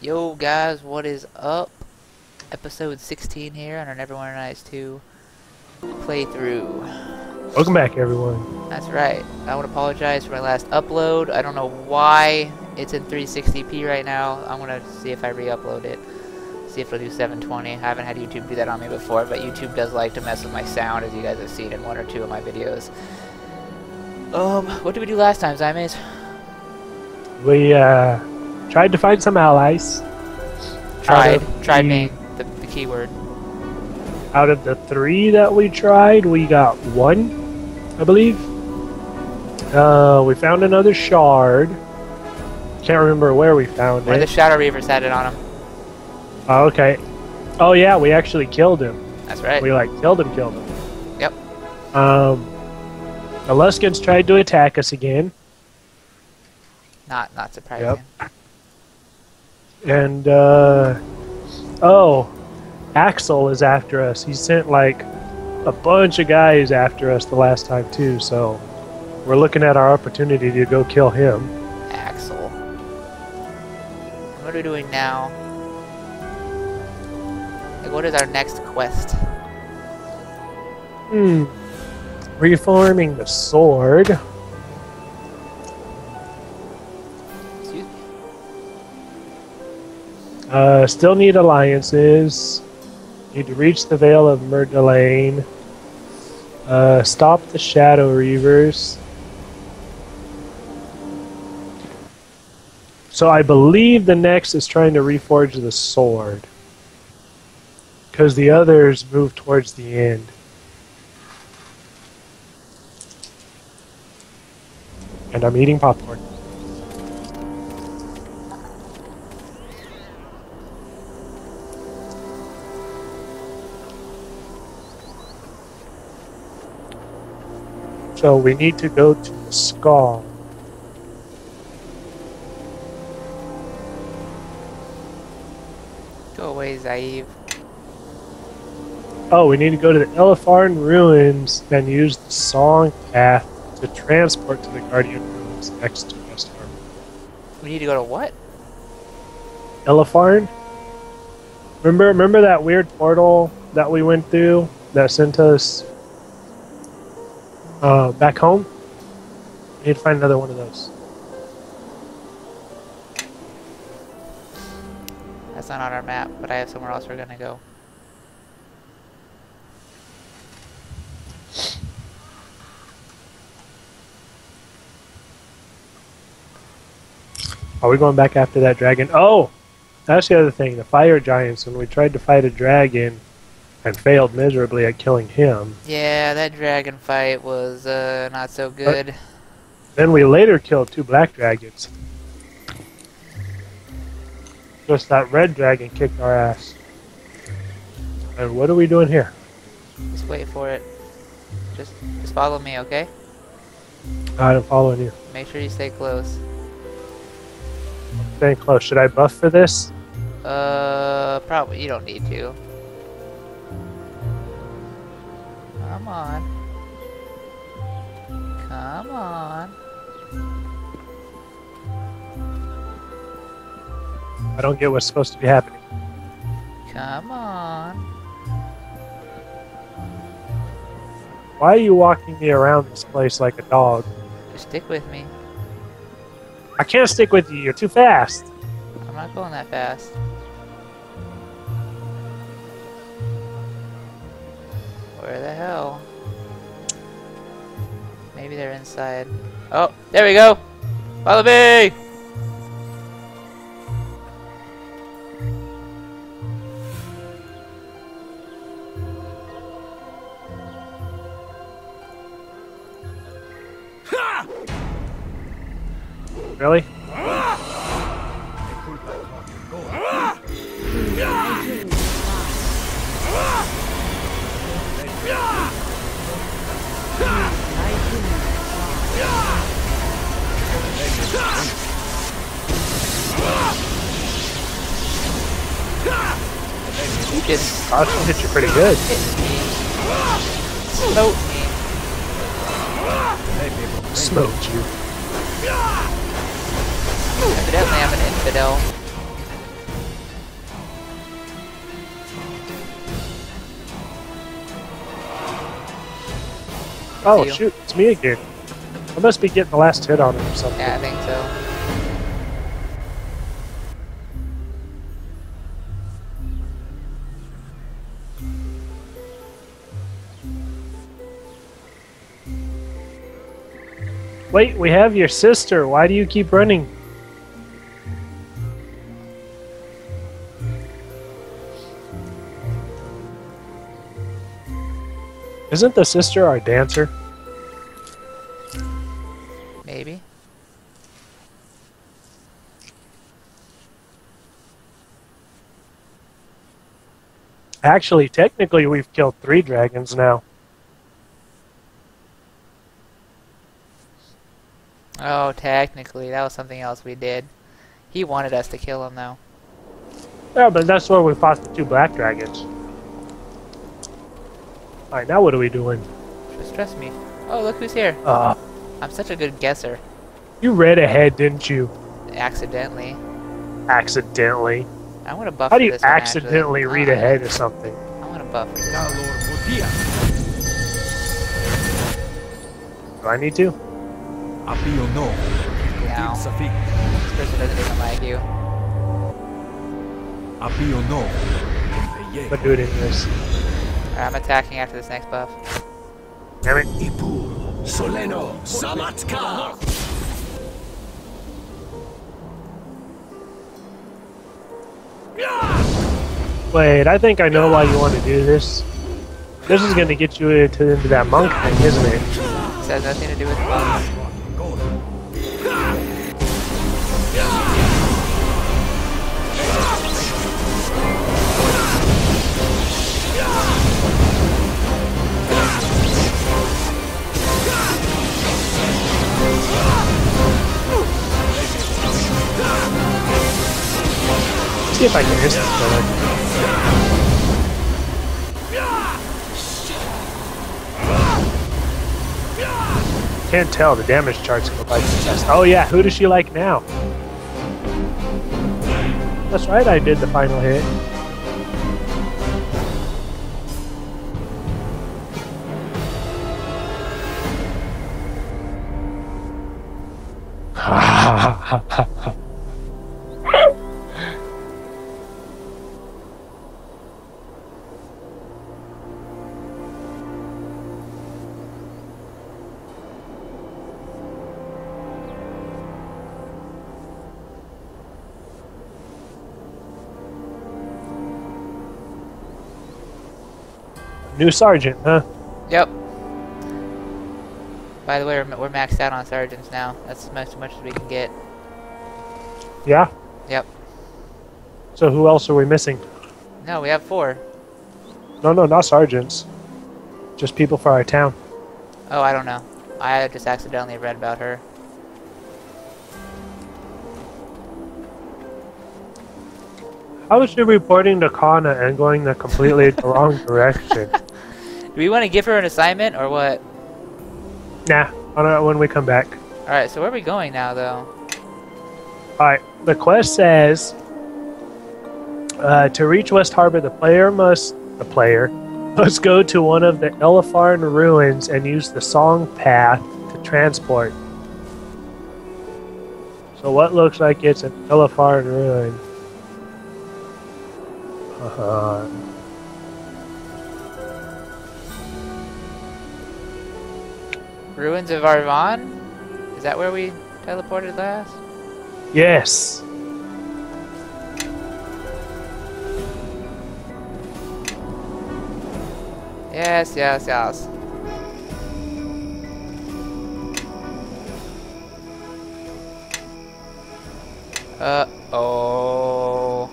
Yo guys, what is up? Episode 16 here on our Neverwinter Nights 2 playthrough. Welcome back, everyone. That's right. I want to apologize for my last upload. I don't know why it's in 360p right now. I'm going to see if I re-upload it. See if it'll do 720. I haven't had YouTube do that on me before, but YouTube does like to mess with my sound, as you guys have seen in one or two of my videos. What did we do last time, Zymaze? We tried to find some allies. Tried being the key word. Out of the 3 that we tried, we got 1, I believe. We found another shard. Can't remember where we found Where it. the Shadow Reavers had it on him. Oh, okay. Oh yeah, we actually killed him. That's right. We killed him. Yep. The Luskins tried to attack us again. Not surprising. Yep. And Axel is after us. He sent like a bunch of guys after us the last time too, so we're looking at our opportunity to go kill him. Axel. What are we doing now? Like, what is our next quest? Reforming the sword. Excuse me. Still need alliances. Need to reach the Vale of Merdelaine. Stop the Shadow Reavers. So I believe the next is trying to reforge the sword, because the others move towards the end. And I'm eating popcorn. So we need to go to the Skull. Go away, Zaev. Oh, we need to go to the Elefarn Ruins and use the Song Path to transport to the Guardian Ruins next to West Harbor. We need to go to what? Elefarn? Remember that weird portal that we went through that sent us back home? We need to find another one of those. That's not on our map, but I have somewhere else we're gonna go. Are we going back after that dragon? Oh! That's the other thing. The fire giants, when we tried to fight a dragon and failed miserably at killing him. Yeah, that dragon fight was not so good. Then we later killed 2 black dragons. Just that red dragon kicked our ass. And what are we doing here? Just wait for it. Just follow me, okay? I'm following you. Make sure you stay close. Staying close. Should I buff for this? Probably. You don't need to. Come on. Come on. I don't get what's supposed to be happening. Come on. Why are you walking me around this place like a dog? Just stick with me. I can't stick with you. You're too fast. I'm not going that fast. Where the hell? Maybe they're inside. Oh, there we go! Follow me! Really? You just Caution hit you pretty good. hit me. Smote me. Smoked you. Evidently I'm an infidel. Oh, you. shoot. It's me again. I must be getting the last hit on him or something. Yeah, I think so. Wait, we have your sister. Why do you keep running? Isn't the sister our dancer? Maybe. Actually, technically, we've killed 3 dragons now. Oh, technically, that was something else we did. He wanted us to kill him, though. Yeah, but that's where we fought the 2 black dragons. Alright, now what are we doing? Just trust me. Oh, look who's here. I'm such a good guesser. You read ahead, didn't you? Accidentally. Accidentally. I want to buff How for do you this one, accidentally actually. read ahead of something? I want to buff for this. Do I need to? No. This person doesn't even like you. But do it anyways. Alright, I'm attacking after this next buff. Damn it. Soleno Samatka! Wait, I think I know why you want to do this. This is going to get you into that monk thing, isn't it? This has nothing to do with buffs. See if I can miss this fella. Can't tell, the damage charts go by too fast. Oh yeah, who does she like now? That's right, I did the final hit. New sergeant, huh? Yep. By the way, we're maxed out on sergeants now. That's as much as we can get. Yeah? Yep. So who else are we missing? No, we have 4. No, not sergeants. Just people for our town. Oh, I don't know. I just accidentally read about her. How is she reporting to Kana and going the completely the wrong direction? Do we want to give her an assignment or what? Nah, when we come back. Alright, so where are we going now, though? Alright, the quest says to reach West Harbor, the player must go to one of the Elefarn ruins and use the song path to transport. So what looks like it's an Elefarn ruin? Ruins of Arvan? Is that where we teleported last? Yes. Yes. Uh-oh.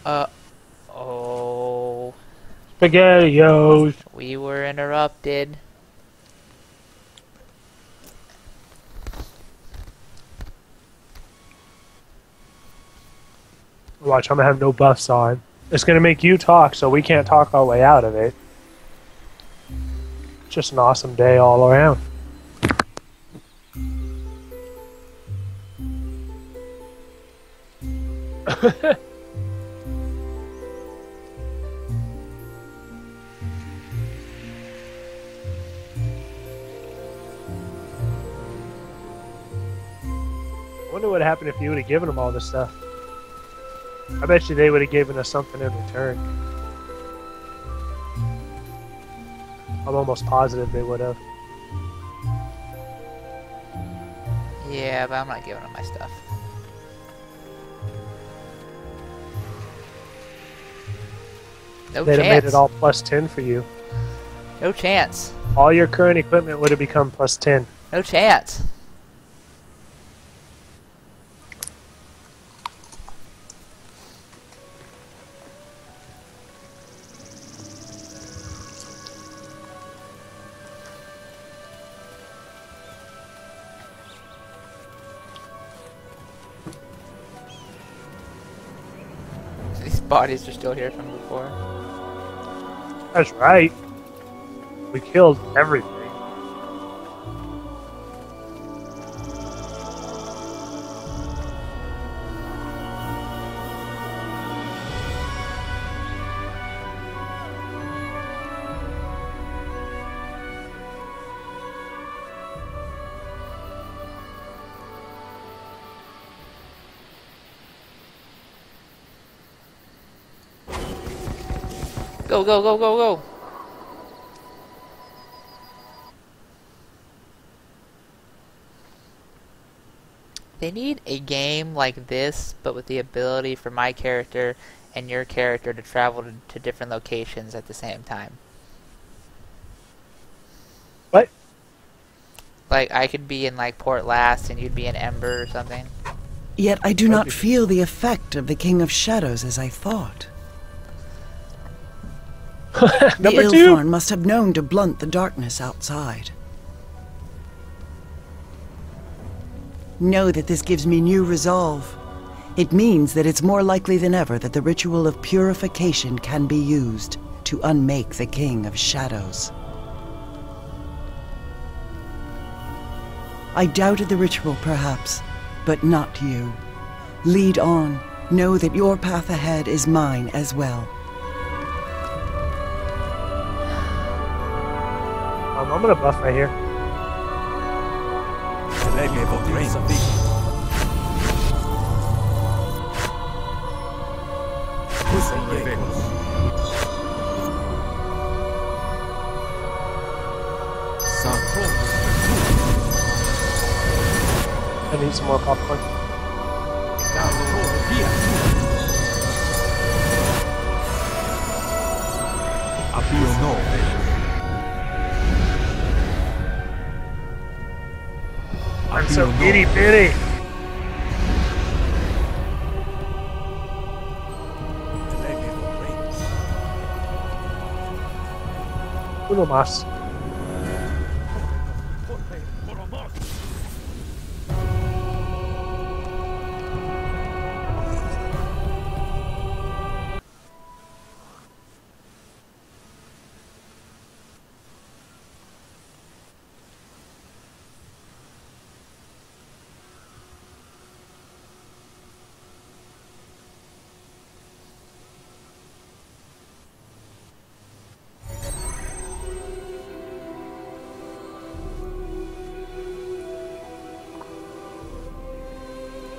Uh-oh. SpaghettiOs. We were interrupted. Watch, I'm gonna have no buffs on. It's gonna make you talk, so we can't talk our way out of it. Just an awesome day all around. I wonder what happened if you would have given them all this stuff. I bet you they would have given us something in return. I'm almost positive they would have. Yeah, but I'm not giving them my stuff. No They'd chance. have made it all plus 10 for you. No chance. All your current equipment would have become plus 10. No chance. These bodies are still here from before. That's right. We killed everything. Go, go, go, go, go! They need a game like this, but with the ability for my character and your character to travel to different locations at the same time. What? Like, I could be in, like, Port Last and you'd be in Ember or something. Yet I do not feel the effect of the King of Shadows as I thought. The Number 2! Ilthorn must have known to blunt the darkness outside. Know that this gives me new resolve. It means that it's more likely than ever that the ritual of purification can be used to unmake the King of Shadows. I doubted the ritual, perhaps, but not you. Lead on. Know that your path ahead is mine as well. I'm gonna buff right here. I need some more popcorn. I'm so itty bitty. Uno más.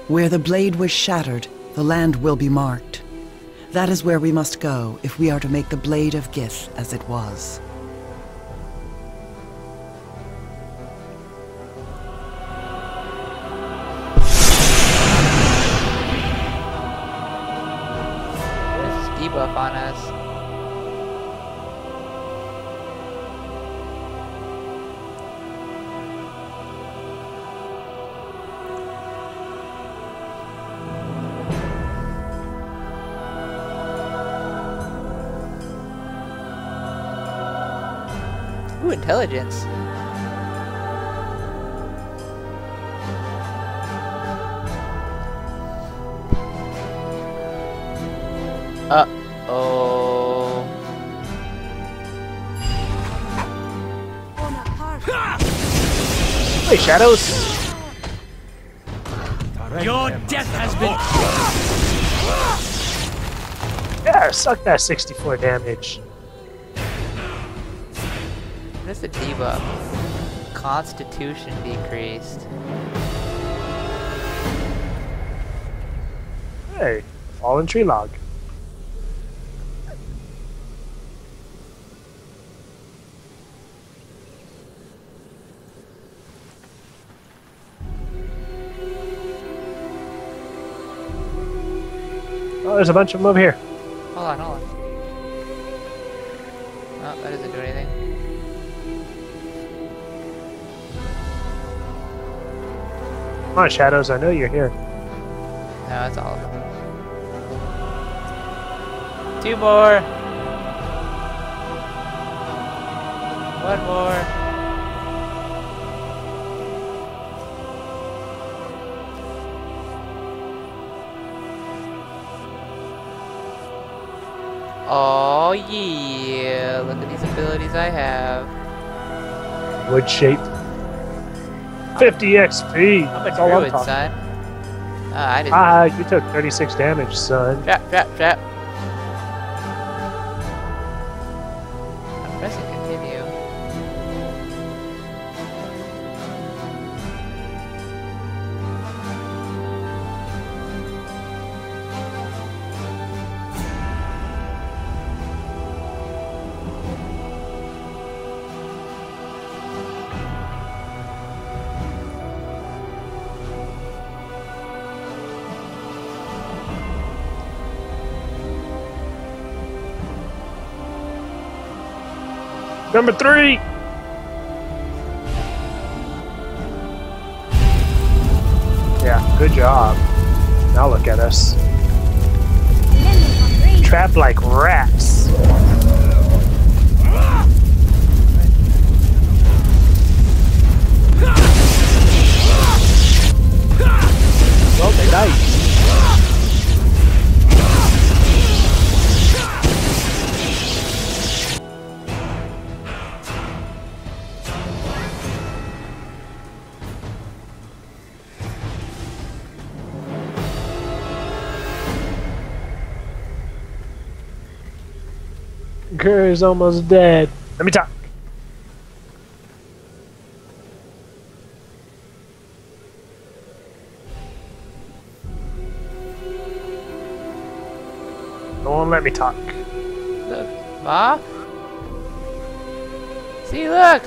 Where the blade was shattered, the land will be marked. That is where we must go if we are to make the Blade of Gith as it was. There's a debuff on us. Ooh, intelligence. Uh-oh. Hey, Shadows! Your death has been... Yeah, suck that 64 damage. What is the debuff? Constitution decreased. Hey, fallen tree log. Oh, there's a bunch of them over here. Hold on, hold on. Oh, that doesn't do anything. Come on, Shadows, I know you're here. No, that's all of them. 2 more! 1 more! Oh yeah! Look at these abilities I have. Wood shaped. 50 XP! I'm a That's all I'm druid, talking. son. I didn't. Ah, you took 36 damage, son. Trap, trap, trap. I'm pressing continue. Number 3! Yeah, good job. Now look at us. Trapped like rats. Well, they died. Curry's almost dead. Let me talk. No one let me talk. Look, Ma. See, look.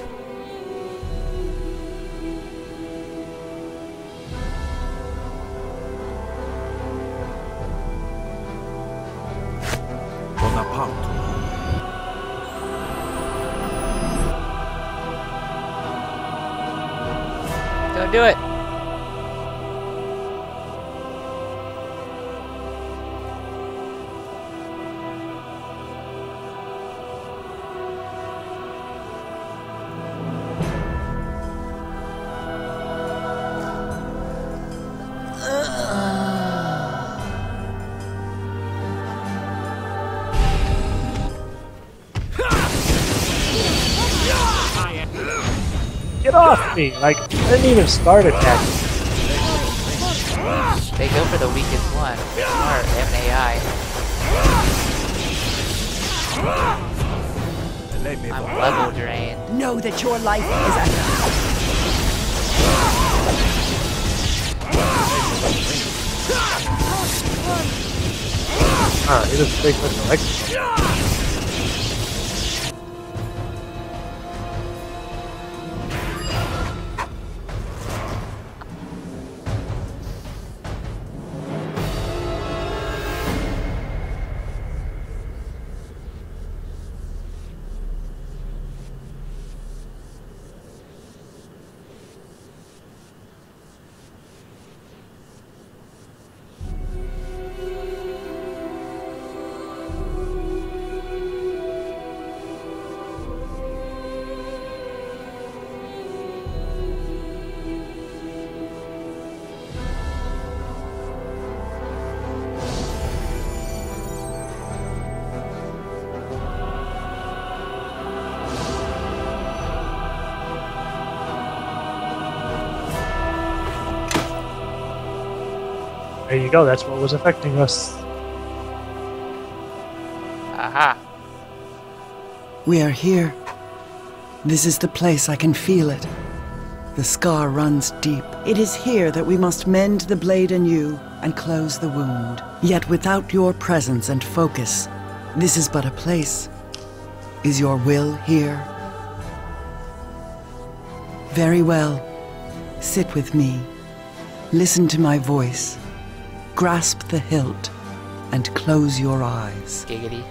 Bonaparte. Don't do it. Get off me! Like, I didn't even start attacking. They go for the weakest one. They're smart. They have an AI. I'm level drained. Know that your life is at Ah, he doesn't take much electric. There you go, that's what was affecting us. Aha. We are here. This is the place. I can feel it. The scar runs deep. It is here that we must mend the blade anew and close the wound. Yet without your presence and focus, this is but a place. Is your will here? Very well. Sit with me. Listen to my voice. Grasp the hilt and close your eyes. Giggity.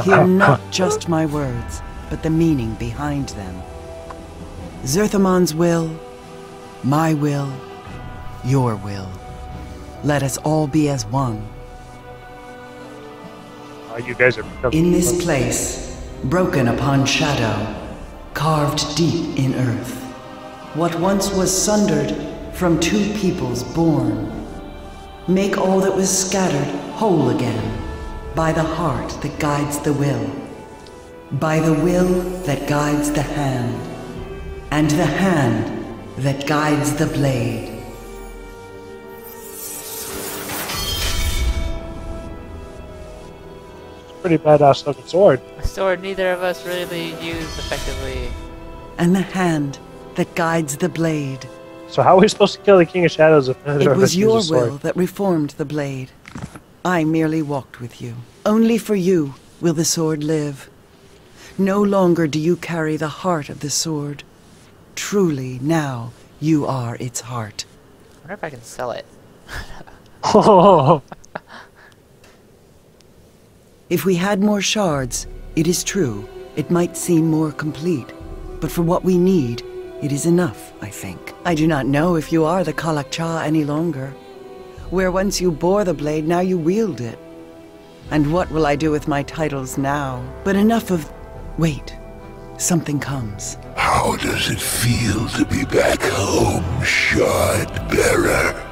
Hear not just my words, but the meaning behind them. Zerthamon's will, my will, your will. Let us all be as one. You guys are In this place, broken upon shadow, carved deep in earth, what once was sundered from two peoples born, make all that was scattered whole again, by the heart that guides the will, by the will that guides the hand, and the hand that guides the blade. pretty badass looking sword. A sword neither of us really use effectively. And the hand that guides the blade. So how are we supposed to kill the King of Shadows if neither It of us was use your a sword? will that reformed the blade. I merely walked with you. Only for you will the sword live. No longer do you carry the heart of the sword. Truly, now, you are its heart. I wonder if I can sell it. If we had more shards, it is true, it might seem more complete. But for what we need, it is enough, I think. I do not know if you are the Kalakcha any longer. Where once you bore the blade, now you wield it. And what will I do with my titles now? But enough of... Wait. Something comes. How does it feel to be back home, Shard Bearer?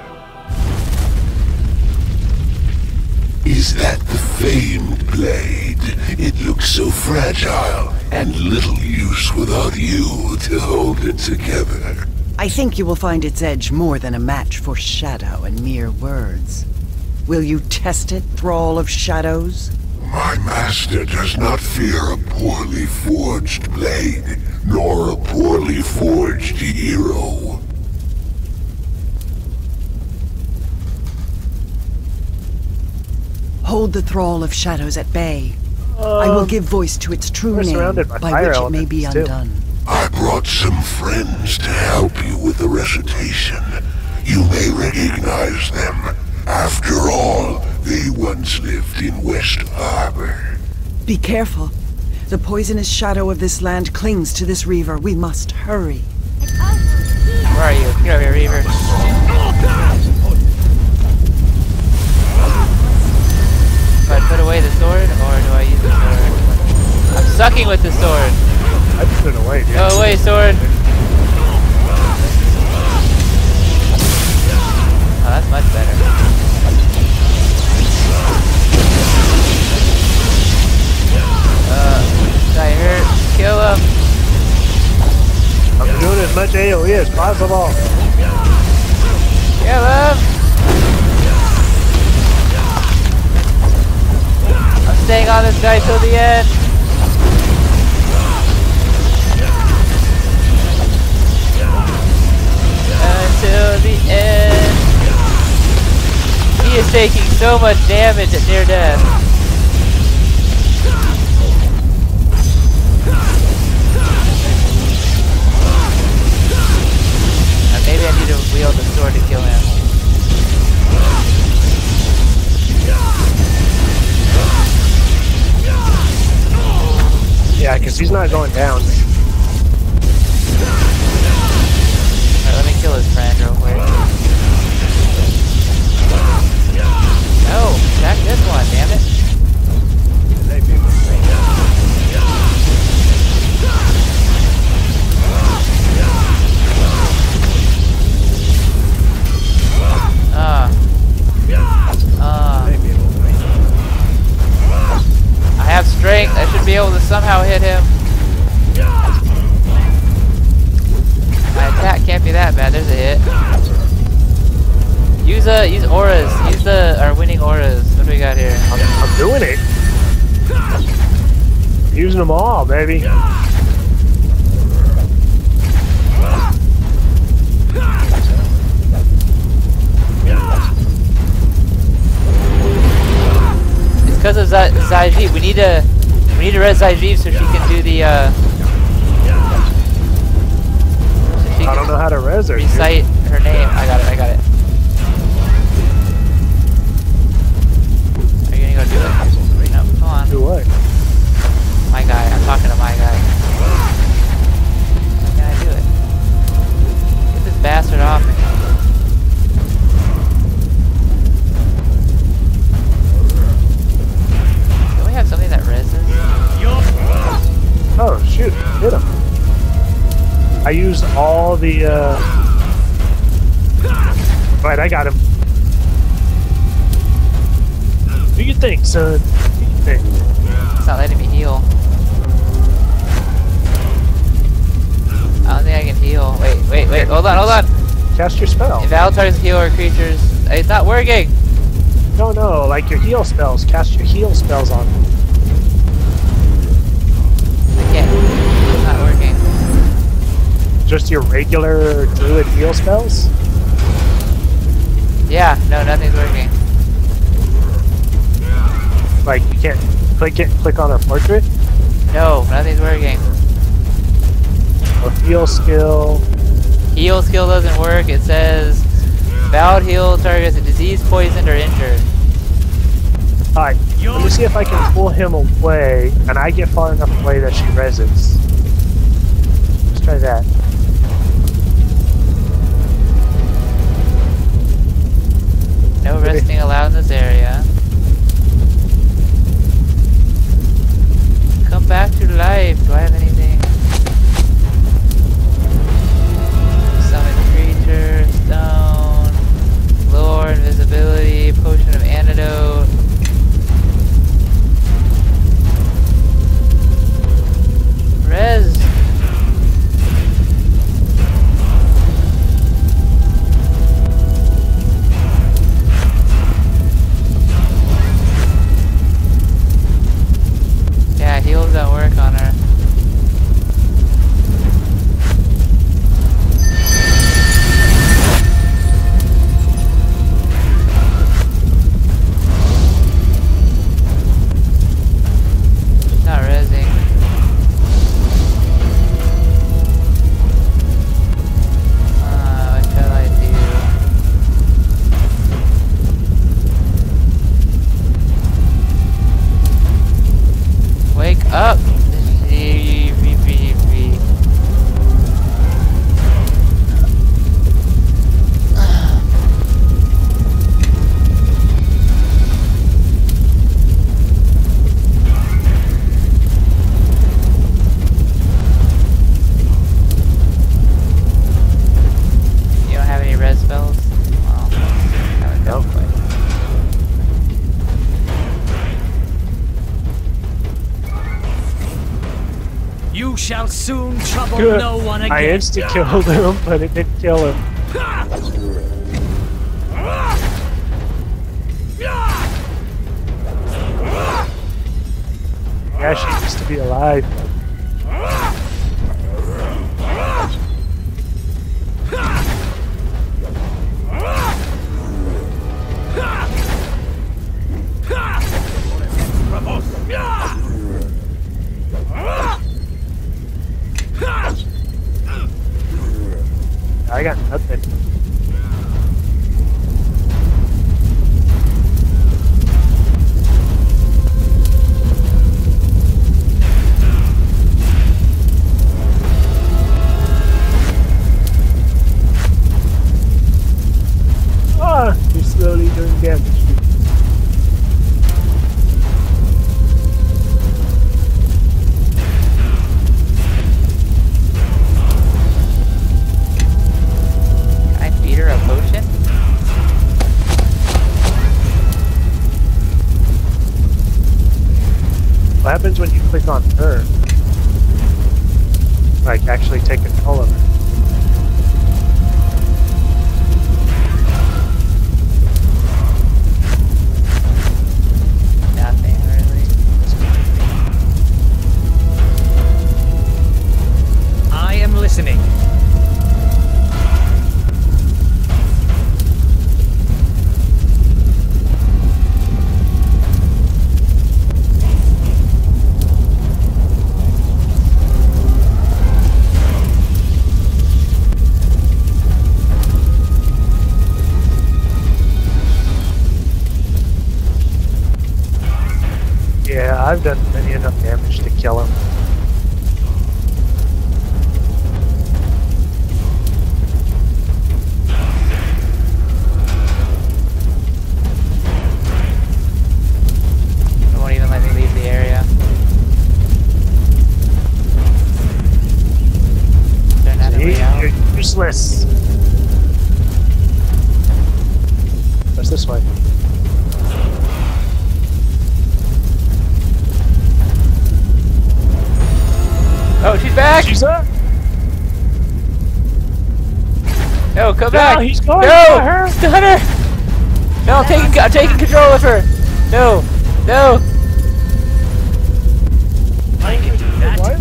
Is that the famed blade? It looks so fragile, and little use without you to hold it together. I think you will find its edge more than a match for shadow and mere words. Will you test it, Thrall of Shadows? My master does not fear a poorly forged blade, nor a poorly forged hero. Hold the Thrall of Shadows at bay. I will give voice to its true we're name, surrounded by by fire which it may be elements, too. undone. I brought some friends to help you with the recitation. You may recognize them. After all, they once lived in West Harbor. Be careful. The poisonous shadow of this land clings to this reaver. We must hurry. Where are you? Get over here, Reaver. Do I put away the sword, or do I use the sword? I'm sucking with the sword. I put it away, dude. Go away, sword. Oh, that's much better. Guy hurt. Kill him. I'm doing as much AoE as possible. Kill him. I'm staying on this guy till the end. Until the end. He is taking so much damage at near death. Maybe I need to wield the sword to kill him. Yeah, because he's not going down. Alright, let me kill his friend real quick. No! Attack this one, damn it! I have strength, I should be able to somehow hit him. My attack can't be that bad, there's a hit. Use auras, use our winning auras. What do we got here? I'm doing it. I'm using them all, baby. Zyjeev. We need to res Zyjeev so she can do the so she I don't can know how to res her. recite her name. I got it. Are you gonna go do it? Wait, no, come on. Do what? My guy. I'm talking to my guy. How can I do it? Get this bastard off me. Don't we have something that reses? Oh shoot! Hit him. I used all the. Right, I got him. Do you think, son? Do you think? It's not letting me heal. I don't think I can heal. Wait, hold on. Cast your spell. Invalid targets heal or creatures. It's not working! No, like your heal spells. Cast your heal spells on them. I can't. It's not working. Just your regular druid heal spells? Yeah, no, nothing's working. Like you can't click on her portrait? No, nothing's working. Or heal skill. Heal skill doesn't work. It says valid heal targets a disease, poisoned, or injured. Alright, let me see if I can pull him away and I get far enough away that she reses. Let's try that. No resting allowed in this area. Come back to life. Do I have anything? Summon creature, stone, lore, invisibility, potion of antidote. Res. Yeah, heals don't work on her. She's not rezzing. What shall I do? Wake up! You don't have any red spells? Well, that would go quick. You shall soon trouble Good. no one again. I insta-killed him, but it didn't kill him. Yeah, she used to be alive. I got nothing. Ah, you're slowly doing damage. Can I feed her a potion? What happens when you click on her? Like, actually take control of her. Nothing really. I am listening. Yeah, I've done many enough damage to kill him. It won't even let me leave the area. Is there another way out? You're useless. What's this way? Oh, she's back! She's up. No, come back! He's going No! for her. Stun her! No, I'm taking control of her! No! No! I can do that. What?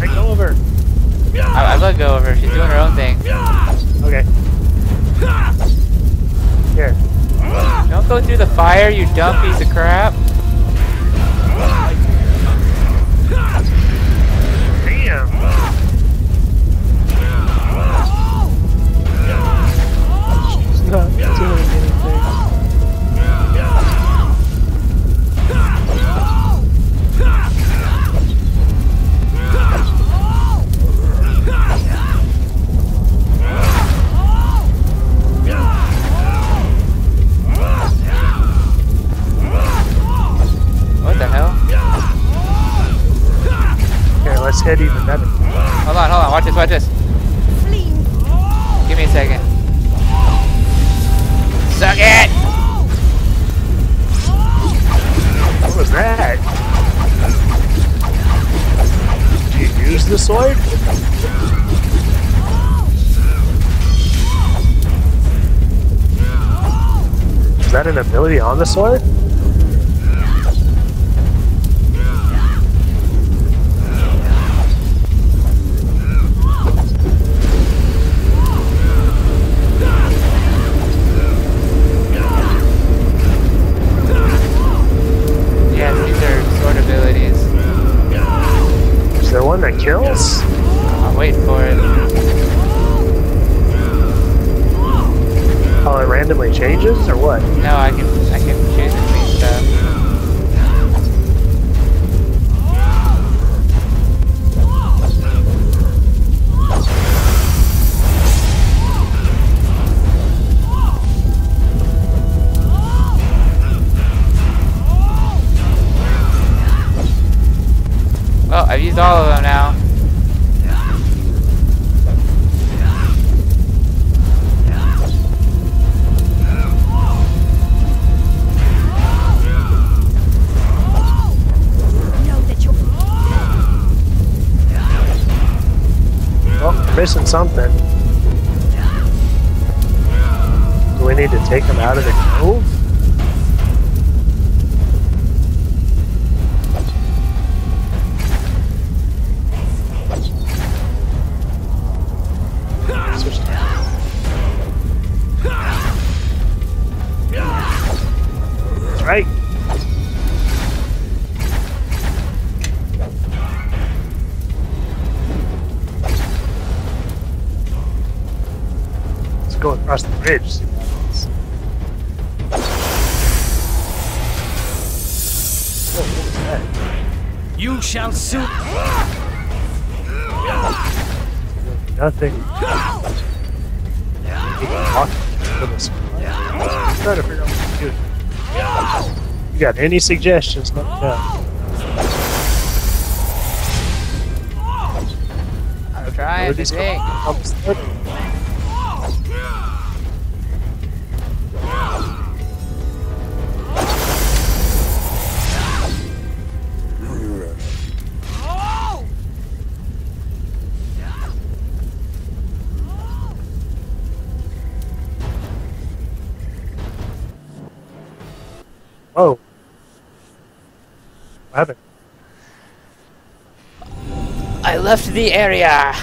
I go over. I let go of her. She's doing her own thing. Okay. Here. Don't go through the fire, you dumb piece of crap. Damn. She's not doing anything. What the hell? Here, let's hit even better. Hold on. Watch this. Give me a second. Suck it! What was that? Do you use the sword? Is that an ability on the sword? Yes, these are sword abilities. Is there one that kills? I'm waiting for it. Oh, it randomly changes, or what? No, I can choose between stuff. Well, I've used all of them now. Oh, we're missing something. Do we need to take them out of the cove? That's right. Let's go across the bridge. See what happens. Oh, what was that? You shall soon. Nothing. I'm trying to figure out what to do. You got any suggestions? Let me know. I'm trying to think. Oh. What happened? I left the area.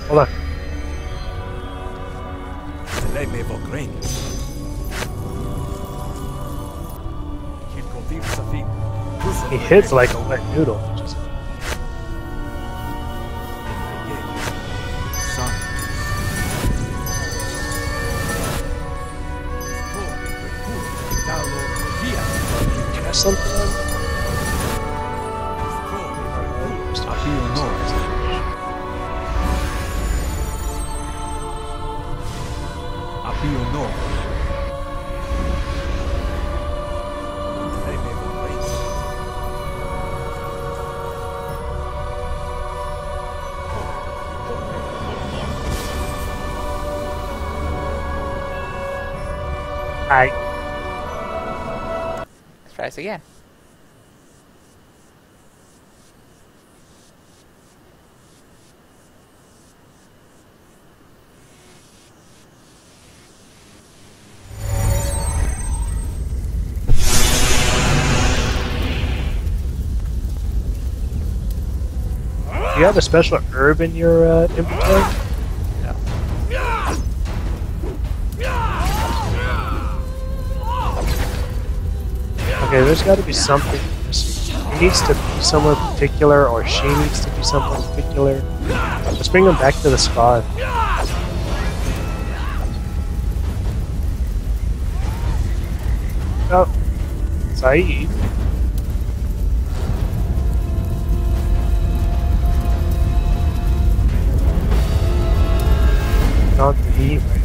Hold on. He hits like a wet noodle. Just cast something on him? Alright. Let's try this again. Do you have a special herb in your inventory? No. Okay, there's got to be something missing. He needs to be somewhere particular, or she needs to be somewhere particular. Let's bring them back to the spot. Oh, Saeed. Not the heat right now.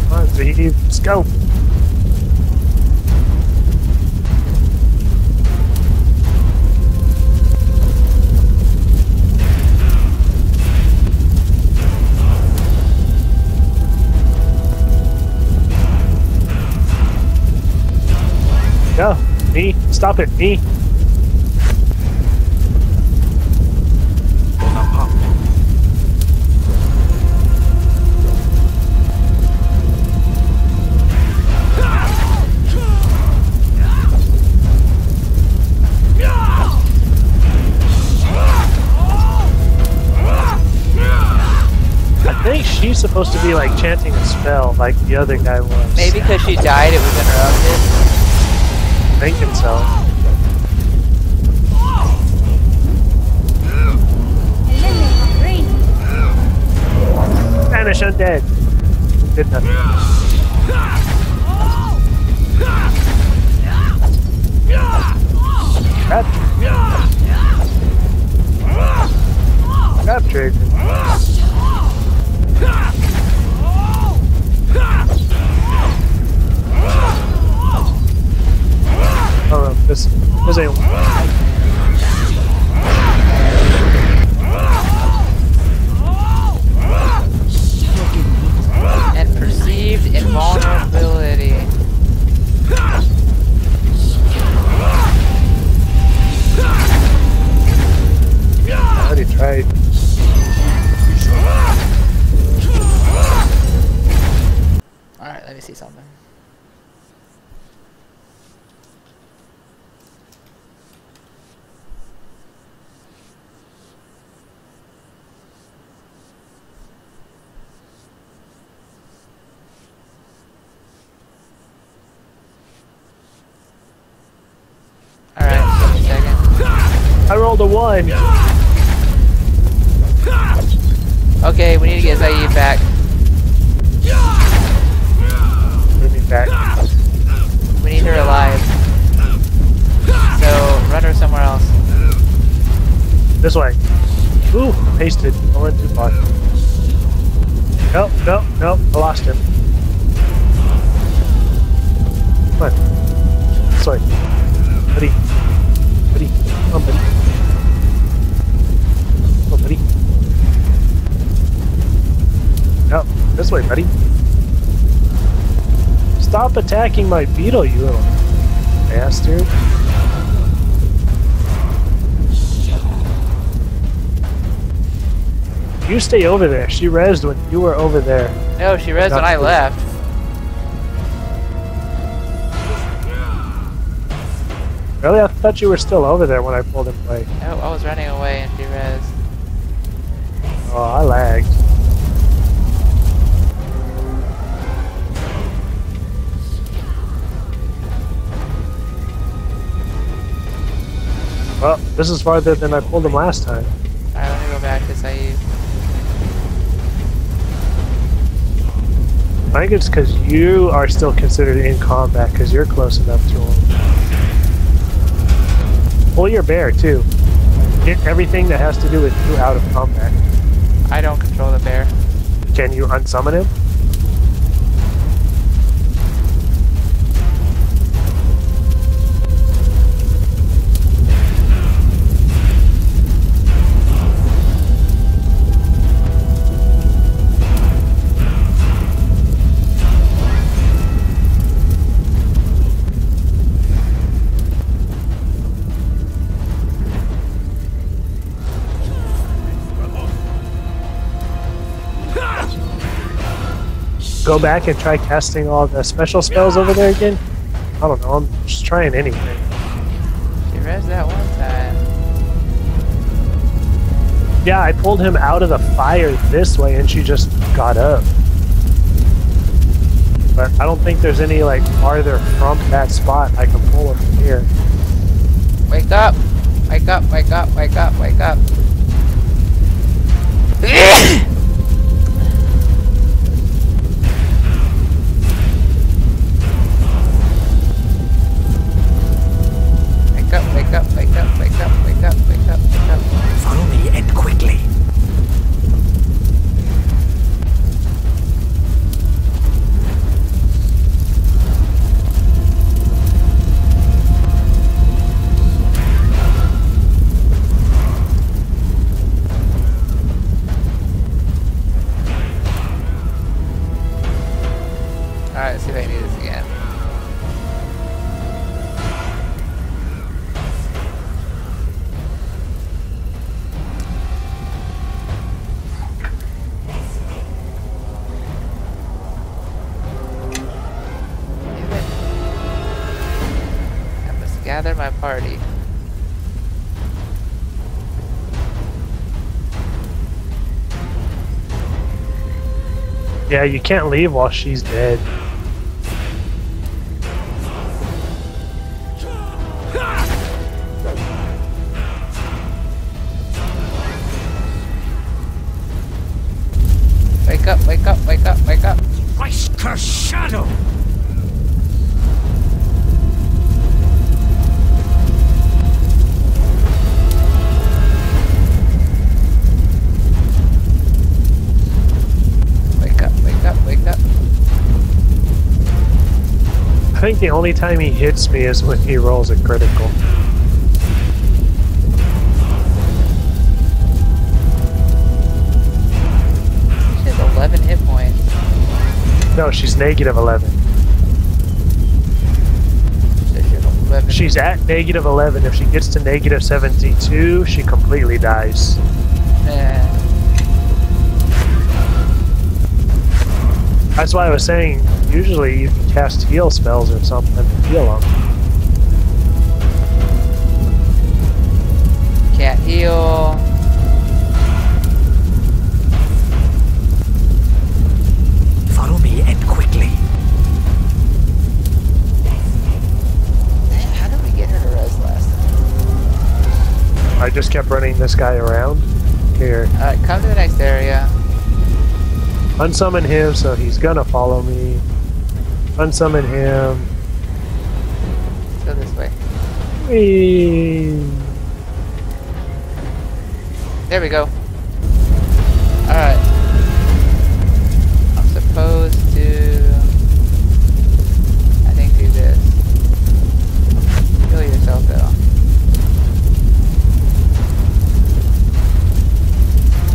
Come on, Zahid, let's go. Go, me, stop it, me. I think she's supposed to be like chanting a spell like the other guy was. Maybe because she died, it was interrupted. Thinking so. Vanish undead. Did nothing. Trap trigger. Oh no, this ain't. And perceived invulnerability. I already tried. Alright, let me see something. Alright, give me a second. I rolled a 1. Okay, we need to get Zaid back. Bring me back. We need her alive. So, run her somewhere else. This way. Ooh, pasted. I went too far. Nope, nope, nope. I lost him. Come on. This way. Buddy. Buddy. Come on, buddy. Come on, buddy. Nope. This way, buddy. Stop attacking my beetle, you little bastard. You stay over there. She rezzed when you were over there. No, she rezzed when I left. Really? I thought you were still over there when I pulled him away. No, I was running away and res. Oh, I lagged. Well, this is farther than I pulled him last time. Alright, let me go back to Saeed. I think it's because you are still considered in combat because you're close enough to him. Pull your bear too. Get everything that has to do with you out of combat. I don't control the bear. Can you unsummon him? Go back and try casting all the special spells over there again? I don't know, I'm just trying anything. She res that one time. Yeah, I pulled him out of the fire this way and she just got up. But I don't think there's any like farther from that spot I can pull him from here. Wake up! Wake up, wake up, wake up, wake up. Wake up, wake up, wake up, wake up, wake up, wake up. Follow me and quickly. Alright, let's see if I can do this again. Gather my party. Yeah, you can't leave while she's dead. Wake up, wake up, wake up, wake up. Christ cursed shadow! I think the only time he hits me is when he rolls a critical. She has 11 hit points. No, she's negative 11. So she has 11. She's at negative 11. If she gets to negative 72, she completely dies. That's why I was saying, usually you can cast heal spells or something to heal them. Can't heal. Follow me and quickly. How did we get her to res last time? I just kept running this guy around. Here. Alright, come to the next area. Unsummon him, so he's gonna follow me. Unsummon him. Let's go this way. Whee. There we go. Alright. I'm supposed to... I think do this. Heal yourself though.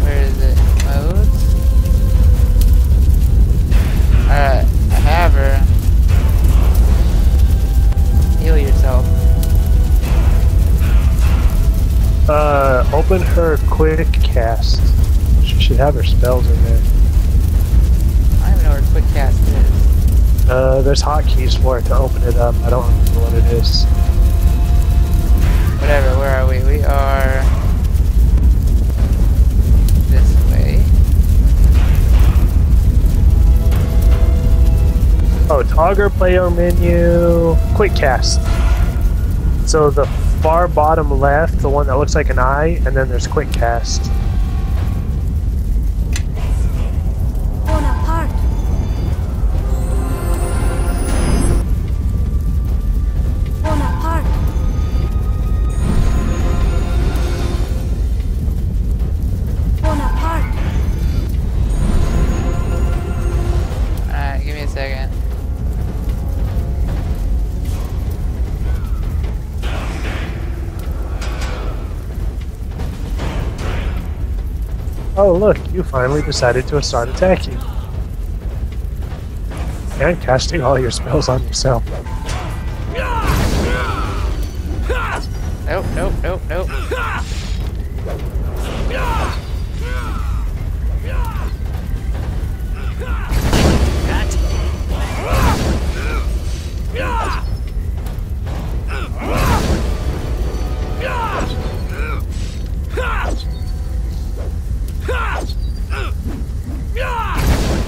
Where is it? Modes? Alright, I have her. Heal yourself. Open her quick cast. She should have her spells in there. I don't even know where quick cast is. There's hotkeys for it to open it up. I don't remember what it is. Whatever, where are we? We are this way. Oh, toggle player menu, quick cast. So the far bottom left, the one that looks like an eye, and then there's quick cast. Bonaparte. Bonaparte. Bonaparte. Alright, give me a second. Oh look, you finally decided to start attacking. And casting all your spells on yourself. Nope, nope, nope, nope.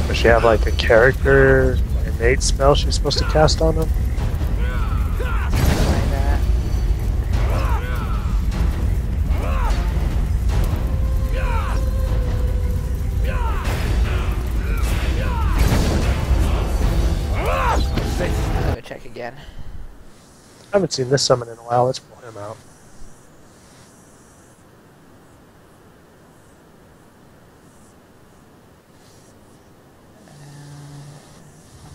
Does she have like a character innate spell she's supposed to cast on them? Like that. Let me check again. I haven't seen this summon in a while, let's pull him out.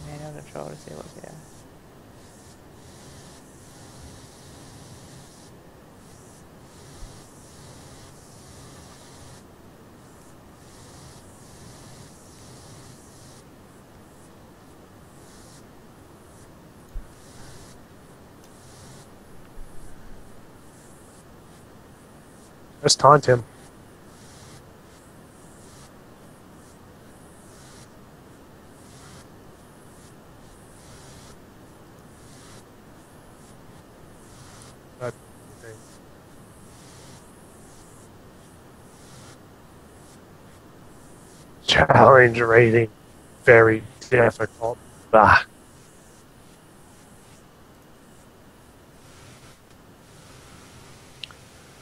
Manual control to see what's here. Let's taunt him. That thing. Challenge rating very difficult. Ah.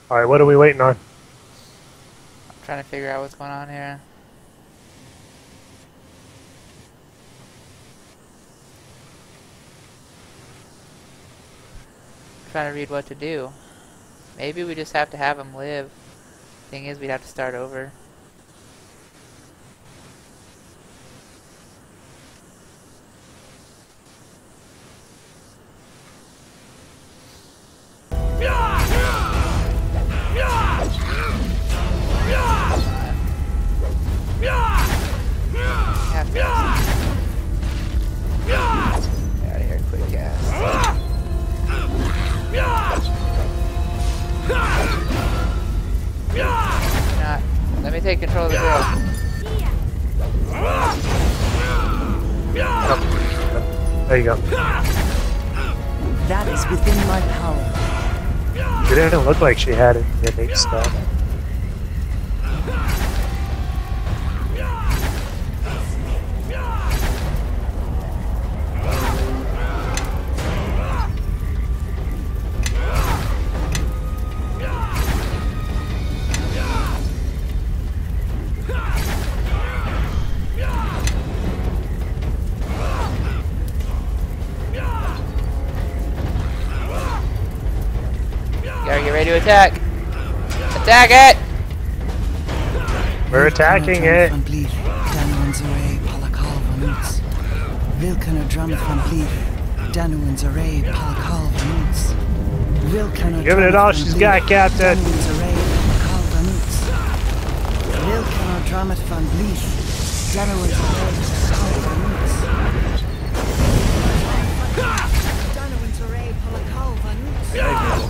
Alright, what are we waiting on? I'm trying to figure out what's going on here. Trying to read what to do. Maybe we just have to have him live. Thing is, we'd have to start over. Let me take control of the girl. There you go. That is within my power. It didn't look like she had any innate stuff. Gotta get ready to attack. Attack it! We're attacking it. Giving it all she's got, Captain.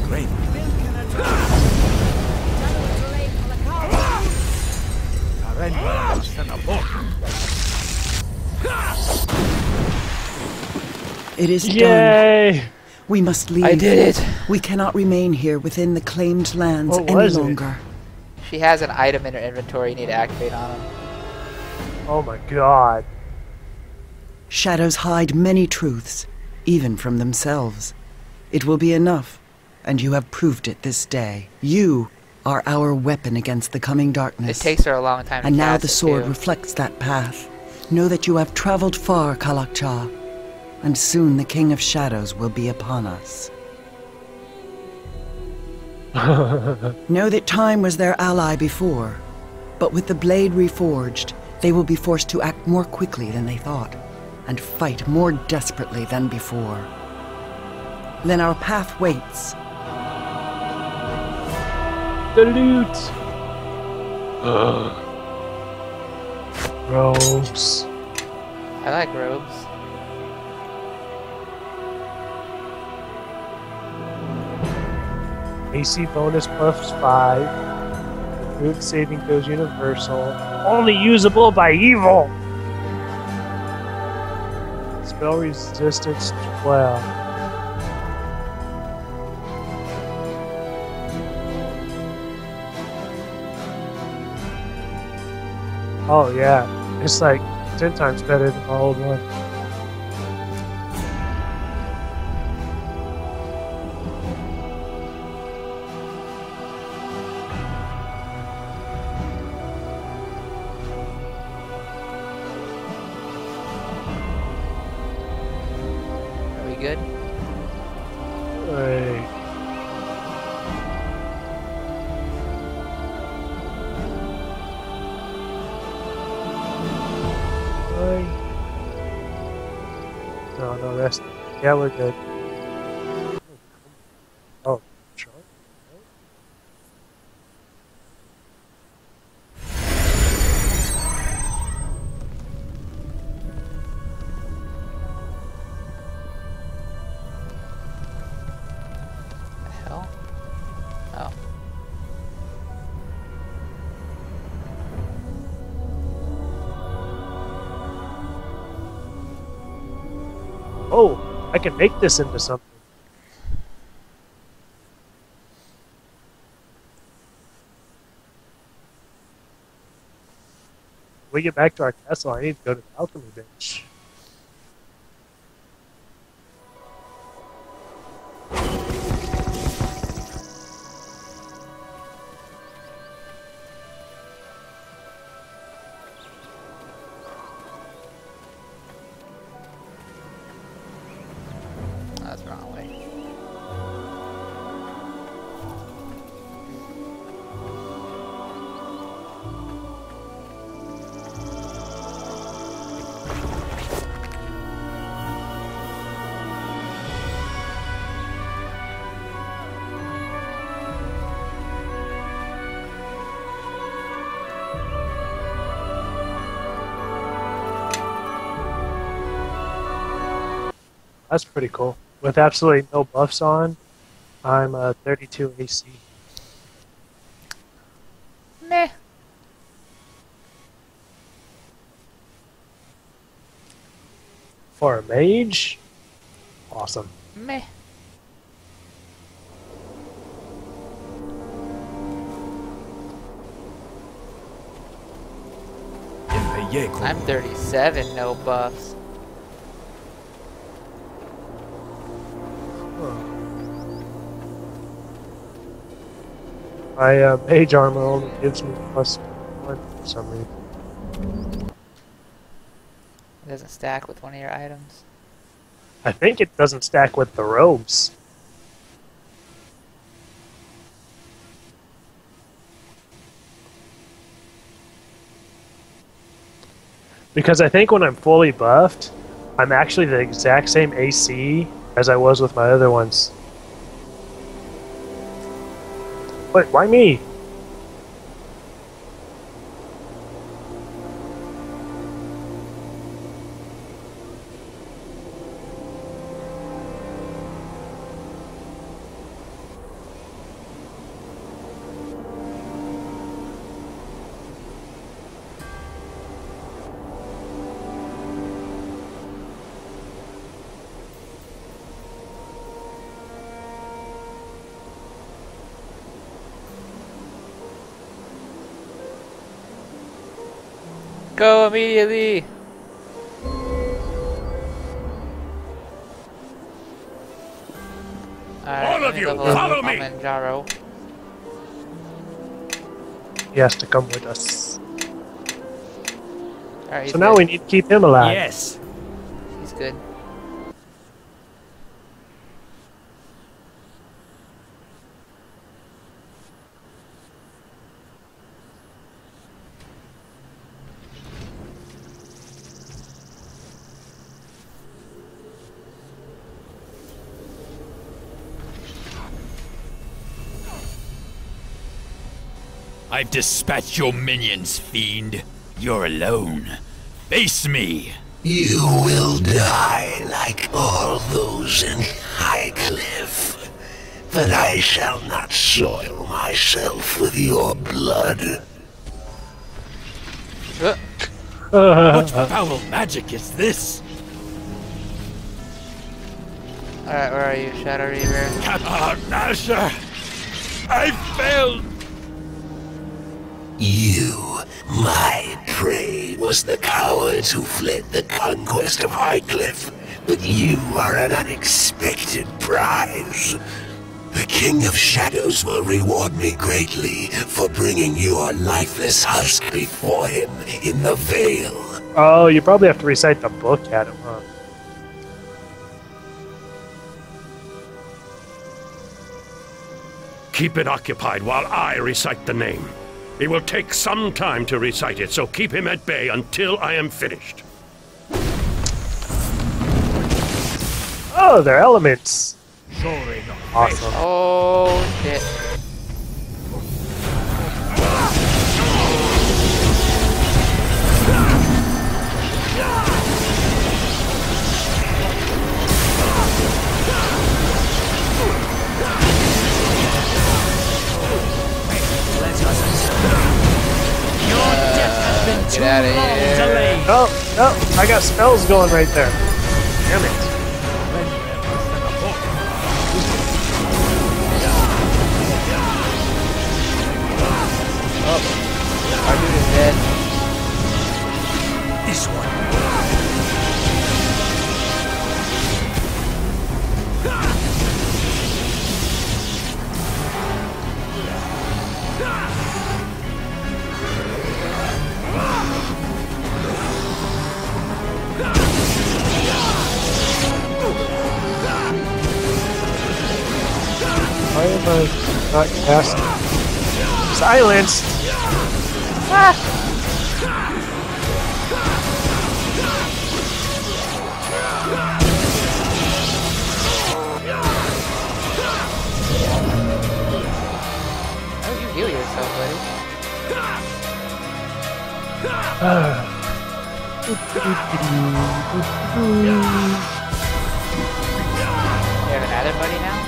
Great. It is done. Yay! We must leave. I did it! We cannot remain here within the claimed lands What any was it? longer. She has an item in her inventory you need to activate on him. Oh my god. Shadows hide many truths, even from themselves. It will be enough, and you have proved it this day. You are our weapon against the coming darkness. It takes her a long time to And now cast the it, sword too. reflects that path. Know that you have traveled far, Kalakcha, and soon the King of Shadows will be upon us. Know that time was their ally before, but with the blade reforged, they will be forced to act more quickly than they thought, and fight more desperately than before. Then our path waits. The loot! Robes. I like robes. AC bonus buffs 5. Improved saving throws universal. Only usable by evil! Spell resistance 12. Oh yeah, it's like 10 times better than my old one. Are we good? Hey. No, that's... Yeah, we're good. Oh, sure. The hell? Oh. Oh, I can make this into something. When we get back to our castle, I need to go to the alchemy bench. Oh, that's the wrong way. That's pretty cool. With absolutely no buffs on, I'm 32 AC. Meh. For a mage? Awesome. Meh. I'm 37, no buffs. My mage armor only gives me +1 for some reason. It doesn't stack with one of your items. I think it doesn't stack with the robes. Because I think when I'm fully buffed, I'm actually the exact same AC as I was with my other ones. Wait, why me? Go immediately! All of you, follow me! Kilimanjaro. He has to come with us. Alright, So now we need to keep him alive. Yes. He's good. I've dispatched your minions, fiend. You're alone. Face me! You will die like all those in Highcliffe, but I shall not soil myself with your blood. What foul magic is this? Alright, where are you, Shadow Reaver? Nasher! I failed! You, my prey, was the cowards who fled the conquest of Highcliffe, but you are an unexpected prize. The King of Shadows will reward me greatly for bringing your lifeless husk before him in the Vale. Oh, you probably have to recite the book at him, huh? Keep it occupied while I recite the name. It will take some time to recite it, so keep him at bay until I am finished. Oh, they're elements. Awesome. Oh, shit. Get out of here. No, no, I got spells going right there. Damn it. Oh, our dude is dead. This one. Why am I not casting? Silence! Ah! How do you heal yourself, buddy? You have another buddy now?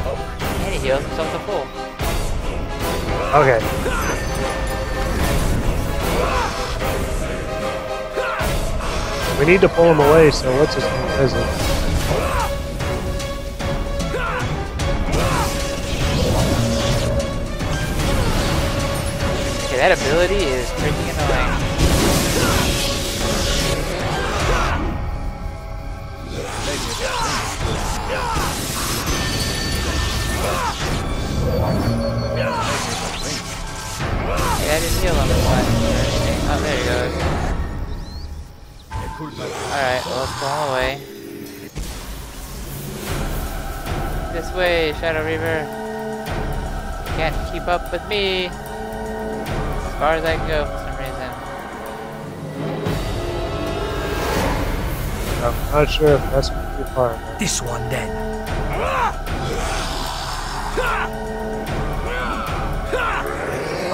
Oh, and he heals himself to full. Okay. We need to pull him away, so what's his name does it? Okay, that ability is freaking annoying. Yeah, I didn't heal him or anything. Oh, there he goes. Alright, well, let's pull him away. This way, Shadow Reaver. You can't keep up with me. As far as I can go for some reason. I'm not sure if that's too far. This one then.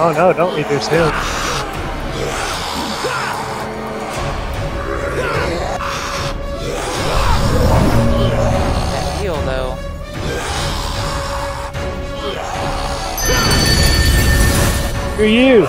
Oh no, don't reduce him. That heal, though. Screw you!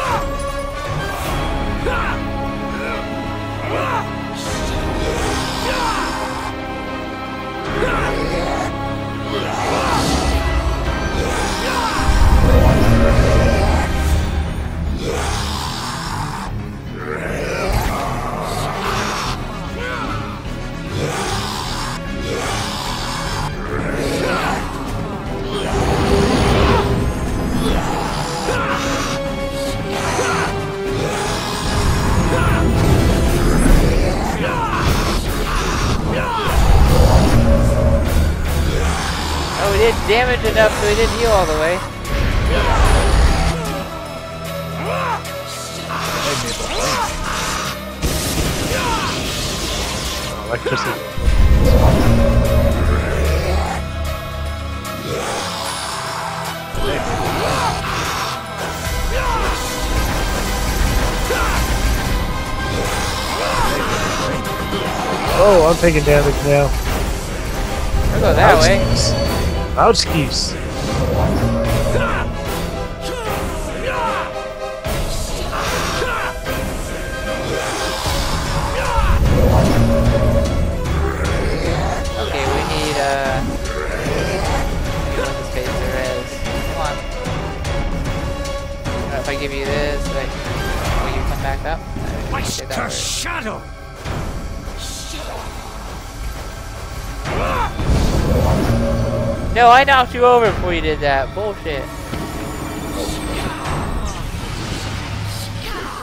damage enough so he didn't heal all the way. Electricity. Oh, I'm taking damage now. I'll go that way. Loud skis. Okay, we need what the space there is. Come on. If I give you this, like, will you come back up? Meister Shadow! No, I knocked you over before you did that. Bullshit.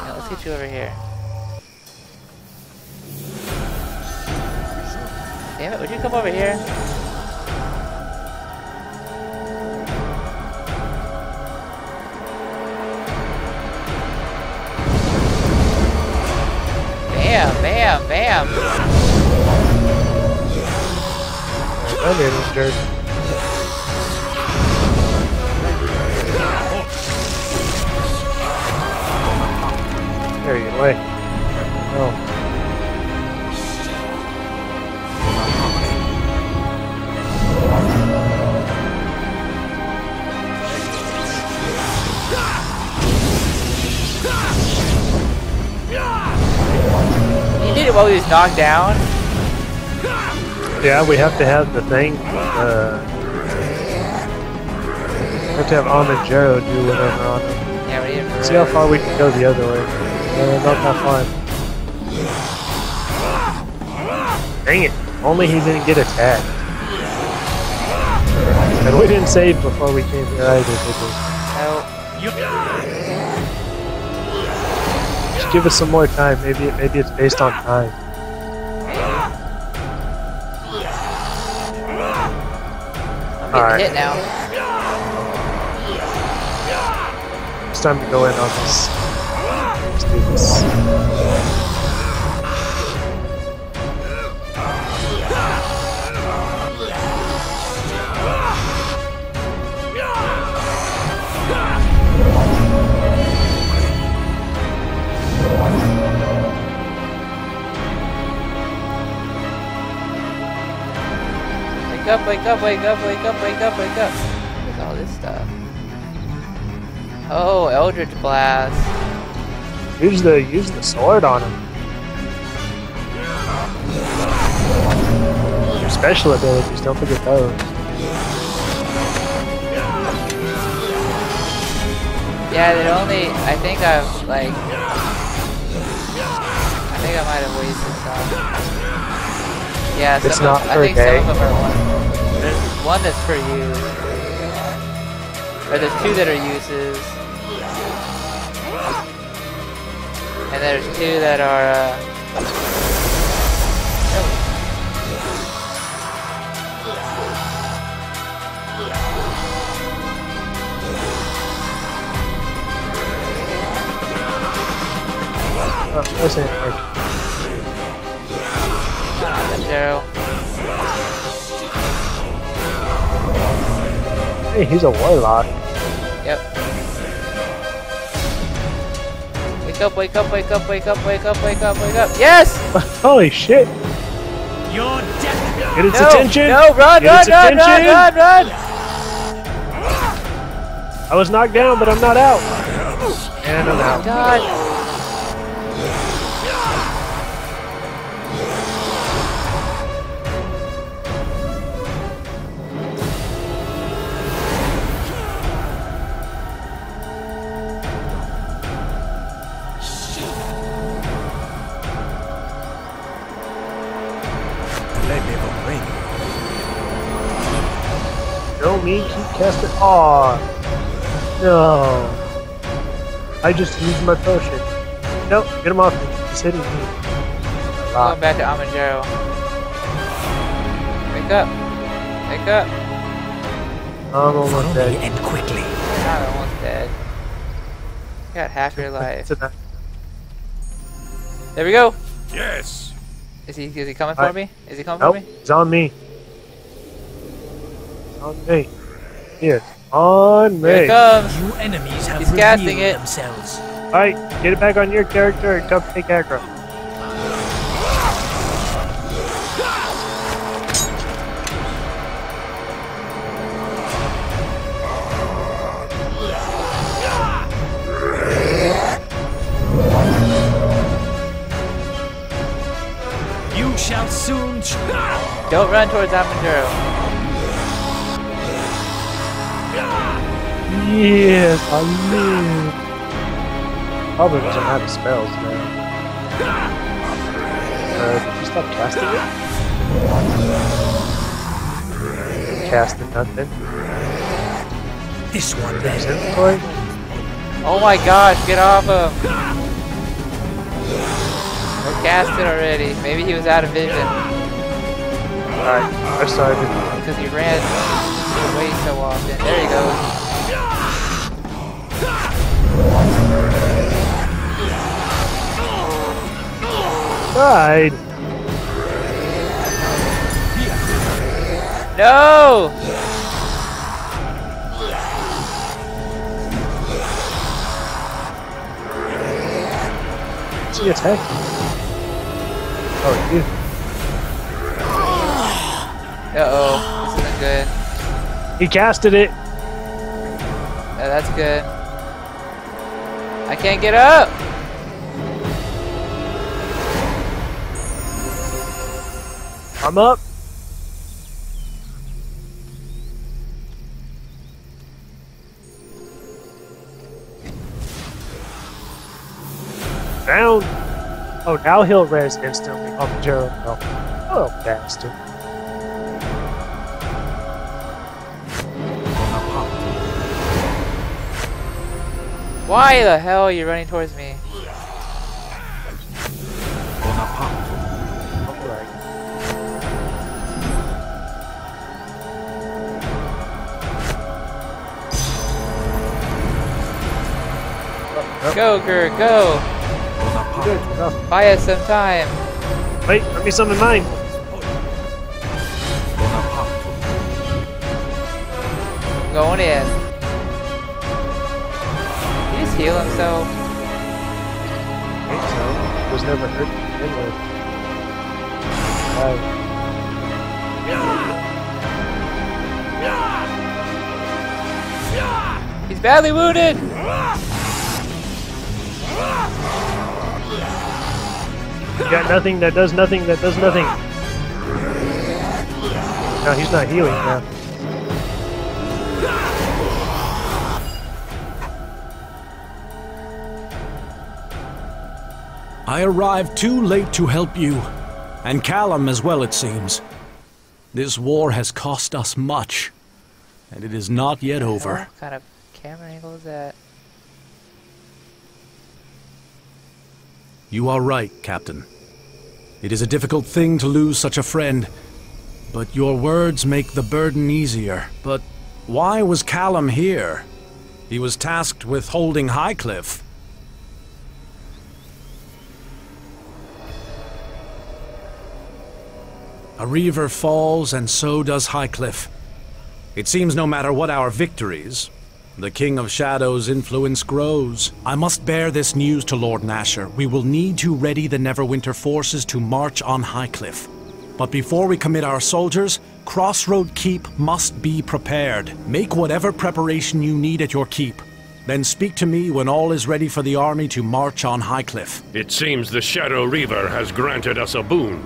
Now, let's get you over here. Damn it, would you come over here? Bam, bam, bam. I made him jerk. There you go. Wait. Oh. You did it while he was knocked down? Yeah, we have to have the thing. We have to have Amanjaro do whatever on him. Yeah, we didn't. See how far we can go the other way. Not that far. Dang it! Only he didn't get attacked. And we didn't save before we came here either, did we? No. Just give us some more time. Maybe it's based on time. I'm getting hit now. It's time to go in on this. Let's do this. Wake up, wake up, wake up, wake up, wake up, wake up. What's all this stuff? Oh, Eldritch Blast. Use the sword on him. Your special abilities, don't forget those. Yeah, it only. I think I might have wasted some. Yeah, It's some not of, per I think day. some of them are one. There's one that's per use. Or there's two that are uses. And there's two that are, Oh, this ain't working. Zero. Hey, he's a warlock. Yep. Wake up, wake up, wake up, wake up, wake up, wake up, wake up. Yes! Holy shit! You're dead! Get its No! attention! No, run, Get run, its run, attention! run, run, run! I was knocked down, but I'm not out. And I'm out. God. No, me, keep casting. Aw. No. I just used my potion. Nope, get him off me. He's hitting me. Going back to Amanjaro. Wake up. Wake up. I'm almost Follow me dead. and quickly. I'm almost dead. You got half your life. There we go. Yes. Is he coming for me? Is he coming Nope, for me? it's on me. It's on me. Yes, on Here it me. comes. New enemies have He's casting revealed it. themselves. Alright, get it back on your character and come take aggro. You shall soon. Don't run towards Amanduro. Yes, I live. Probably doesn't have the spells now. Did you stop casting it? Casting nothing. This one His then. inventory? Oh my gosh, get off him. I cast it already. Maybe he was out of vision. Alright, I started. Because he ran away so often. There he goes. Died. No! Is he attacking? Oh, you. Uh-oh. This isn't good. He casted it. That's good. I can't get up! I'm up. Down. Oh, now he'll res instantly on the Gerald. Oh, bastard. Why the hell are you running towards me? Go, Gur, go! Good. Oh, Buy us some time. wait, let me summon mine. Going in. Did he just heal himself? I think so. It was never hurt to begin with. He's badly wounded! You got nothing that does nothing that does nothing. No, he's not healing now. I arrived too late to help you, and Callum as well, it seems. This war has cost us much, and it is not yet over. What kind of camera angle is that? You are right, Captain. It is a difficult thing to lose such a friend, but your words make the burden easier. But why was Callum here? He was tasked with holding Highcliffe. A reaver falls, and so does Highcliffe. It seems no matter what our victories, the King of Shadows' influence grows. I must bear this news to Lord Nasher. We will need to ready the Neverwinter forces to march on Highcliffe. But before we commit our soldiers, Crossroad Keep must be prepared. Make whatever preparation you need at your keep. Then speak to me when all is ready for the army to march on Highcliffe. It seems the Shadow Reaver has granted us a boon.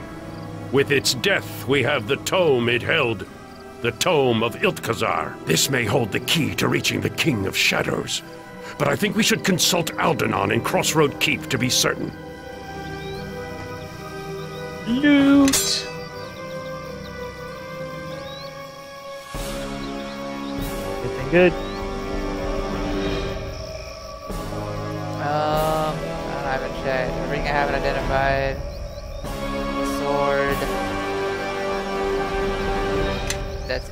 With its death, we have the tome it held. The Tome of Iltkazar. This may hold the key to reaching the King of Shadows. But I think we should consult Aldenon and Crossroad Keep to be certain. Loot! Anything good? I haven't checked. Everything I haven't identified. Sword. That's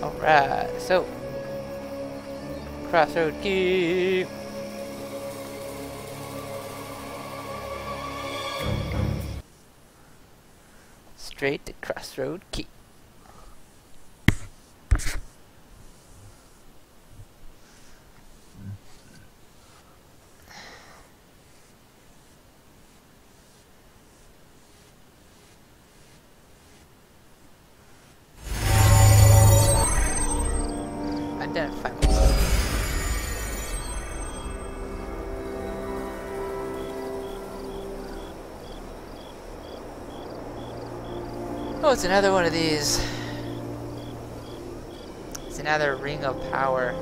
Alright, so crossroad key. Straight to crossroad key. Identify myself. Oh, it's another one of these. It's another ring of power.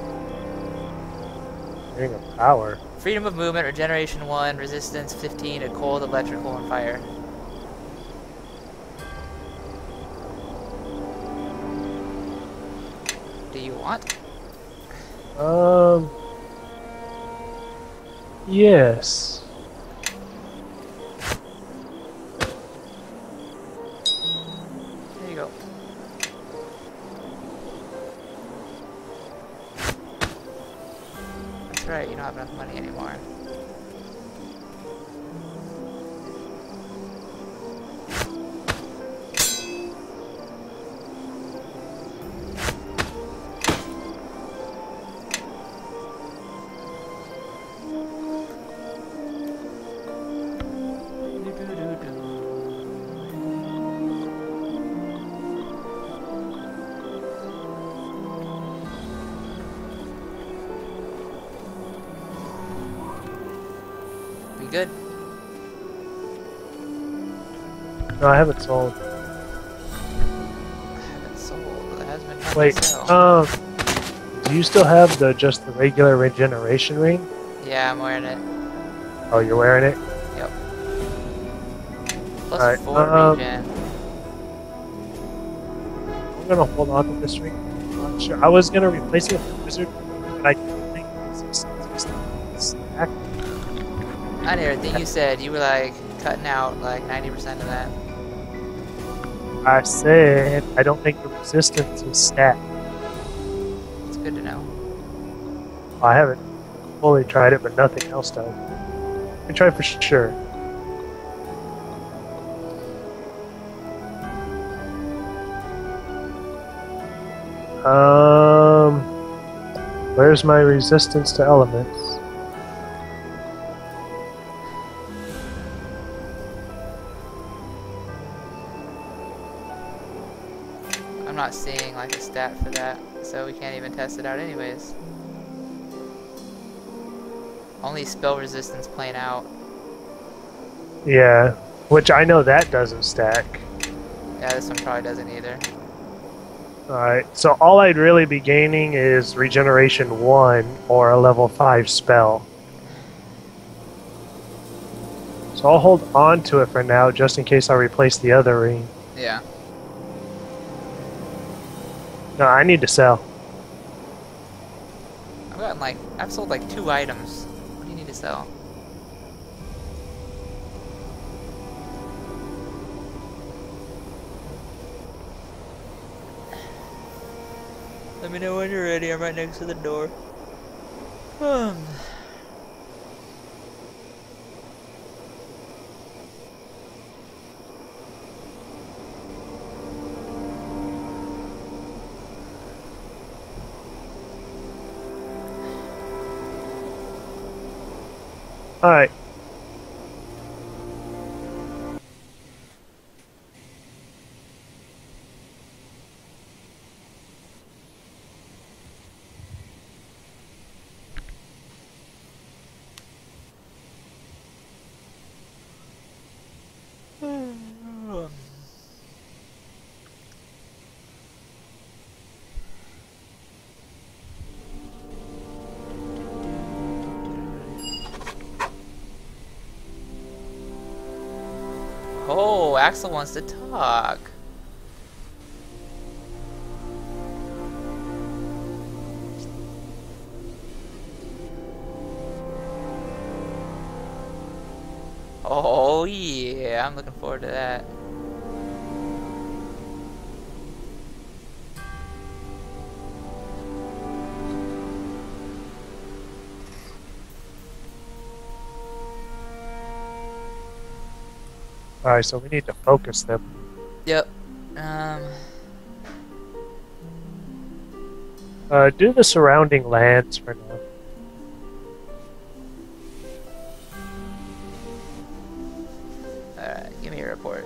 Ring of power. Freedom of movement, regeneration 1, resistance 15 to cold, electrical, and fire. Do you want? Yes. There you go. That's right, you don't have enough money anymore. Good. No, I haven't sold. I haven't sold. It has been time Wait, to sell. Do you still have just the regular regeneration ring? Yeah, I'm wearing it. Oh, you're wearing it? Yep. Plus Alright, 4 regen. I'm gonna hold on to this ring. I'm not sure. I was gonna replace it with a wizard, but I don't think it's stack. I didn't everything you said. You were like cutting out like 90% of that. I said I don't think the resistance is stacked. It's good to know. I haven't fully tried it, but nothing else does. I try for sure. Where's my resistance to elements? I'm not seeing like a stat for that, so we can't even test it out anyways. Only spell resistance playing out. Yeah, which I know that doesn't stack. Yeah, this one probably doesn't either. Alright, so all I'd really be gaining is regeneration 1 or a level 5 spell. So I'll hold on to it for now just in case I replace the other ring. Yeah. No, I need to sell. I've sold like 2 items. What do you need to sell? Let me know when you're ready. I'm right next to the door. Alright. Oh, Axel wants to talk. Oh yeah, I'm looking forward to that. Alright, so we need to focus them. Yep. Do the surrounding lands for now. Alright, give me a report.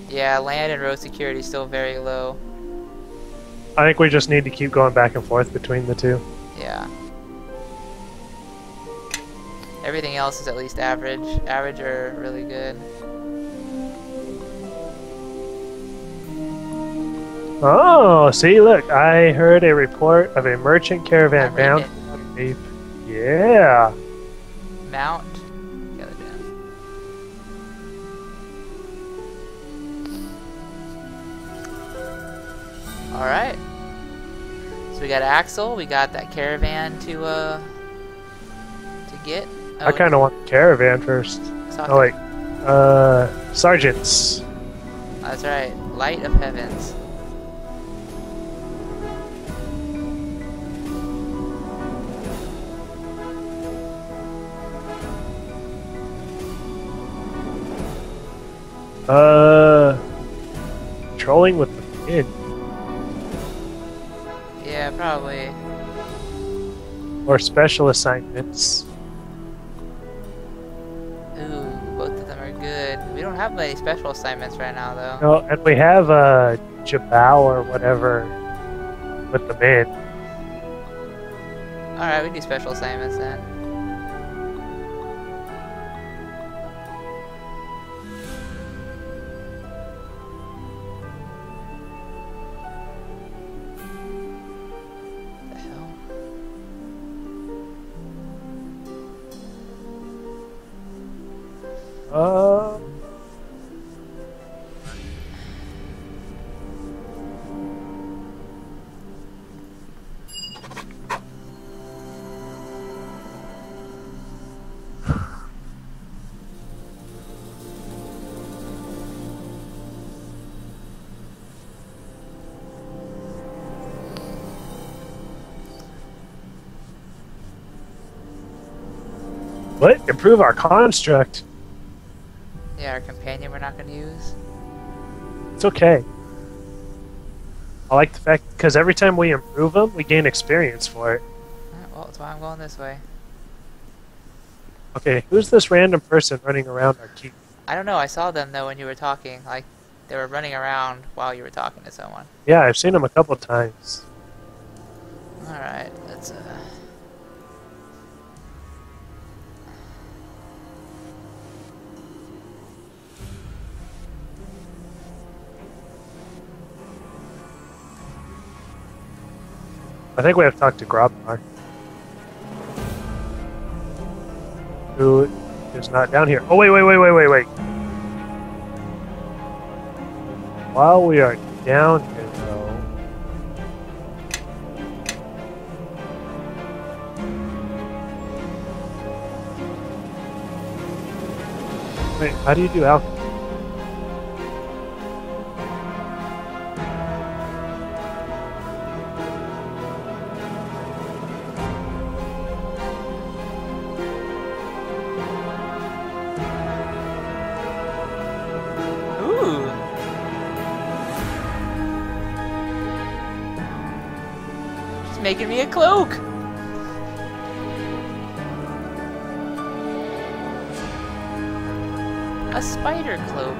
Yeah, land and road security is still very low. I think we just need to keep going back and forth between the two. Yeah. Everything else is at least average. Average or really good. Oh, see, look, I heard a report of a merchant caravan bound. Yeah. Mount. Got it down. Alright. So we got Axel, we got that caravan to get. Oh, I kind of want the caravan first. Oh, wait. Sergeants. That's right. Light of Heavens. Trolling with the kid. Yeah, probably. Or special assignments. Ooh, both of them are good. We don't have many special assignments right now, though. No, and we have Jabal or whatever with the men. Alright, we do special assignments then. What? Improve our construct? Yeah, our companion we're not going to use. It's okay. I like the fact, because every time we improve them, we gain experience for it. Alright, well, that's why I'm going this way. Okay, who's this random person running around our keep? I don't know, I saw them though when you were talking. Like, they were running around while you were talking to someone. Yeah, I've seen them a couple times. Alright, let's I think we have to talk to Grobnar. Who is not down here. Oh, wait. While we are down here, though... Wait, how do you do alchemy? making me a cloak! A spider cloak.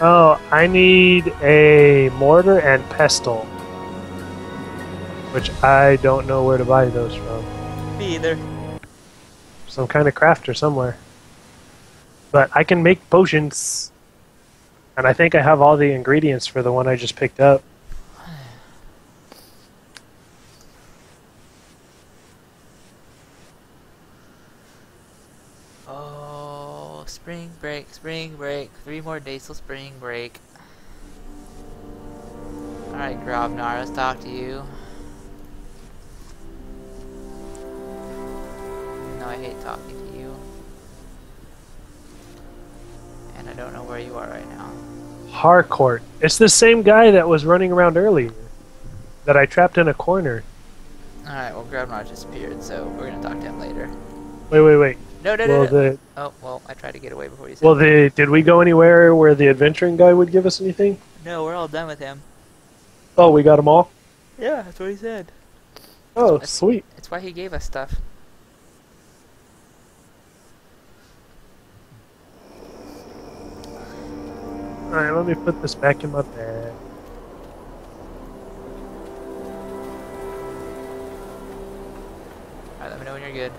Oh, I need a mortar and pestle. Which I don't know where to buy those from. Me either. Some kind of crafter somewhere. But I can make potions. And I think I have all the ingredients for the one I just picked up. Oh, spring break, spring break. 3 more days till spring break. Alright, Grobnar, let's talk to you. No, I hate talking to you. don't know where you are right now. Harcourt. It's the same guy that was running around earlier. That I trapped in a corner. Alright, well, Groundrod disappeared, so we're gonna talk to him later. Wait. No. Oh, well, I tried to get away before you said did we go anywhere where the adventuring guy would give us anything? No, we're all done with him. Oh, we got them all? Yeah, that's what he said. Oh, sweet. That's why he gave us stuff. Alright, let me put this back in my bag. Alright, let me know when you're good.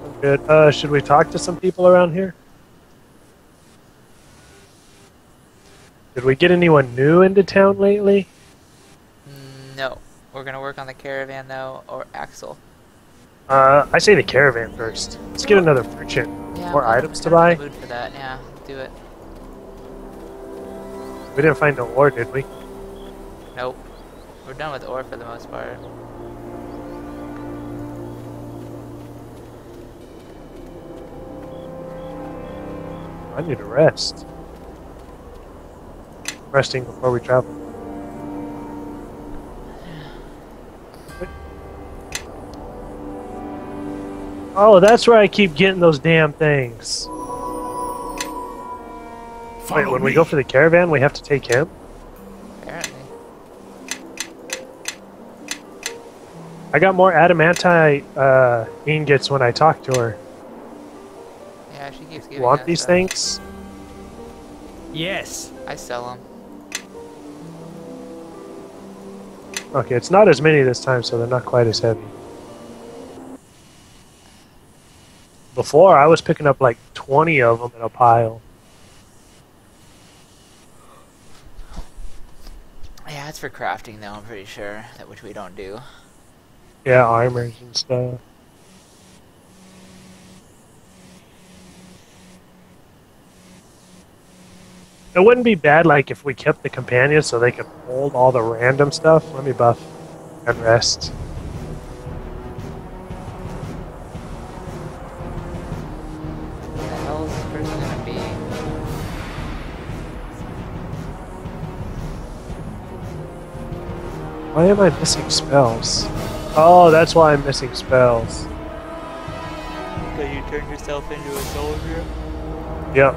I'm good. Should we talk to some people around here? Did we get anyone new into town lately? No. We're gonna work on the caravan, though, or Axel. I say the caravan first. Let's get another merchant. Yeah, More I'm items to kinda buy. in the mood for that. Yeah, do it. We didn't find no ore, did we? Nope. We're done with ore for the most part. I need a rest. Resting before we travel. Oh, that's where I keep getting those damn things. Wait, when we go for the caravan, we have to take him? Apparently. I got more adamantite ingots when I talk to her. Yeah, she keeps giving Want us these stuff. things? Yes. I sell them. Okay, it's not as many this time, so they're not quite as heavy. Before, I was picking up like 20 of them in a pile. Yeah, it's for crafting, though, I'm pretty sure. Which we don't do. Yeah, armors and stuff. It wouldn't be bad, like, if we kept the companions so they could hold all the random stuff. Let me buff and rest. What the hell is this person gonna be? Why am I missing spells? Oh, that's why I'm missing spells. Because you turned yourself into a soldier? Yep.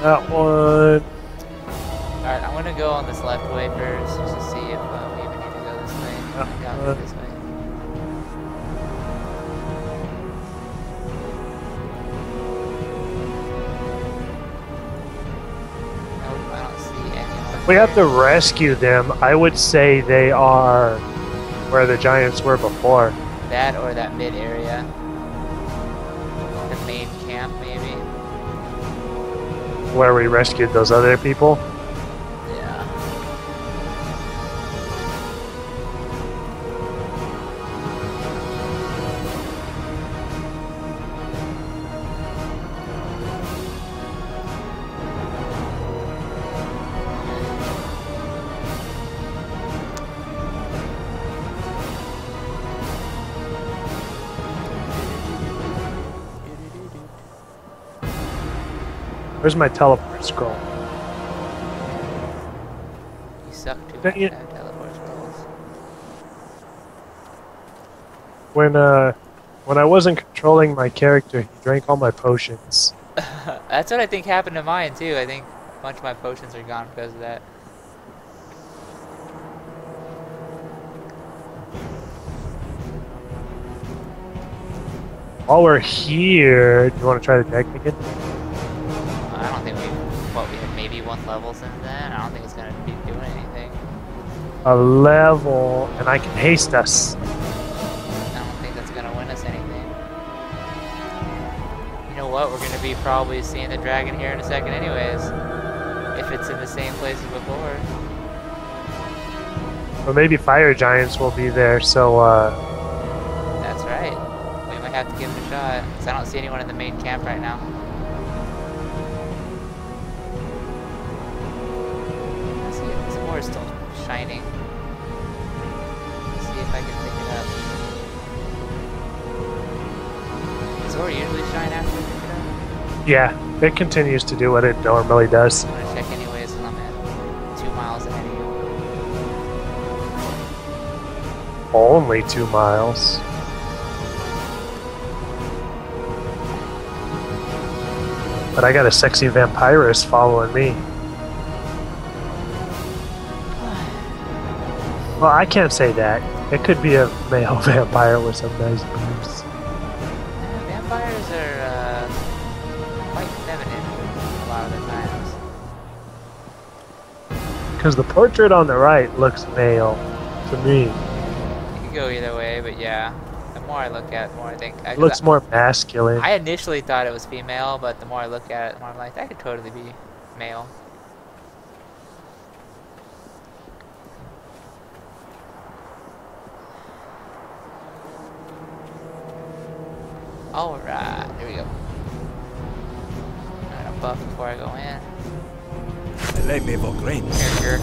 That one. Alright, I'm gonna go on this left way first, just to see if we even need to go this way. Yeah, I'll go this way. Nope, I don't see anyone. We have to rescue them. I would say they are where the giants were before. That or that mid area. The main camp, maybe. Where we rescued those other people. Yeah. Where's my teleport scroll? You suck too Don't much you- at teleport scrolls. When I wasn't controlling my character, he drank all my potions. That's what I think happened to mine too. I think a bunch of my potions are gone because of that. While we're here, do you want to try the deck again? I don't think we had maybe one level since then. I don't think it's gonna be doing anything. A level, and I can haste us. I don't think that's gonna win us anything. You know what? We're gonna be probably seeing the dragon here in a second anyways. If it's in the same place as before. Or maybe fire giants will be there, so That's right. We might have to give it a shot. Because I don't see anyone in the main camp right now. I see it. Some more is still shining. Let's see if I can pick it up. This Yeah, it continues to do what it normally does. I'm gonna check anyways, because I'm at 2 miles ahead of you. Only 2 miles. But I got a sexy vampirist following me. Well, I can't say that. It could be a male vampire with some nice boobs. Vampires are quite feminine a lot of the times. Because the portrait on the right looks male to me. It could go either way, but yeah. The more I look at it, the more I think... It looks more masculine. I initially thought it was female, but the more I look at it, the more I'm like, that could totally be male. Alright, here we go. I'm gonna buff before I go in. Here.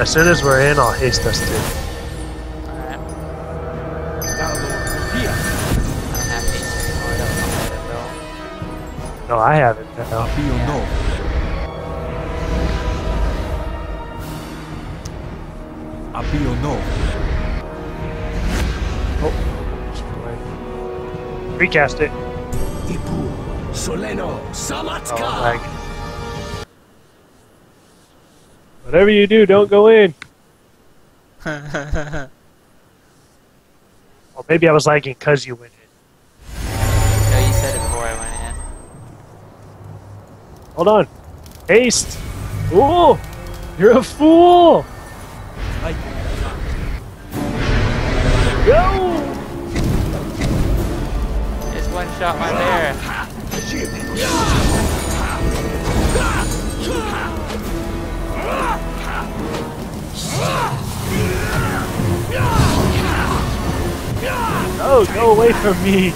As soon as we're in, I'll haste us to. Alright. I don't have haste anymore, that was on it though. No, I haven't. No. Oh. Recast it. Soleno Oh, Samatka. like. Whatever you do, don't go in. Well, maybe I was lagging because you went in. No, you said it before I went in. Hold on. Haste. Ooh, you're a fool. Go. Just one shot my bear. Oh, go away from me.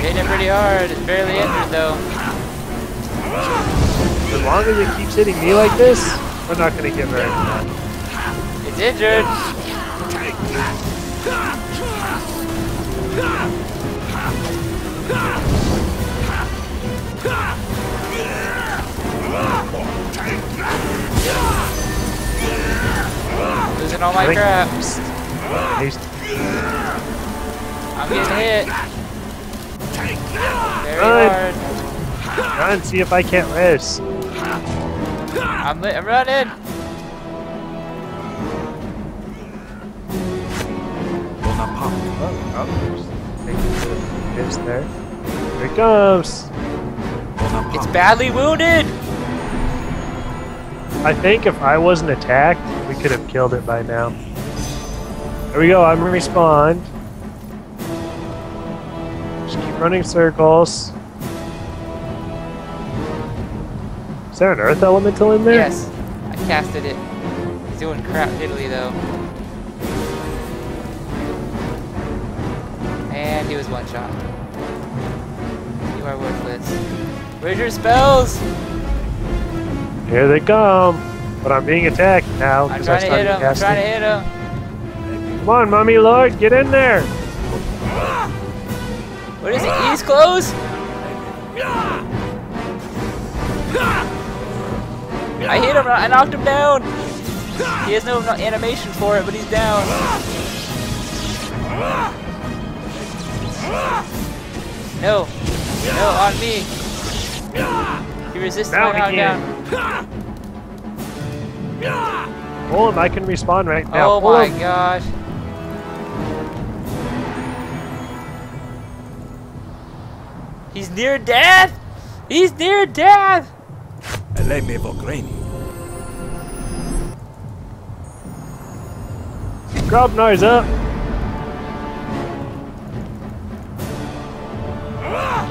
Hitting it pretty hard. It's barely injured though. As long as it keeps hitting me like this, we're not going to get very far. It's injured. Losing all my crap. Haste. I'm getting hit. Very Run. hard. Run, see if I can't rest. I'm running. It's there. Here it comes. It's badly wounded. I think if I wasn't attacked, we could have killed it by now. There we go, I'm respawned. Just keep running circles. Is there an earth elemental in there? Yes, I casted it. He's doing crap diddly though. And he was one shot. You are worthless. Where's your spells? Here they come. But I'm being attacked now. I'm 'cause trying I to started hit him. I'm casting. trying to hit him. Come on, Mummy Lord, get in there. What is it? He's close. I hit him. I knocked him down. He has no animation for it, but he's down. No. No, on me. He resisted my knockdown. Pull him, I can respawn right now. Oh Pull my him. gosh. He's near death! He's near death! Grobnar's up.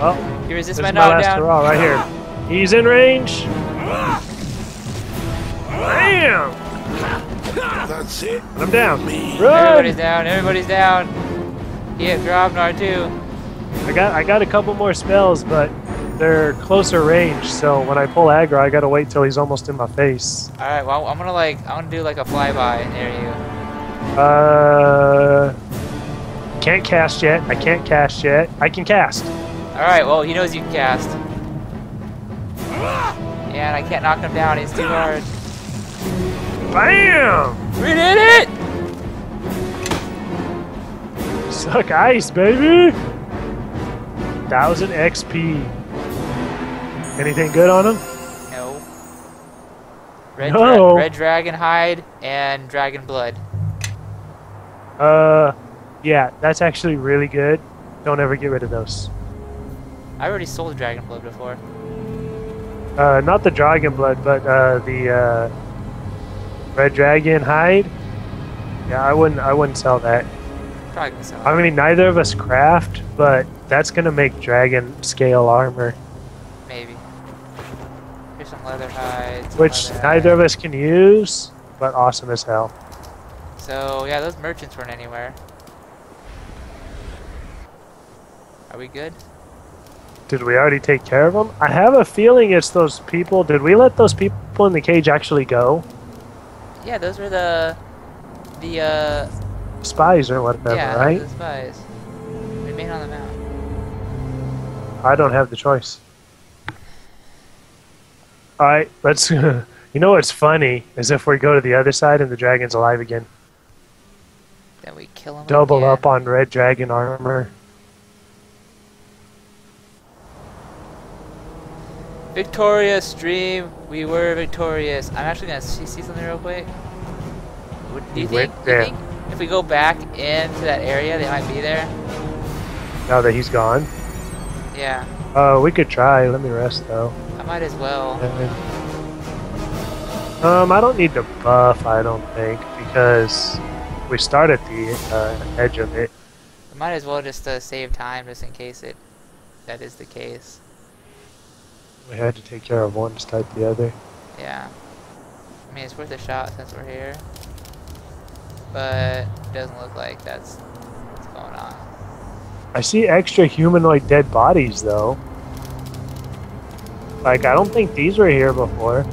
Oh, He resists this my is my last knockdown. hurrah right here. He's in range. Bam! That's it. I'm down. Everybody's Run! down, everybody's down. He hit Grobnar too. I got a couple more spells, but they're closer range, so when I pull aggro, I gotta wait till he's almost in my face. Alright, well, I'm gonna do like a flyby near you. Can't cast yet. I can't cast yet. I can cast. Alright, well, he knows you can cast. Yeah, and I can't knock him down, he's too hard. Bam! We did it! Suck ice, baby! 1000 XP. Anything good on him? No. No. Red dragon hide and dragon blood. Yeah, that's actually really good. Don't ever get rid of those. I already sold dragon blood before. Not the dragon blood, but the red dragon hide. Yeah, I wouldn't sell that. Probably gonna sell it. I mean, neither of us craft, but that's gonna make dragon scale armor, Maybe. Here's some leather hides. which neither of us can use, but awesome as hell. So, yeah, those merchants weren't anywhere. Are we good? Did we already take care of them? I have a feeling it's those people. Did we let those people in the cage actually go? Yeah, those were the Spies or whatever, yeah, right? the spies. Remain on the mountain. I don't have the choice. Alright, let's... You know what's funny is if we go to the other side and the dragon's alive again. Then we kill him Double again. up on red dragon armor. Victorious stream. We were victorious. I'm actually gonna see something real quick. Do you think if we go back into that area, they might be there? Now that he's gone? Yeah. We could try. Let me rest though. I might as well. I don't need to buff, I don't think, because we start at the edge of it. We might as well just save time, just in case that is the case. We had to take care of one to start the other. Yeah. I mean, it's worth a shot since we're here. But it doesn't look like that's what's going on. I see extra humanoid dead bodies, though. Like, I don't think these were here before.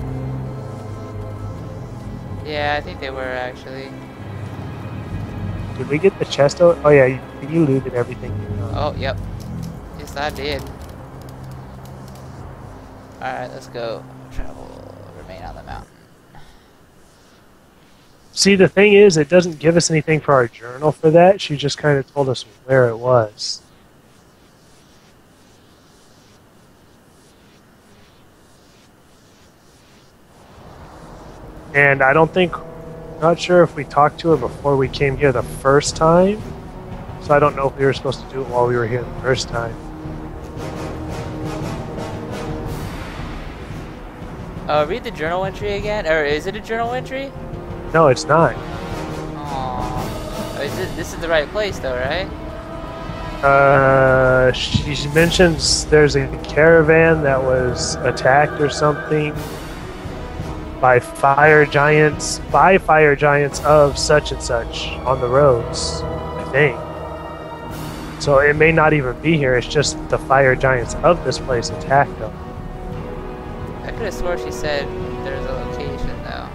Yeah, I think they were actually. Did we get the chest out? Oh yeah, you looted everything. Oh, yep. Yes, I did. Alright, let's go. Travel, remain on the mountain. See, the thing is, it doesn't give us anything for our journal for that. She just kind of told us where it was. And I don't think, not sure if we talked to her before we came here the first time. So I don't know if we were supposed to do it while we were here the first time. Read the journal entry again, or is it a journal entry? No, it's not. Oh, this is the right place though, right? She mentions there's a caravan that was attacked or something by fire giants of such and such on the roads, I think. So it may not even be here, it's just the fire giants of this place attacked them. I could have swore she said there's a location though.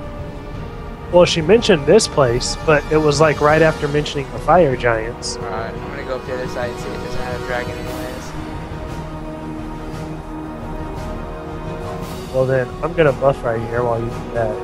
Well, she mentioned this place, but it was like right after mentioning the fire giants. Alright, I'm gonna go up to the other side and see if there's another dragon anyways. Well then, I'm gonna buff right here while you do that.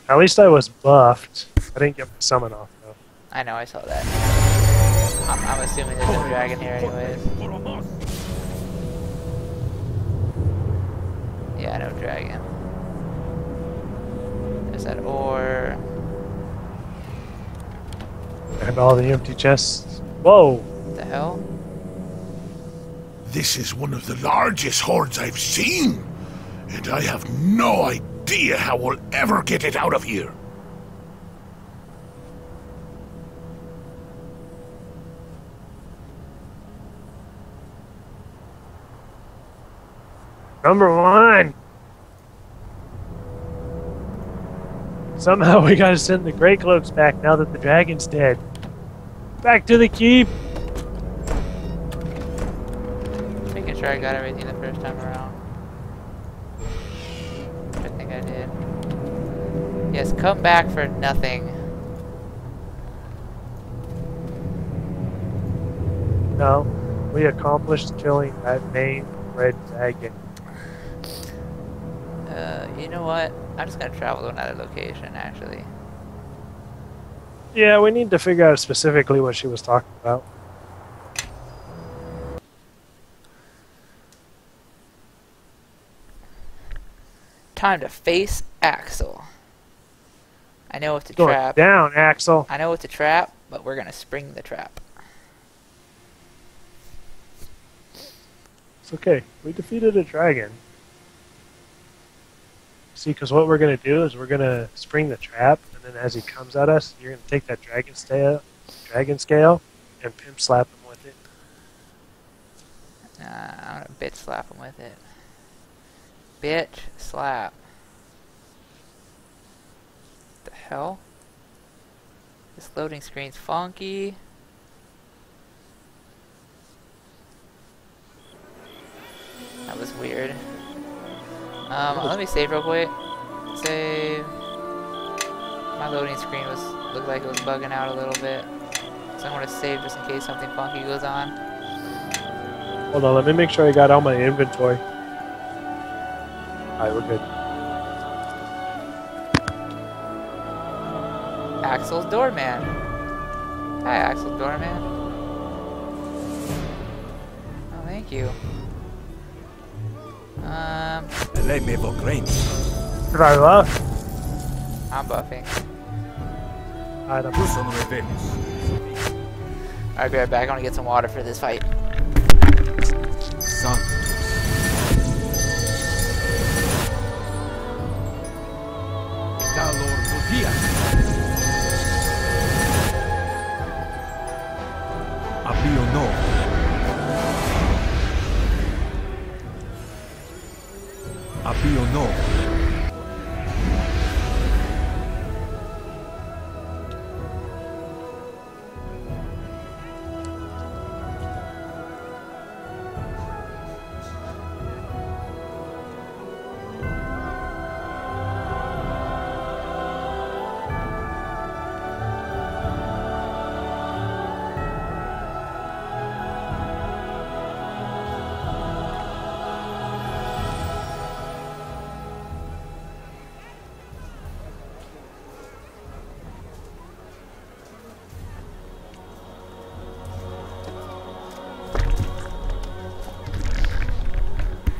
At least I was buffed. I didn't get my summon off though. I know, I saw that. I'm assuming there's no dragon here anyways. Yeah, no dragon. There's that ore. And all the empty chests. Whoa! What the hell? This is one of the largest hordes I've seen, and I have no idea how we'll ever get it out of here. Number 1. Somehow we gotta send the Grey Cloaks back now that the dragon's dead. Back to the keep! Making sure I got everything the first time around. Which I think I did. Yes, come back for nothing. No, we accomplished killing that main red dragon. You know what? I'm just gonna travel to another location, actually. Yeah, we need to figure out specifically what she was talking about. Time to face Axel. I know it's a Going trap. down, Axel. I know it's a trap, but we're gonna spring the trap. It's okay. We defeated a dragon. See, because what we're going to do is we're going to spring the trap, and then as he comes at us, you're going to take that dragon scale, and pimp slap him with it. I'm gonna bitch slap him with it. Bitch slap. The hell? This loading screen's funky. That was weird. Let me save real quick. Save. My loading screen looked like it was bugging out a little bit. So I'm gonna save just in case something funky goes on. Hold on, let me make sure I got all my inventory. Alright, we're good. Axel's doorman. Hi, Axel's doorman. Oh, thank you. Let me evoke rain. Did I left? I'm buffing. Alright, I'm Who's on revenge? Alright, be right back. I want to get some water for this fight. Son. Calor Mugia. Apio no. Apio no.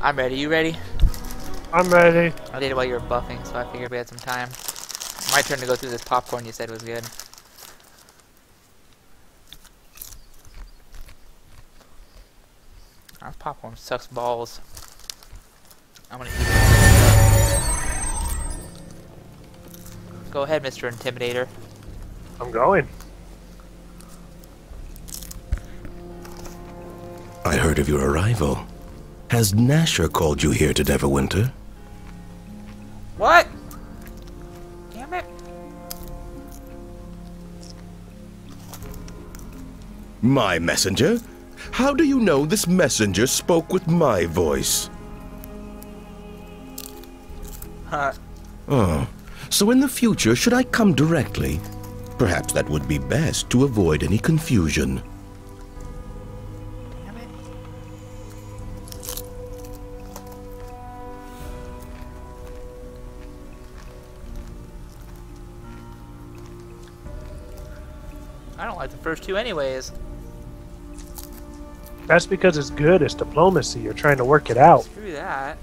I'm ready. You ready? I'm ready. I did it while you were buffing, so I figured we had some time. My turn to go through this popcorn you said was good. This popcorn sucks balls. I'm gonna eat it. Go ahead, Mr. Intimidator. I'm going. I heard of your arrival. Has Nasher called you here to Neverwinter? What? Damn it. My messenger? How do you know this messenger spoke with my voice? Oh, so in the future, should I come directly? Perhaps that would be best to avoid any confusion. Damn it. I don't like the first two anyways. That's because it's good. It's diplomacy. You're trying to work it out. Screw that.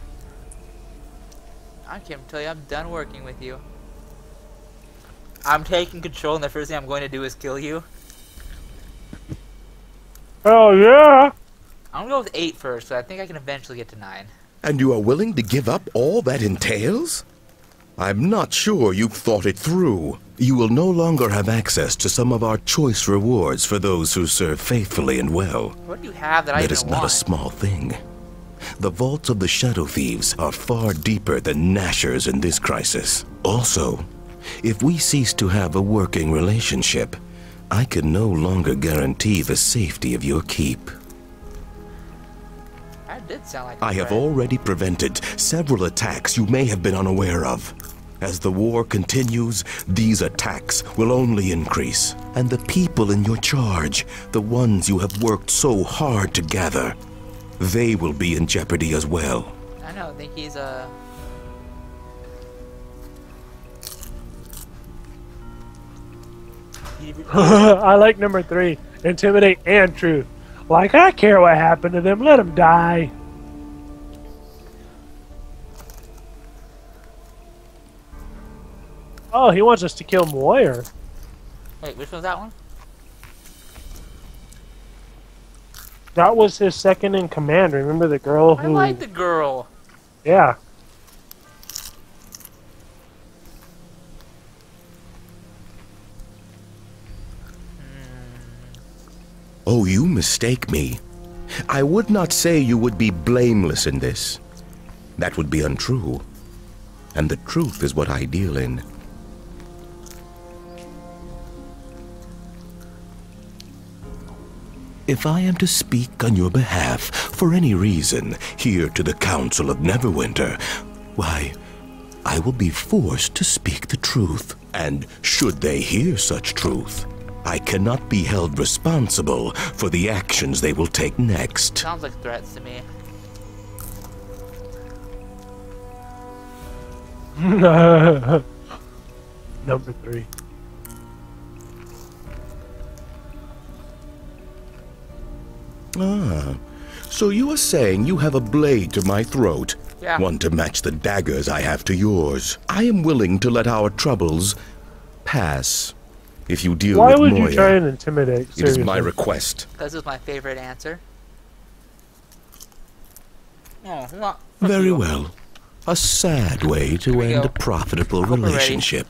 I can't tell you, I'm done working with you. I'm taking control and the first thing I'm going to do is kill you. Oh, yeah. I'm gonna go with 8 first, so I think I can eventually get to 9. And you are willing to give up all that entails? I'm not sure you've thought it through. You will no longer have access to some of our choice rewards for those who serve faithfully and well. What do you have that I That even is not want? a small thing. The vaults of the Shadow Thieves are far deeper than Nashers in this crisis. Also, if we cease to have a working relationship, I can no longer guarantee the safety of your keep. That did sound like a I have threat. already prevented several attacks you may have been unaware of. As the war continues, these attacks will only increase. And the people in your charge, the ones you have worked so hard to gather, they will be in jeopardy as well. I know, I think he's I like number 3. Intimidate and truth. Like, I care what happened to them. Let them die. Oh, he wants us to kill Moyer. Wait, which one's that one? That was his second in command. Remember the girl I who... like the girl. Yeah. Oh, you mistake me. I would not say you would be blameless in this. That would be untrue. And the truth is what I deal in. If I am to speak on your behalf for any reason here to the Council of Neverwinter, why, I will be forced to speak the truth. And should they hear such truth, I cannot be held responsible for the actions they will take next. Sounds like threats to me. Number 3. Ah, so you are saying you have a blade to my throat? Yeah. One to match the daggers I have to yours. I am willing to let our troubles pass. If you deal Why with would Moya, you try and intimidate? it is Seriously. my request. This is my favorite answer. Oh, well, Very well. A sad way to we end go. a profitable Hope we're ready. relationship.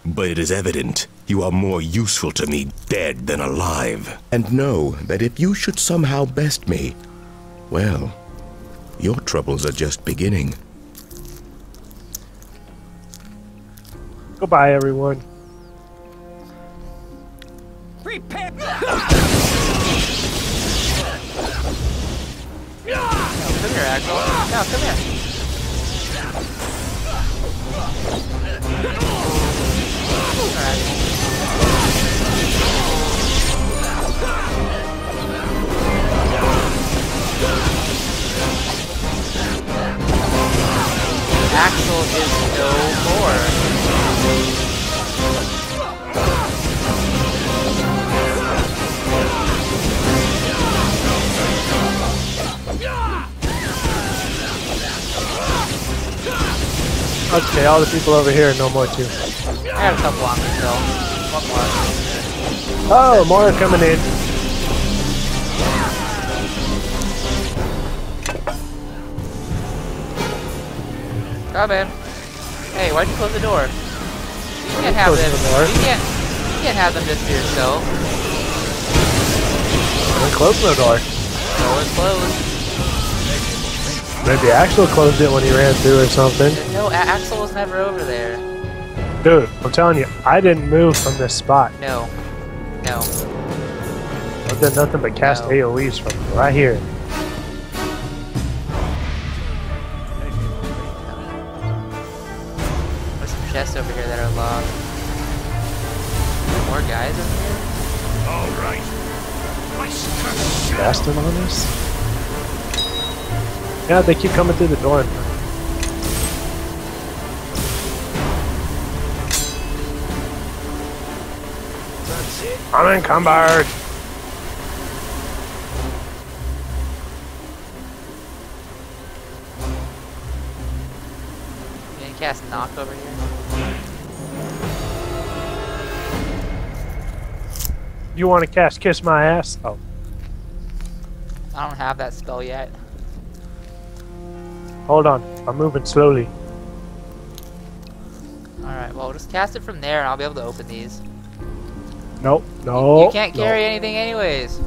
But it is evident you are more useful to me dead than alive. And know that if you should somehow best me, well, your troubles are just beginning. Goodbye, everyone. Prepare! come here, Axel. No, come here. Axel is no more. Okay, all the people over here, no more too. I got a couple on me still. One more. Oh, more are coming in. Come in. Hey, why'd you close the door? You can't have Close them. the door. You can't have them just for yourself. Don't close the door. Door is closed. Maybe Axel closed it when he ran through or something. No, Axel was never over there. Dude, I'm telling you, I didn't move from this spot. No. No. I've done nothing but cast No. AoEs from right here. There's some chests over here that are locked. More guys over here? All right. Casting on us? Yeah, they keep coming through the door. I'm encumbered. You gonna cast knock over here? You want to cast Kiss My Ass? Oh. I don't have that spell yet. Hold on, I'm moving slowly. Alright, well, just cast it from there and I'll be able to open these. Nope, no. You can't carry anything anyways.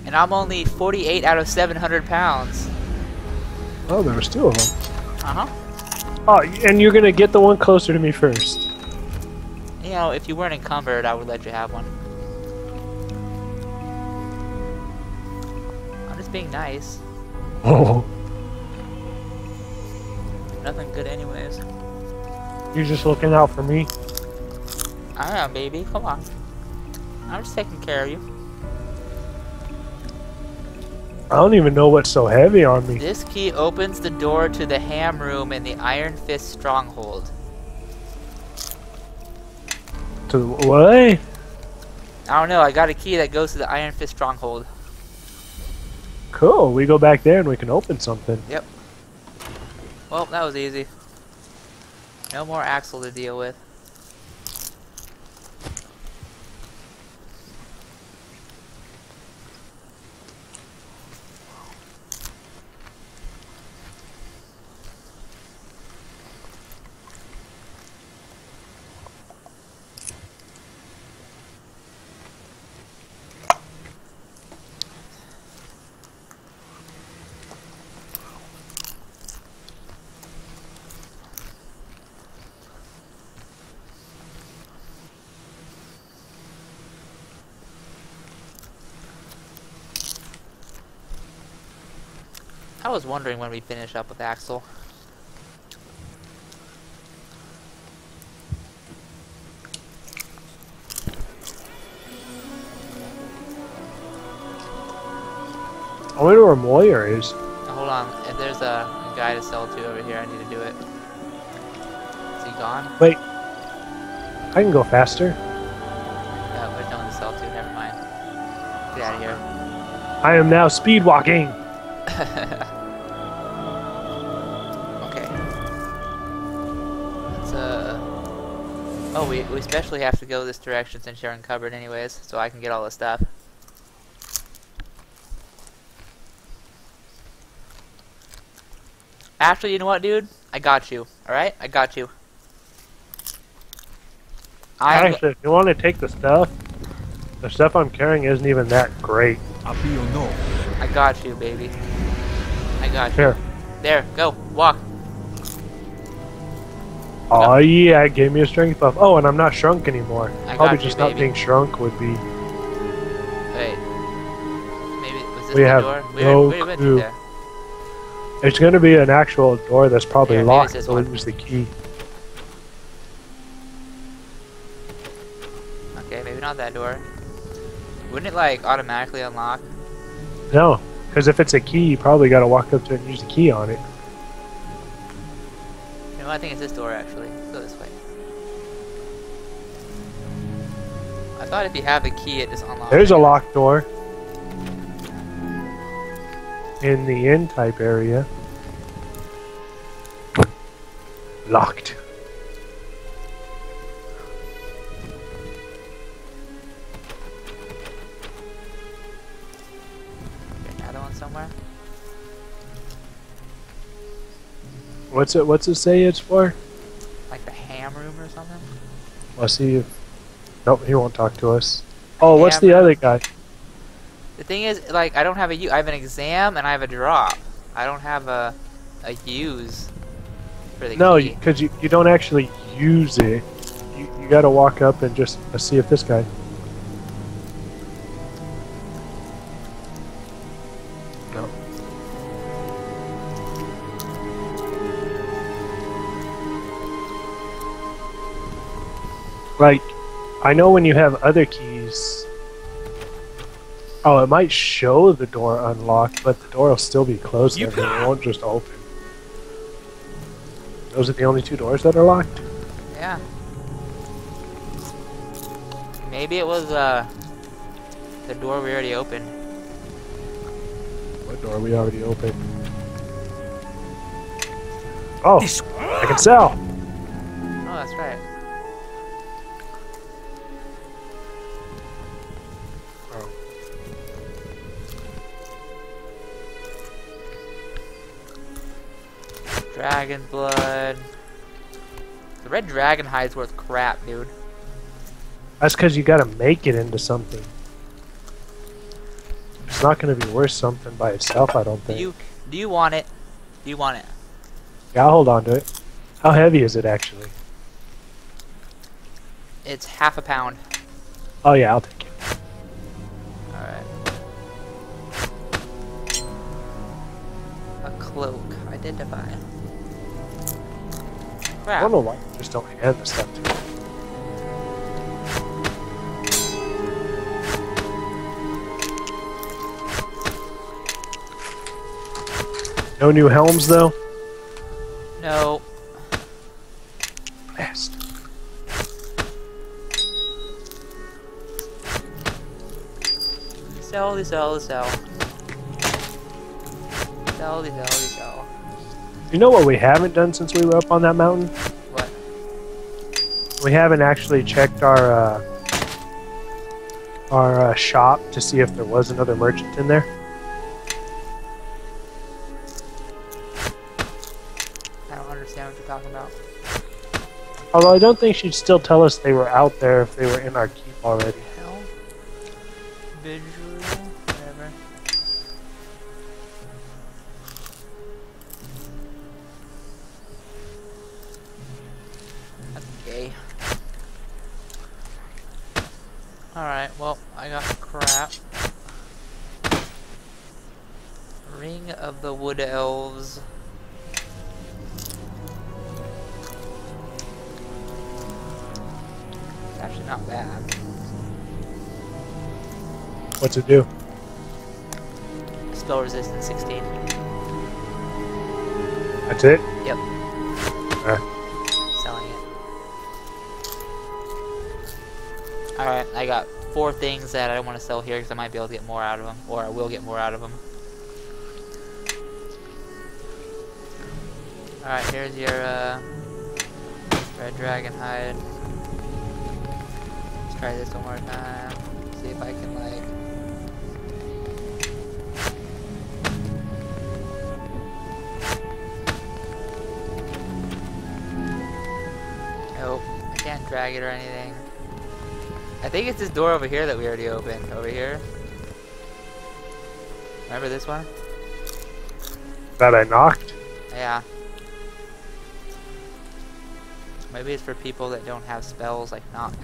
And I'm only 48 out of 700 pounds. Oh, there was 2 of them. Uh-huh. Oh, and you're gonna get the one closer to me first. You know, if you weren't encumbered, I would let you have one. I'm just being nice. Oh. Nothing good anyways. You're just looking out for me? I am, baby. Come on. I'm just taking care of you. I don't even know what's so heavy on me. This key opens the door to the ham room in the Iron Fist stronghold. To what? I don't know. I got a key that goes to the Iron Fist stronghold. Cool. We go back there and we can open something. Yep. Well, that was easy. No more Axel to deal with. I was wondering when we finish up with Axel. I wonder where Moyer is. Hold on, if there's a guy to sell to over here, I need to do it. Is he gone? Wait. I can go faster. No, there's no one to sell to, never mind. Get out of here. I am now speed walking. Okay. Let's, oh, we especially have to go this direction since you're uncovered anyways, so I can get all the stuff. Actually, you know what, dude? I got you. Alright? I got you. Actually, if you want to take the stuff I'm carrying isn't even that great. Apio no. I got you, baby. I got you. Here. There, go. Walk. Oh yeah, it gave me a strength buff. Oh, and I'm not shrunk anymore. I Probably got you, just not baby. being shrunk would be... Wait. Maybe, was this We the have door? no We went clue. through there. It's gonna be an actual door that's probably Here, maybe locked, it's this so we'll one. use the key. Okay, maybe not that door. Wouldn't it, like, automatically unlock? No, because if it's a key, you probably gotta walk up to it and use the key on it. You know, I think it's this door, actually. Let's go this way. I thought if you have the key, it just unlocks. There's a locked door. In the N-type area. Locked. Another one somewhere? What's it say it's for? Like the ham room or something? Let's see if... Nope, he won't talk to us. Oh, what's the Hammer. other guy? The thing is, like, I don't have I have an exam and I have a drop. I don't have a use for the No, key. because you don't actually use it. You gotta walk up and just see if this guy... No. Like, I know when you have other keys... Oh, it might show the door unlocked, but the door will still be closed there, and it won't just open. Those are the only 2 doors that are locked? Yeah. Maybe it was the door we already opened. What door we already opened? Oh, I can sell! Oh, that's right. Dragon blood. The red dragon hide's worth crap, dude. That's because you gotta make it into something. It's not gonna be worth something by itself, I don't think. Do you want it? Do you want it? Yeah, I'll hold on to it. How heavy is it actually? It's half a pound. Oh yeah, I'll take it. Alright. A cloak. Identify. I Crap. don't know why you just don't hand the stuff to me. No new helms though? No. Best. Sell. Sell. You know what we haven't done since we were up on that mountain? What? We haven't actually checked our shop to see if there was another merchant in there. I don't understand what you're talking about. Although I don't think she'd still tell us they were out there if they were in our keep already. Hell? Visual? Whatever. Okay. Alright, well, I got crap. Ring of the Wood Elves. It's actually not bad. What's it do? Spell resistance 16. That's it? Yep. Alright. Selling it. Alright, I got 4 things that I don't want to sell here because I might be able to get more out of them. Or I will get more out of them. Alright, here's your red dragon hide. Let's try this one more time. See if I can like... Nope, I can't drag it or anything. I think it's this door over here that we already opened. Over here. Remember this one? That I knocked? Yeah. Maybe it's for people that don't have spells like knock.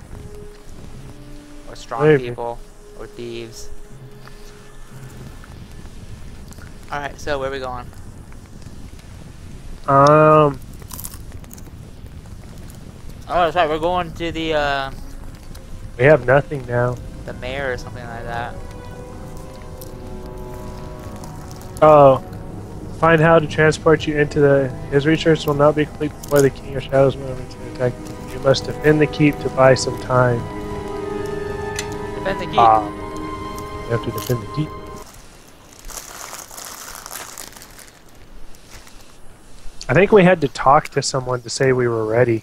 Or strong Maybe. people. Or thieves. Alright, so where are we going? Oh, that's right, we're going to the We have nothing now. mayor or something like that. Oh. Find how to transport you into the... His research will not be complete before the King of Shadows movement to attack. You must defend the keep to buy some time. Defend the keep. You have to defend the keep. I think we had to talk to someone to say we were ready.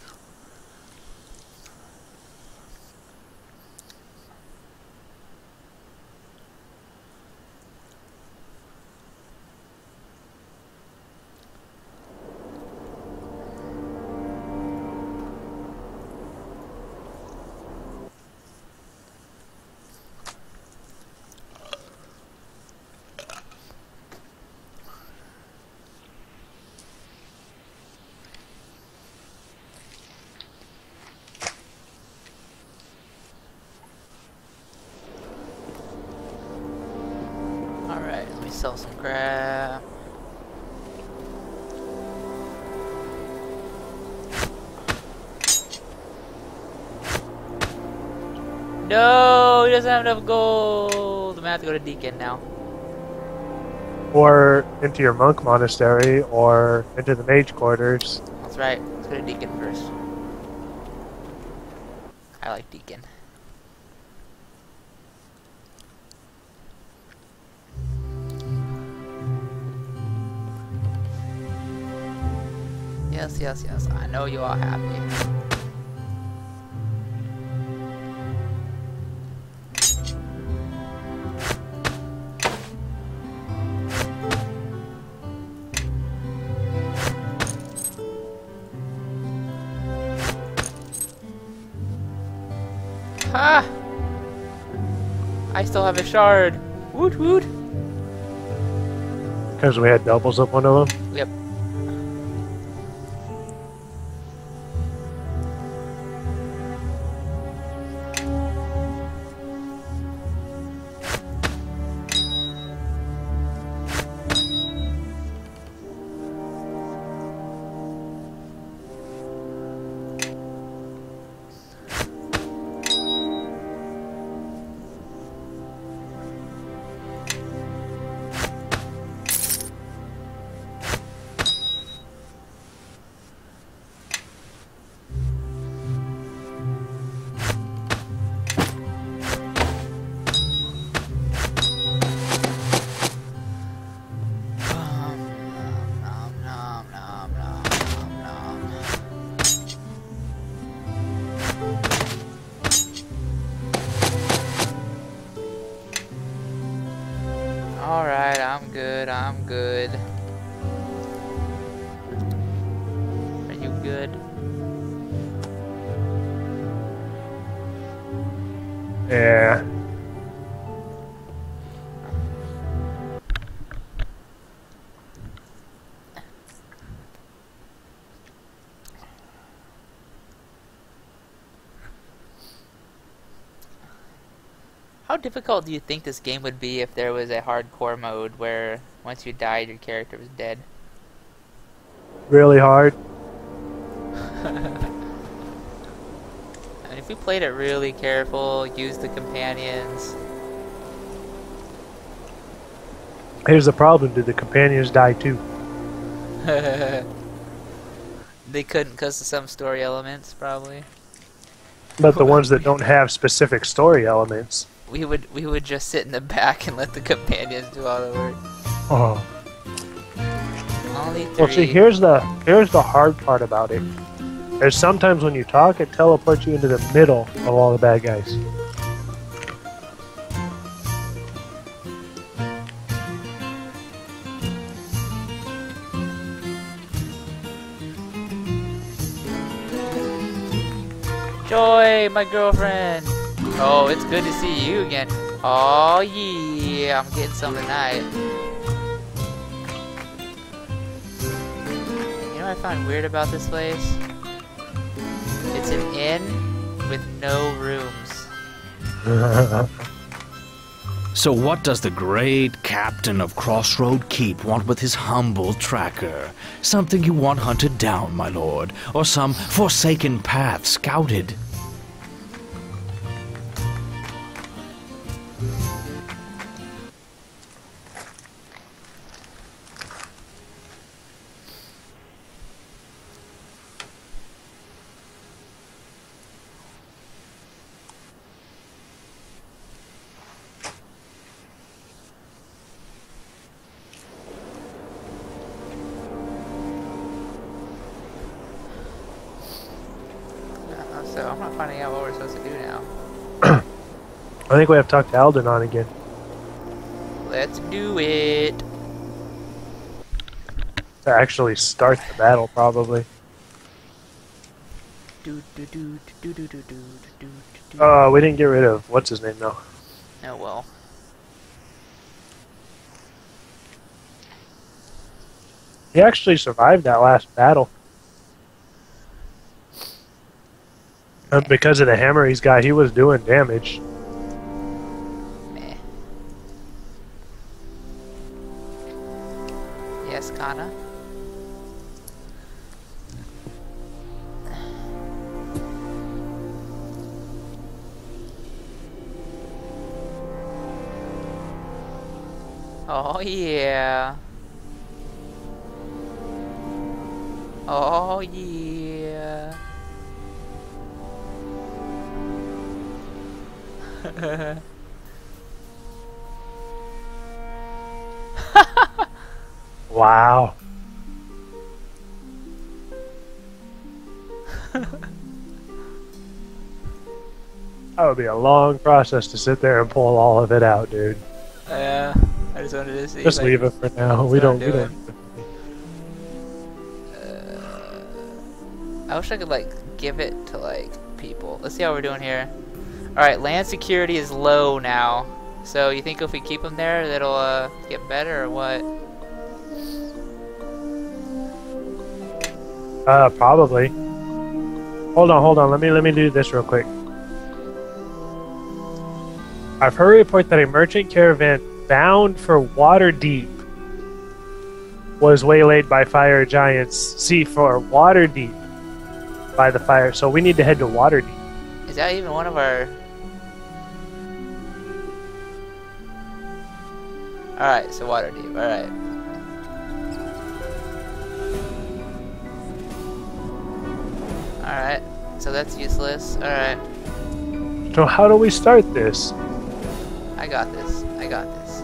Alright, let me sell some crap. No, he doesn't have enough gold. I'm gonna have to go to Deacon now. Or into your monk monastery, or into the mage quarters. That's right. Let's go to Deacon first. I like Deacon. Yes, yes, yes. I know you are happy. Ha! I still have a shard. Woot woot. Because we had doubles of one of them? Yep. Alright, I'm good, I'm good. Are you good? Yeah. How difficult do you think this game would be if there was a hardcore mode where once you died your character was dead? Really hard. And if you played it really careful, used the companions. Here's the problem, did the companions die too? They couldn't because of some story elements, probably. But the ones that don't have specific story elements. We would just sit in the back and let the companions do all the work. Oh. Only 3. Well, see, here's the hard part about it. There's sometimes when you talk, it teleports you into the middle of all the bad guys. Joy, my girlfriend. Oh, it's good to see you again. Oh yeah, I'm getting some tonight. You know what I find weird about this place? It's an inn with no rooms. So what does the great captain of Crossroad Keep want with his humble tracker? Something you want hunted down, my lord, or some forsaken path scouted? So I'm not finding out what we're supposed to do now. I think we have to talk to Aldenon again. Let's do it. To actually start the battle, probably. Do do do do do do do do do. We didn't get rid of what's his name though. Oh well. He actually survived that last battle. And because of the hammer he's got, he was doing damage. Meh. Yes, Kana? Oh yeah. Oh yeah. Wow. That would be a long process to sit there and pull all of it out, dude. Yeah, I just wanted to see. Just leave it for now. We don't. I wish I could like give it to like people. Let's see how we're doing here. Alright, land security is low now. So you think if we keep them there, that'll get better or what? Probably. Hold on. Let me do this real quick. I've heard a report that a merchant caravan bound for Waterdeep was waylaid by fire giants. See, for Waterdeep by the fire. So we need to head to Waterdeep. Is that even one of our... Alright, so Waterdeep, alright. Alright, so that's useless, alright. So how do we start this? I got this, I got this.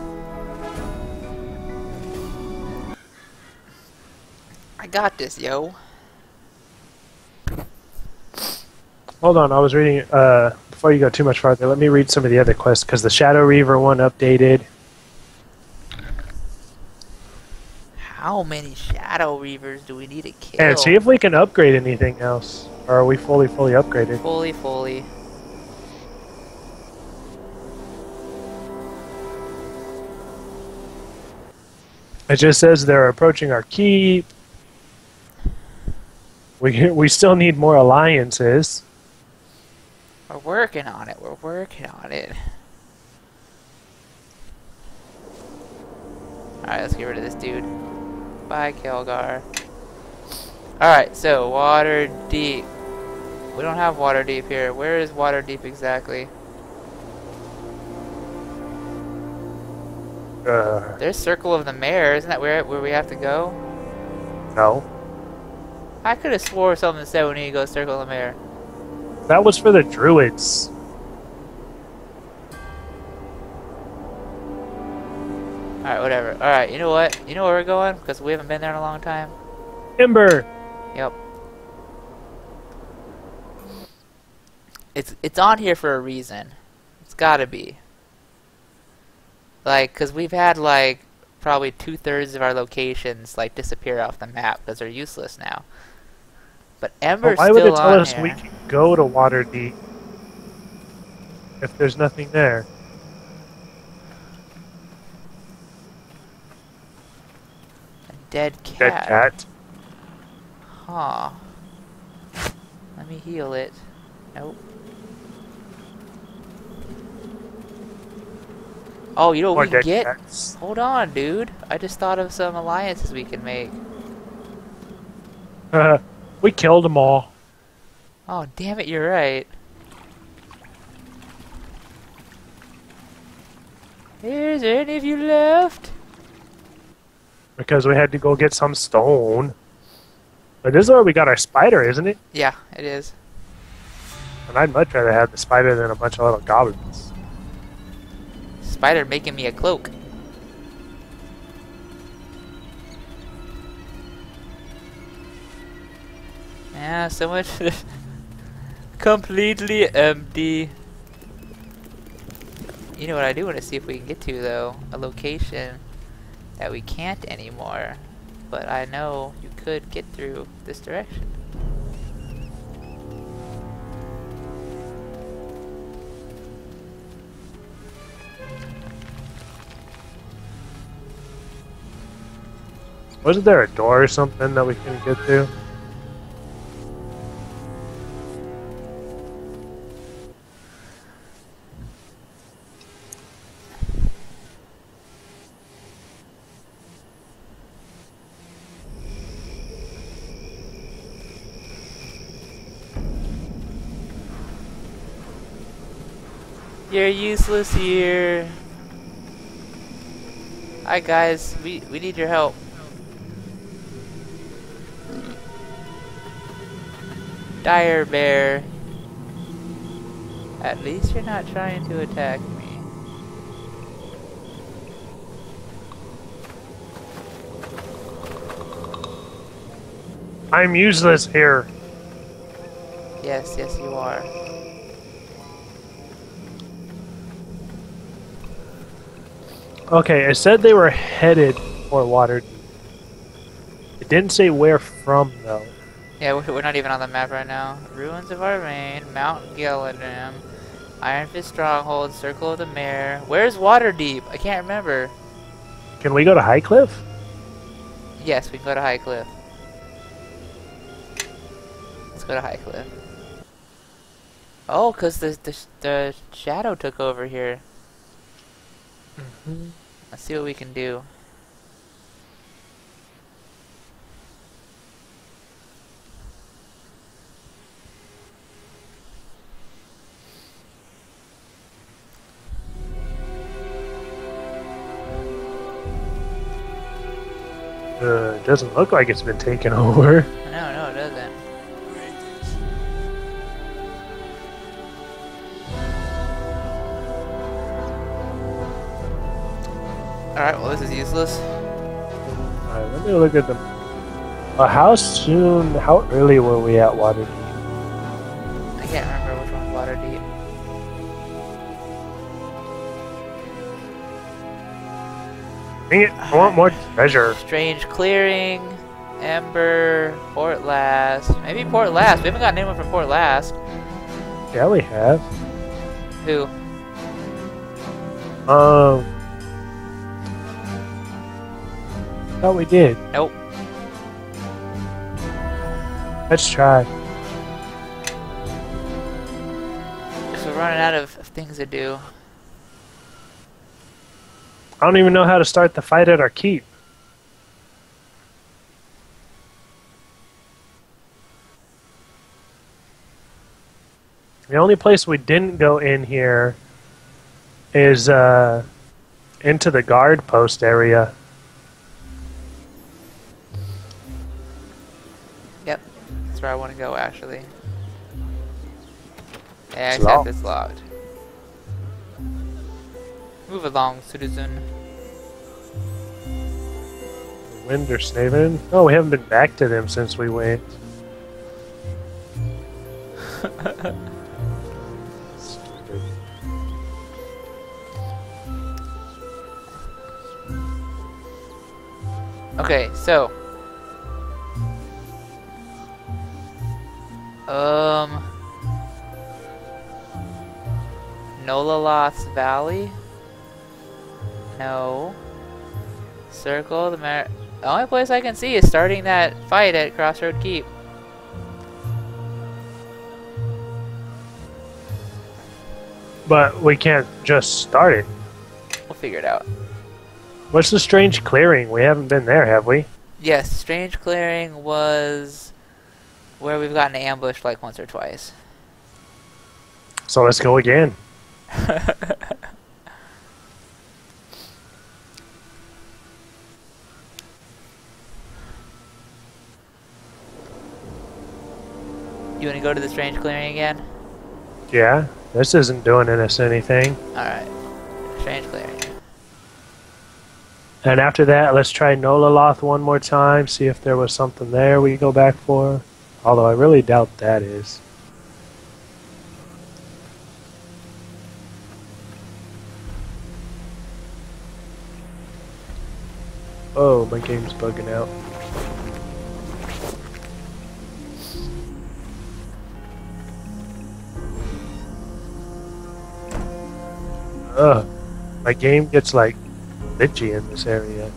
I got this, yo. Hold on, I was reading, before you go too much farther, let me read some of the other quests, because the Shadow Reaver one updated. How many Shadow Reavers do we need to kill? And see if we can upgrade anything else. Or are we fully upgraded? Fully. It just says they're approaching our keep. We still need more alliances. We're working on it, we're working on it. Alright, let's get rid of this dude. Bye, Kelgar. Alright, so Waterdeep. We don't have Waterdeep here. Where is Waterdeep exactly? There's Circle of the Mare. Isn't that where we have to go? No. I could have swore something said we need to go Circle of the Mare. That was for the druids. Alright, whatever. Alright, you know what? You know where we're going? Because we haven't been there in a long time. Ember! Yep. It's on here for a reason. It's gotta be. Like, because we've had, like, probably 2/3 of our locations, like, disappear off the map because they're useless now. But Ember's why still would it tell on us here. we can go to Waterdeep if there's nothing there? A dead cat. Dead cat. Huh. Let me heal it. Nope. Oh, you know what we can get? Cats. Hold on, dude. I just thought of some alliances we can make. We killed them all. Oh, damn it, you're right. Is there any of you left? Because we had to go get some stone. But this is where we got our spider, isn't it? Yeah, it is. And I'd much rather have the spider than a bunch of little goblins. Spider making me a cloak. Yeah, so much completely empty. You know what I do want to see if we can get to, though? A location that we can't anymore. But I know you could get through this direction. Wasn't there a door or something that we couldn't get to? You're useless here. Hi guys, we need your help. Dire Bear. At least you're not trying to attack me. I'm useless here. Yes, yes you are. Okay, it said they were headed for Waterdeep. It didn't say where from, though. Yeah, we're not even on the map right now. Ruins of Arvane, Mount Gelladam, Iron Fist Stronghold, Circle of the Mare. Where's Waterdeep? I can't remember. Can we go to High Cliff? Yes, we can go to High Cliff. Let's go to High Cliff. Oh, because the shadow took over here. Let's see what we can do. It doesn't look like it's been taken over. No, it doesn't. Alright, well this is useless. Alright, let me look at them. How early were we at Waterdeep? I can't remember which one's Waterdeep. Dang it, I want more treasure. Strange Clearing, Ember, Port Last. Maybe Port Last. We haven't gotten anyone from Port Last. Yeah, we have. Who? Thought we did. Nope. Let's try. So we're running out of things to do. I don't even know how to start the fight at our keep. The only place we didn't go in here is into the guard post area. Yep, that's where I want to go actually. Yeah, It's except locked. it's locked. Move along, citizen. Wintersnaven. Oh, we haven't been back to them since we went. Stupid. Okay, so Nolaloth's Valley? No. Circle the The only place I can see is starting that fight at Crossroad Keep. But we can't just start it. We'll figure it out. What's the strange clearing? We haven't been there, have we? Yes, Strange Clearing was where we've gotten ambushed like once or twice. So let's go again. You want to go to the Strange Clearing again? Yeah, this isn't doing us anything. Alright. Strange Clearing. And after that, let's try Nolaloth one more time, see if there was something there we go back for. Although I really doubt that is. Oh, my game's bugging out. Ugh, my game gets like glitchy in this area.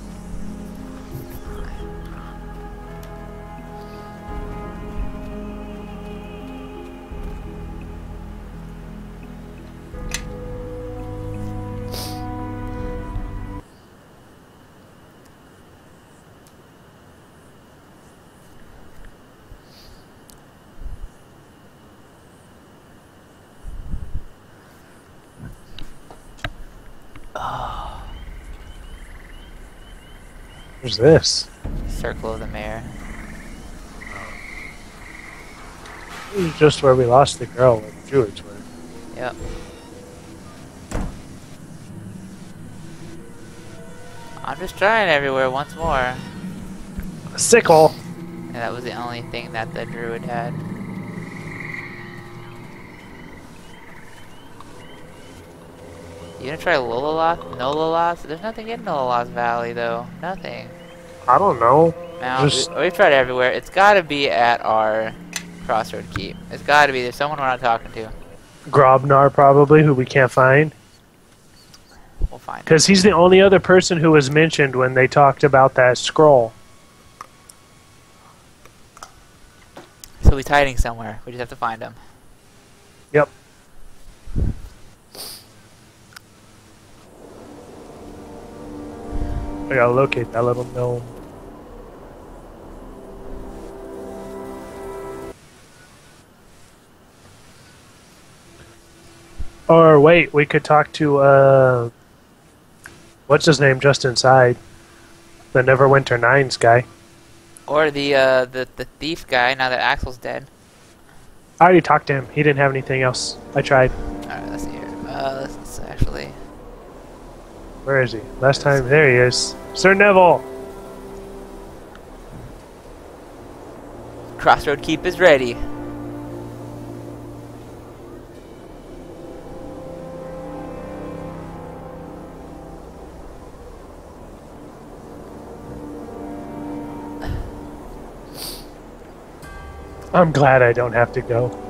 What's this? Circle of the Mare. This is just where we lost the girl where the druids were. Yep. I'm just trying everywhere once more. A sickle! And that was the only thing that the druid had. You gonna try Lolaloth? Nolaloth? There's nothing in Nolaloth Valley though. Nothing. I don't know. Now, we've tried everywhere. It's gotta be at our Crossroad Keep. It's gotta be. There's someone we're not talking to. Grobnar, probably, who we can't find. We'll find him. Because he's the only other person who was mentioned when they talked about that scroll. So he's hiding somewhere. We just have to find him. Yep. I gotta locate that little gnome. Or wait, we could talk to what's his name just inside? The Neverwinter Nights guy. Or the thief guy, now that Axel's dead. I already talked to him. He didn't have anything else. I tried. Alright, let's see here. Let's actually... Where is he? Last time, there he is. Sir Neville! Crossroad Keep is ready. I'm glad I don't have to go.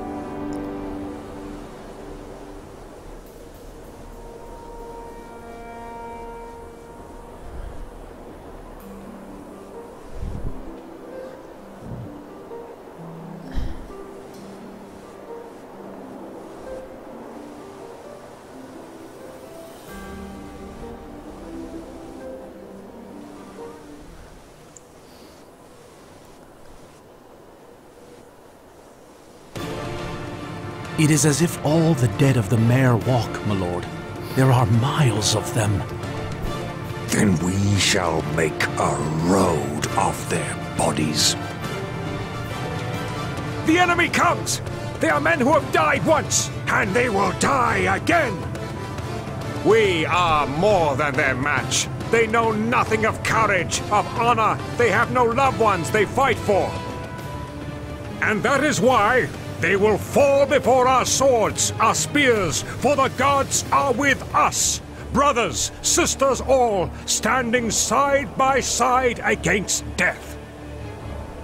It is as if all the dead of the mare walk, my lord. There are miles of them. Then we shall make a road of their bodies. The enemy comes! They are men who have died once, and they will die again! We are more than their match. They know nothing of courage, of honor. They have no loved ones they fight for. And that is why they will fall before our swords, our spears, for the gods are with us. Brothers, sisters all, standing side by side against death.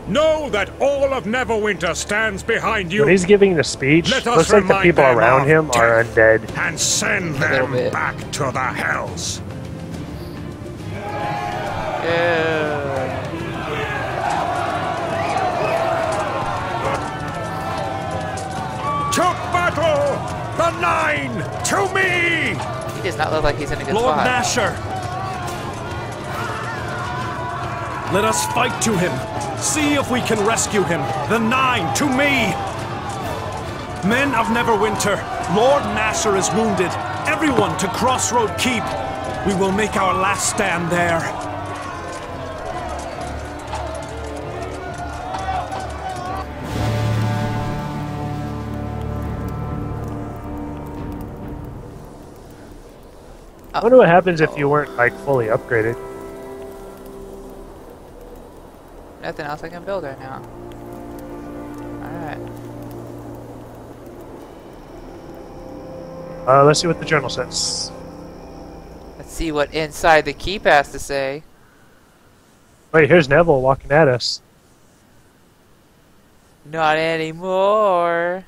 Know that all of Neverwinter stands behind you. When he's giving the speech, Let us looks like the remind people them around of him are death undead. and send them back to the hells. To battle! The Nine! To me! He does not look like he's in a good Lord spot. Nasher! Let us fight to him. See if we can rescue him. The Nine, to me! Men of Neverwinter, Lord Nasher is wounded. Everyone to Crossroad Keep. We will make our last stand there. I wonder what happens if you weren't, like, fully upgraded. Nothing else I can build right now. Alright. Let's see what the journal says. Let's see what inside the keep has to say. Wait, here's Neville walking at us. Not anymore.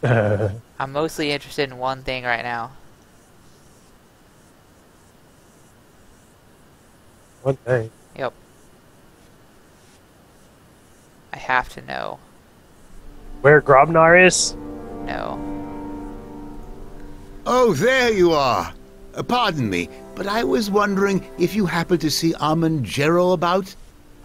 One I'm mostly interested in one thing right now. thing. Yep. I have to know. Where Grobnar is? No. Oh, there you are. Pardon me, but I was wondering if you happened to see Jero about?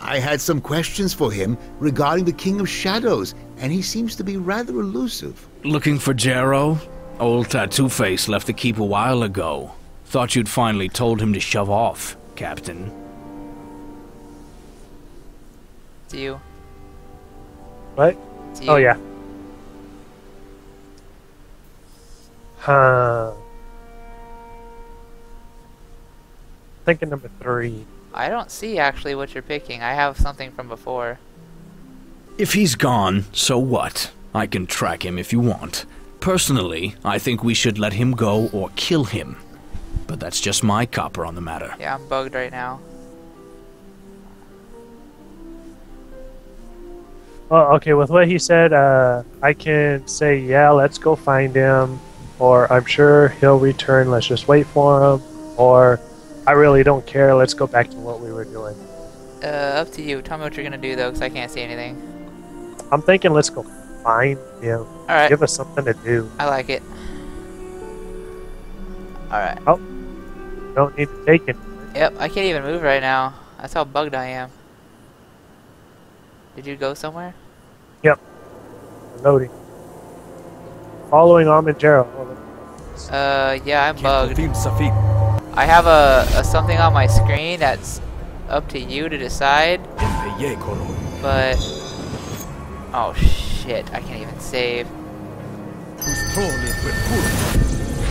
I had some questions for him regarding the King of Shadows, and he seems to be rather elusive. Looking for Jero? Old Tattoo Face left the keep a while ago. Thought you'd finally told him to shove off, Captain. It's you. What? It's you. Oh, yeah. Thinking number 3. I don't see actually what you're picking. I have something from before. If he's gone, so what? I can track him if you want. Personally, I think we should let him go or kill him. But that's just my copper on the matter. Yeah, I'm bugged right now. Well, okay, with what he said, I can say, yeah, let's go find him, or I'm sure he'll return, let's just wait for him, or I really don't care, let's go back to what we were doing. Up to you. Tell me what you're gonna do though, because I can't see anything. I'm thinking let's go find him. Alright. Give us something to do. I like it. Alright. Oh, don't need to take it. Yep, I can't even move right now. That's how bugged I am. Did you go somewhere? Yep. Loading. Following Armangero. Yeah, I'm bugged. I have a something on my screen that's up to you to decide. But oh shit, I can't even save.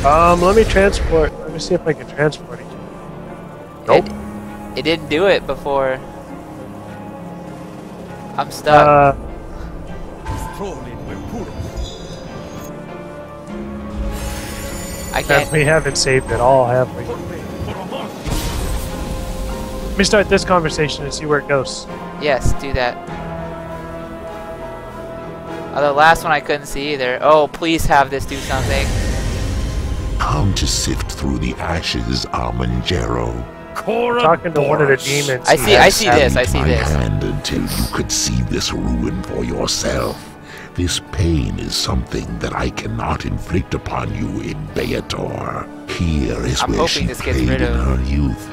Let me transport. Let me see if I can transport it. Nope. It didn't do it before. I'm stuck. I can't. We haven't saved at all, have we? Let me start this conversation and see where it goes. Yes, do that. Oh, the last one I couldn't see either. Oh, please have this do something. Come to sift through the ashes, Armangero. Talking to one of the demons. I see this. I see this. Hand until you could see this ruin for yourself. This pain is something that I cannot inflict upon you in Beator. Here is where she played in her youth.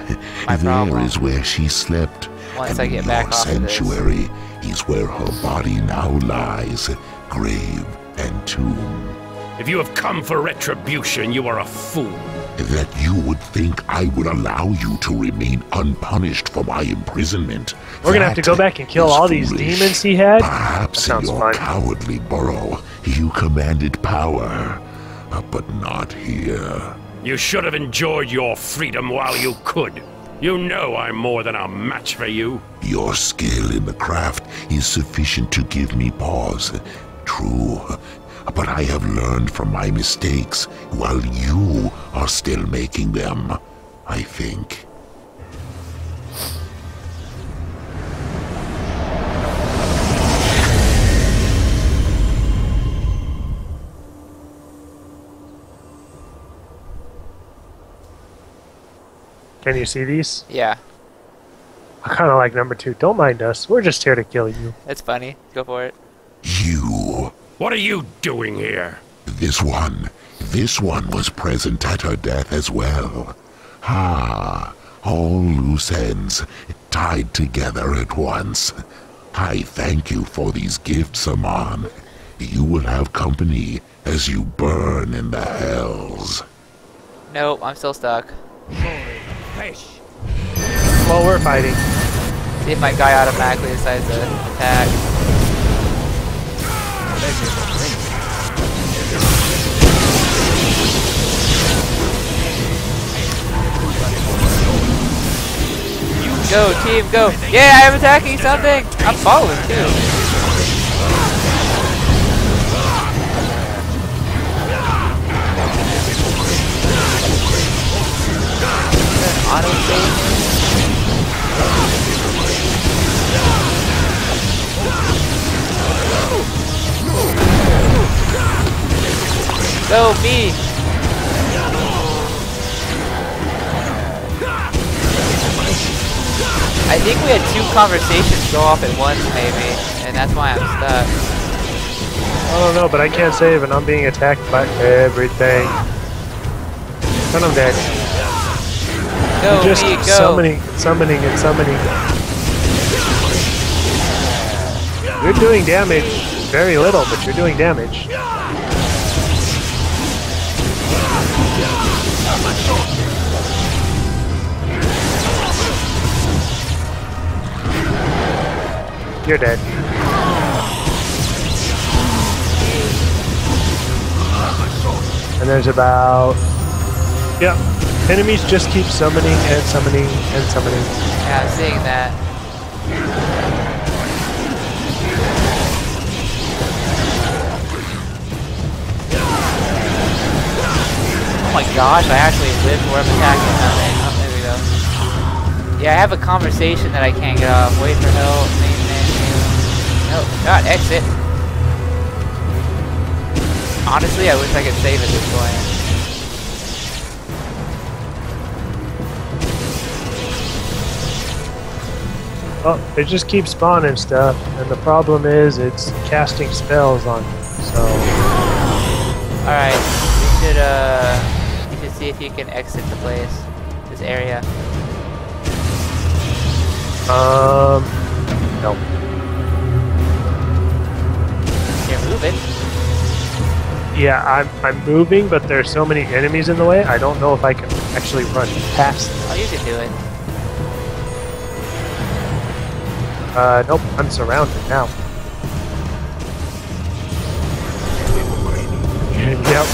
There is where she slept. Once and I get back your off of this. sanctuary is where her body now lies, grave and tomb. If you have come for retribution, you are a fool. That you would think I would allow you to remain unpunished for my imprisonment. We're gonna have to go back and kill all these demons he had? Perhaps in your cowardly burrow, you commanded power, but not here. You should have enjoyed your freedom while you could. You know I'm more than a match for you. Your skill in the craft is sufficient to give me pause. True. But I have learned from my mistakes while you are still making them, I think. Can you see these? Yeah. I kind of like number 2. Don't mind us. We're just here to kill you. That's funny. Go for it. You. What are you doing here? This one was present at her death as well. All loose ends tied together at once. I thank you for these gifts, Aman. You will have company as you burn in the hells. Nope, I'm still stuck. Well, we're fighting. See if my guy automatically decides to attack. Go, team, go! Yeah, I'm attacking something! I'm following, too. Auto save. Go, me! I think we had 2 conversations go off at once, maybe, and that's why I'm stuck. I don't know, but I can't save, and I'm being attacked by everything. Son of that. Go, just me, go! summoning. You're doing damage. Very little, but you're doing damage. You're dead. And there's about... Yep. Enemies just keep summoning and summoning and summoning. Yeah, I'm seeing that. Oh my gosh, I actually lived where I'm attacking nothing. Oh, there we go. Yeah, I have a conversation that I can't get off. Wait for help. Main menu. Oh, God, exit. Honestly, I wish I could save at this point. Oh, they just keep spawning stuff, and the problem is it's casting spells on me, so... Alright, you should see if you can exit the place, this area. No. You're moving. Yeah, I'm moving, but there's so many enemies in the way, I don't know if I can actually run past them. Oh, you can do it. Nope, I'm surrounded now. Yep.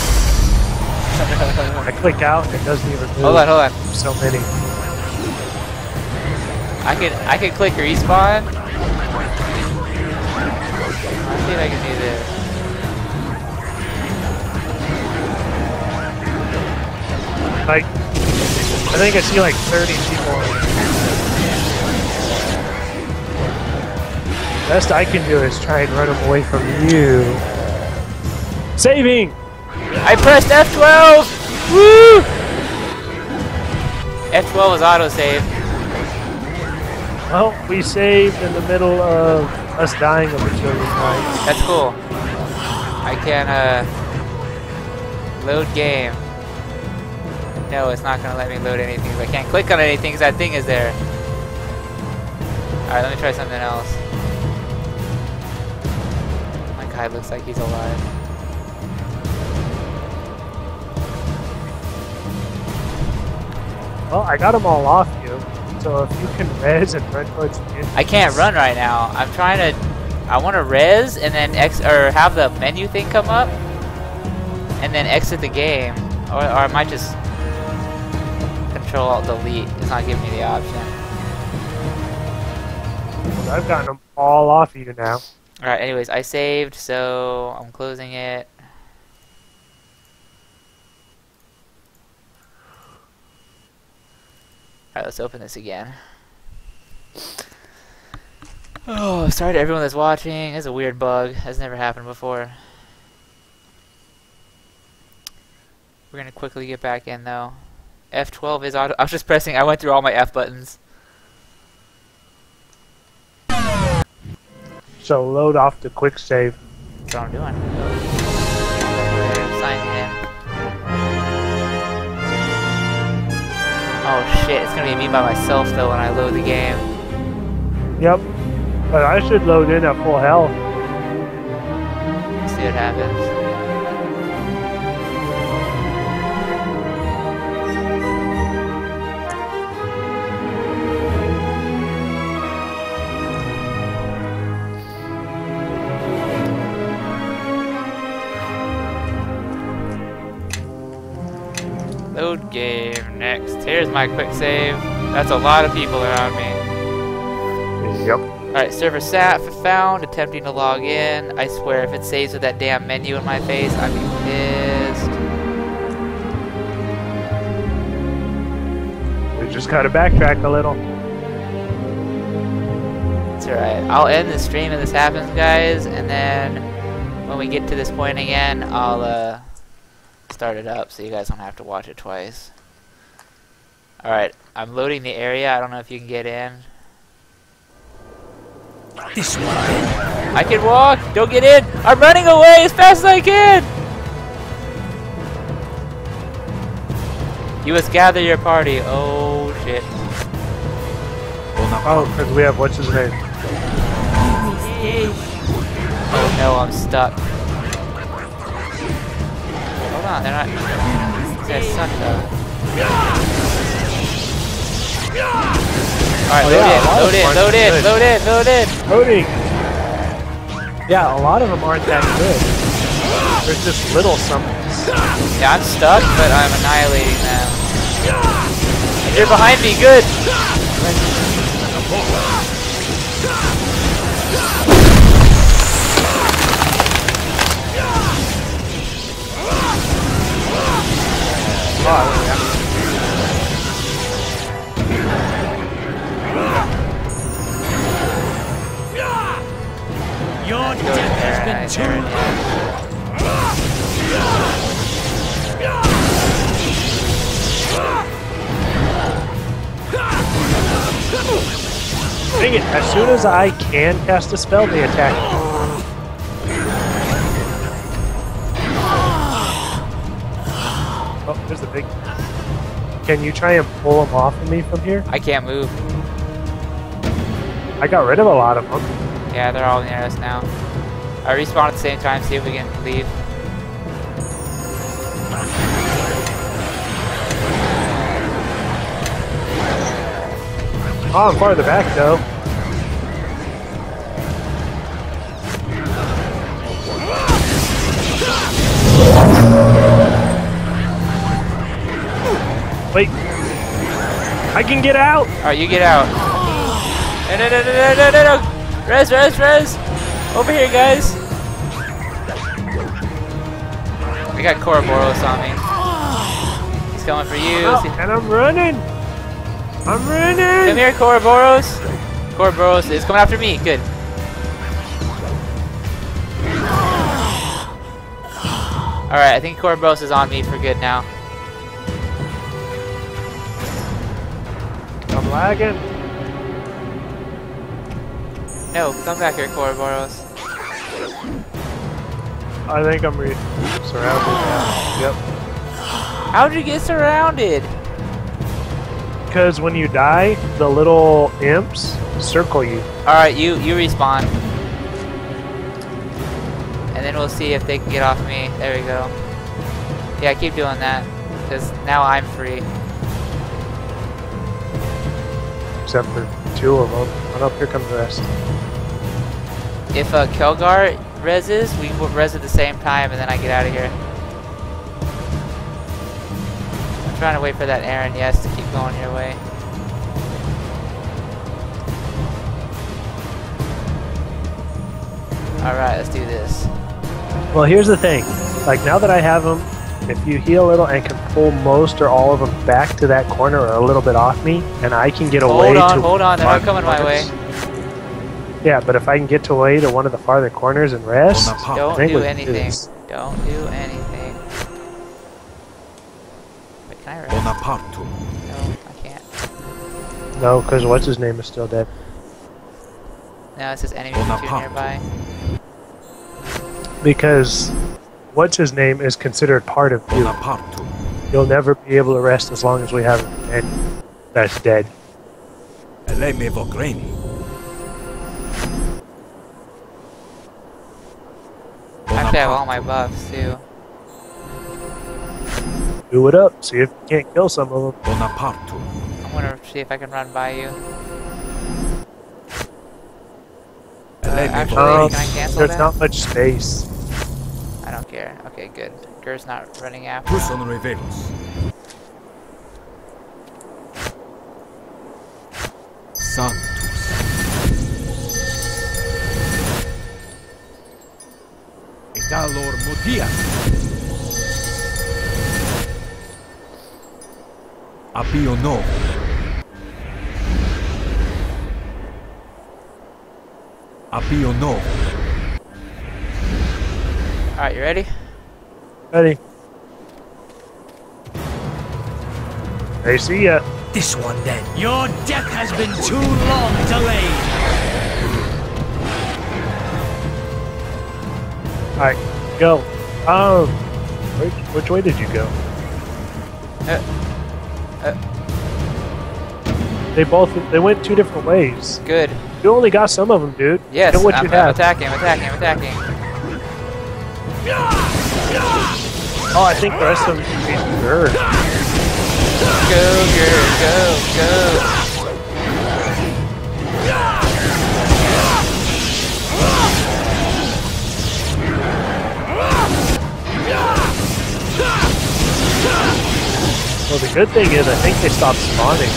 I click out, it doesn't even move. Hold on. So many. I can click respawn. Let's see if I can do this. Like, I think I see like 30 people. Best I can do is try and run them away from you. Saving! I pressed F12! Woo! F12 was autosave. Well, we saved in the middle of us dying a bajillion times. That's cool. I can, load game. No, it's not gonna let me load anything. I can't click on anything because that thing is there. Alright, let me try something else. My guy looks like he's alive. Well, I got them all off you, so if you can res and run towards me. I can't run right now. I'm trying to... I want to res and then have the menu thing come up and then exit the game. Or I might just Control-Alt-Delete. It's not giving me the option. I've gotten them all off you now. Alright, anyways, I saved, so I'm closing it. Alright, let's open this again. Oh, sorry to everyone that's watching. It's a weird bug. Has never happened before. We're gonna quickly get back in though. F12 is auto. I was just pressing. I went through all my F buttons. So load off the quick save. That's what I'm doing. Sign in. Oh shit! It's gonna be me by myself though when I load the game. Yep. But I should load in at full health. See what happens. Load game next. Here's my quick save. That's a lot of people around me. Yep. Alright, server sat found, attempting to log in. I swear if it saves with that damn menu in my face, I'd be pissed. We just gotta backtrack a little. It's alright. I'll end the stream if this happens, guys, and then when we get to this point again, I'll start it up so you guys don't have to watch it twice. Alright, I'm loading the area. I don't know if you can get in. This way. I can walk! Don't get in! I'm running away as fast as I can! You must gather your party. Oh shit. Oh, because we have what's his name? Oh no, I'm stuck. Hold on, they're not... These guys suck though. Alright, load in. Loading! Yeah, a lot of them aren't that good. They're just little somethings. Yeah, I'm stuck, but I'm annihilating them. And you're behind me, good! Dang it, as soon as I can cast a spell, they attack me. Oh, there's the big... Can you try and pull them off of me from here? I can't move. I got rid of a lot of them. Yeah, they're all near us now. I respawn at the same time, see if we can leave. Oh, I'm farther back though. Wait. I can get out! Alright, you get out. No. Res. Over here, guys. I got Koroboros on me. He's coming for you. Oh, and I'm running! I'm running! Come here, Koroboros. Koroboros is coming after me. Good. Alright, I think Koroboros is on me for good now. I'm lagging. No, come back here, Koroboros. I think I'm surrounded now. Yep. How'd you get surrounded? Because when you die, the little imps circle you. Alright, you respawn. And then we'll see if they can get off me. There we go. Yeah, keep doing that. Because now I'm free. Except for 2 of them. Oh no, here comes the rest. If Kelgar reses, we will res at the same time and then I get out of here. I'm trying to wait for that Aaron yes to keep going your way. Alright, let's do this. Well, here's the thing. Like, now that I have them, if you heal a little and can pull most or all of them back to that corner or a little bit off me, and I can get away to... Hold on, they're not coming my way. Yeah, but if I can get away to one of the farther corners and rest... Don't do anything. Don't do anything. Wait, can I rest? No, I can't. No, because what's his name is still dead. No, it says enemy nearby. Because what's his name is considered part of you. You'll never be able to rest as long as we have him, and that's dead. I actually have all my buffs too. Do it up, see if you can't kill some of them. I'm gonna see if I can run by you. Actually, can I cancel there's that? not much space. I don't care. Okay, good. Gur's not running after. Dalor Mudia. Apio no. Apio no. Alright, you ready? Ready. Hey, see ya. This one then. Your death has been too long delayed. Alright, go. Which way did you go? They went 2 different ways. Good. You only got some of them, dude. Yes, Get what I'm you have. attacking. Oh, I think the rest of them should be Gur. Go, go. Well, the good thing is I think they stopped spawning.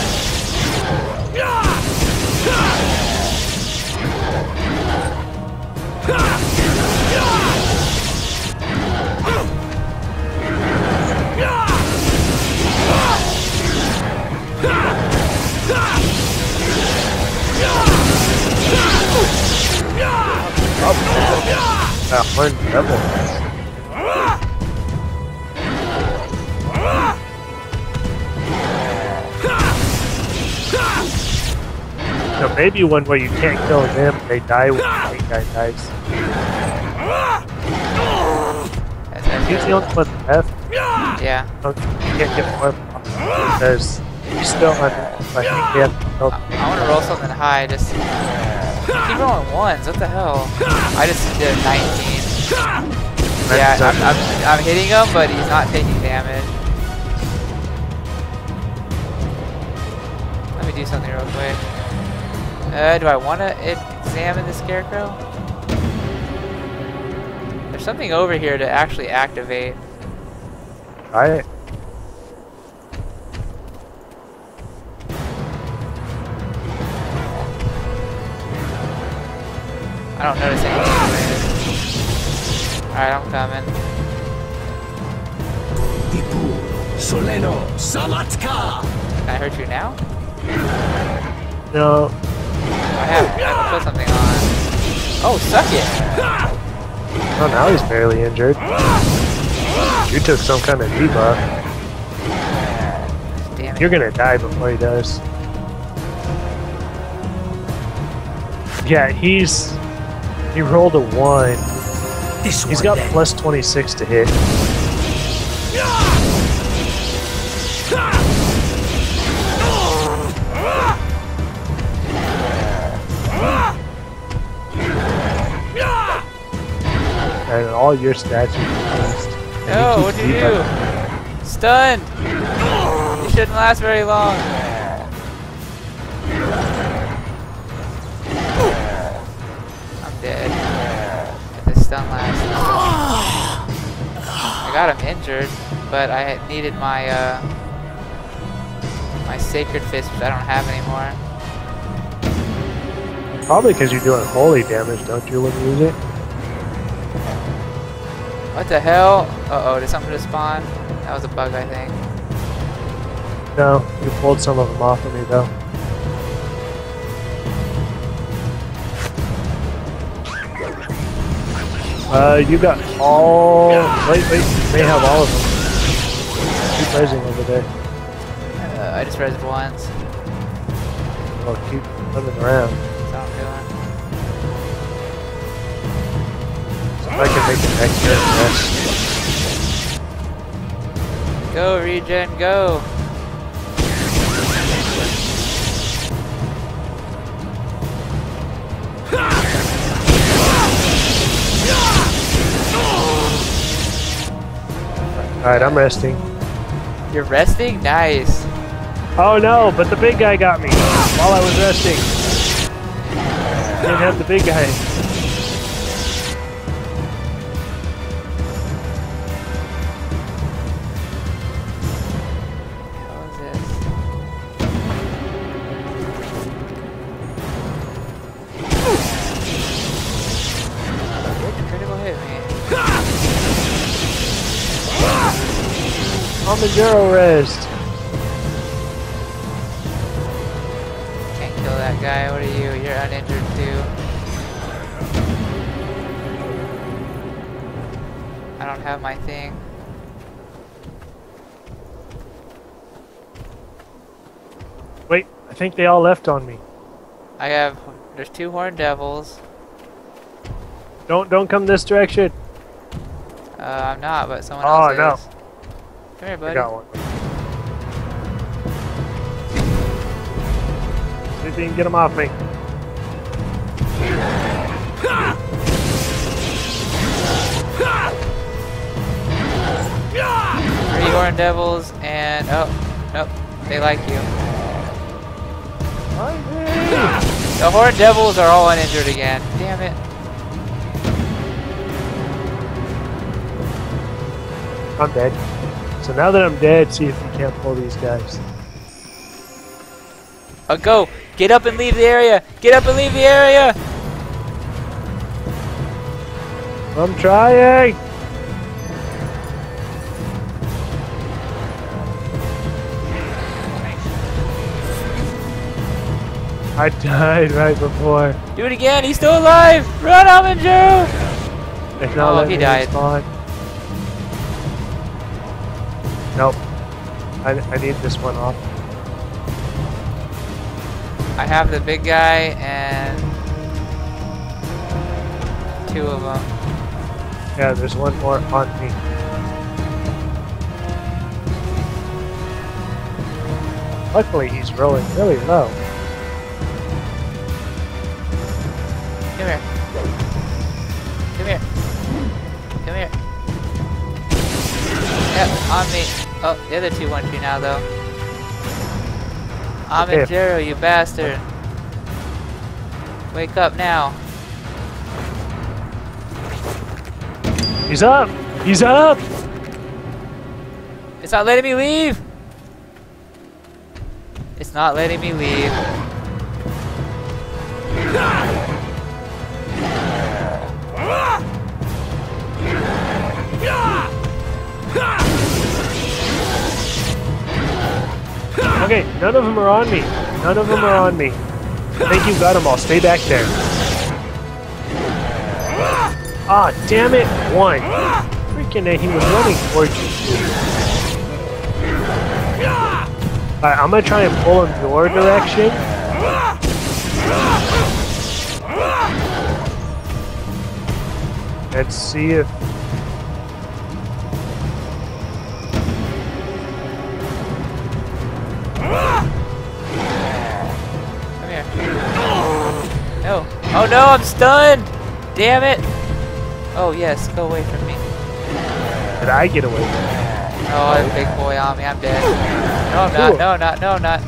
One devil. So maybe one where you can't kill them, they die when the big guy dies. He's the only one left. Yeah. You can't get more because he's still on. I think they have to kill. I want to roll something high. Just keep rolling ones. What the hell? I just did a 19. Yeah, I'm hitting him, but he's not taking damage. Let me do something real quick. Do I want to examine the scarecrow? There's something over here to actually activate. Alright. I don't notice anything. Alright, I'm coming. Soleno Salatka. Can I hurt you now? No. I have to put something on. Oh, suck it! Oh, now he's barely injured. You took some kind of debuff. Damn it. You're gonna die before he does. Yeah, he rolled a 1. He's got plus 26 to hit. And all your stats are increased. No, what'd you do? Stunned! You shouldn't last very long. I'm dead. If this stun lasts. I got him injured, but I needed my my sacred fist, which I don't have anymore. Probably because you're doing holy damage, don't you, when you use it? What the hell? Uh-oh, did something just spawn? That was a bug, I think. No, you pulled some of them off of me, though. You got all... Wait, you may have all of them. Keep raising over there. I just rezzed once. Oh, keep running around. That's what I'm doing. I can make an extra mess. Go, regen, go! Alright, I'm resting. You're resting? Nice. Oh no, but the big guy got me while I was resting. Didn't have the big guy. Zero rest. Can't kill that guy. What are you? You're uninjured too. I don't have my thing. Wait, I think they all left on me. There's 2 horned devils. Don't come this direction. I'm not, but someone else is. No. Come here, buddy. I got one. See if you can get him off me. 3 horned devils, and oh, nope, they like you. The horned devils are all uninjured again. Damn it. I'm dead. So now that I'm dead, see if you can't pull these guys. Go! Get up and leave the area! Get up and leave the area! I'm trying! I died right before. Do it again! He's still alive! Run, Almond Joe! It's not letting he me died. Respawn. Nope. I need this one off. I have the big guy and 2 of them. Yeah, there's one more on me. Luckily, he's rolling really low. Come here. Come here. Come here. Yep, on me. Oh, the other 2 want you now, though. Amidjero, you bastard. Wake up now. He's up! He's up! It's not letting me leave! It's not letting me leave. Okay, none of them are on me. None of them are on me. I think you got them all. Stay back there. Ah, damn it! 1. Freaking A, he was running towards you. Alright, I'm gonna try and pull him your direction. Let's see if... Come here. No. Oh no, I'm stunned! Damn it! Oh yes, go away from me. Did I get away? Oh, a big boy on me, I'm dead. No, I'm not, no, I'm not, no, I'm not.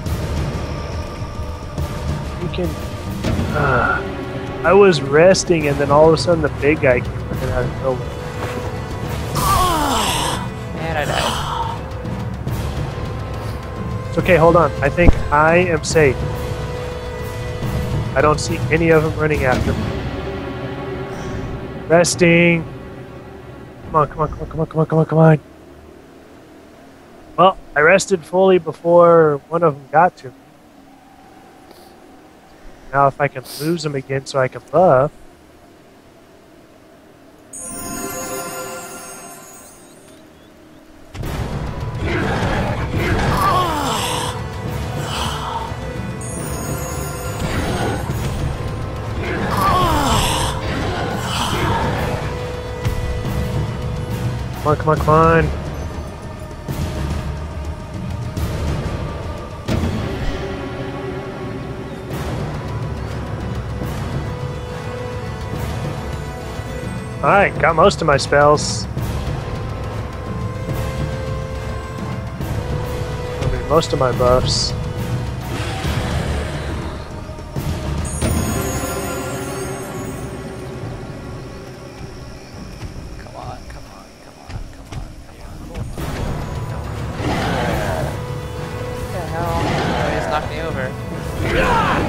You can... I was resting and then all of a sudden the big guy came running out of nowhere. Man, I died. It's okay, hold on. I think I am safe. I don't see any of them running after me. Resting. Come on, come on, come on, come on, come on, come on, come on. Well, I rested fully before one of them got to me. Now if I can lose them again so I can buff. Come on, come on, come on. Alright, got most of my spells. I mean, most of my buffs. Come on, come on, come on, come on, come on. What the hell? Oh, he just knocked me over.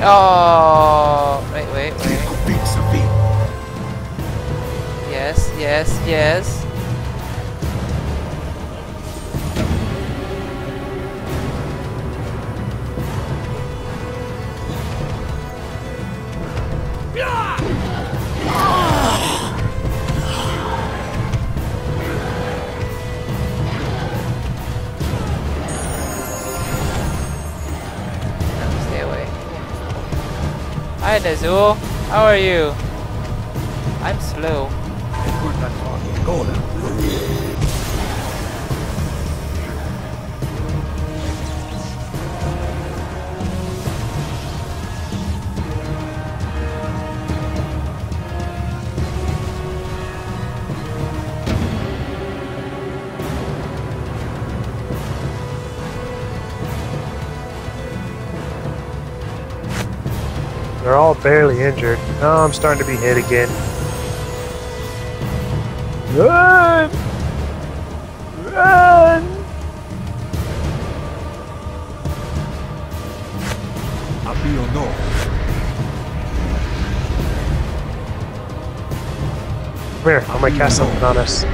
Oh! Wait, wait, wait. Yes, yes, yes. Stay away. Hi, Nazul. How are you? I'm slow. They're all barely injured. Oh, I'm starting to be hit again. Run! Run! Come here, I'm gonna cast something on us.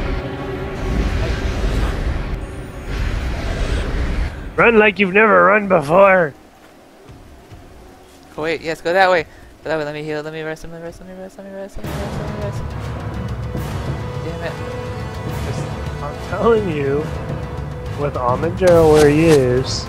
Run like you've never run before! Oh, wait, yes, go that way. Go that way, let me heal, let me rest, let me rest, let me rest, let me rest, let me rest, let me rest. Damn it. I'm telling you, with Amidjero where he is,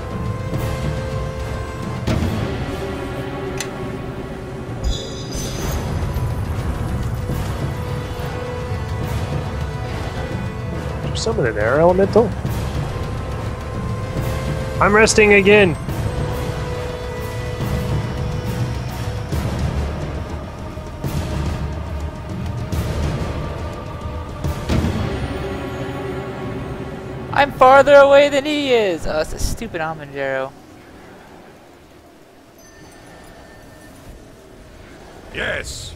summon an air elemental. I'm resting again. I'm farther away than he is! Oh, it's a stupid Almanjaro. Yes.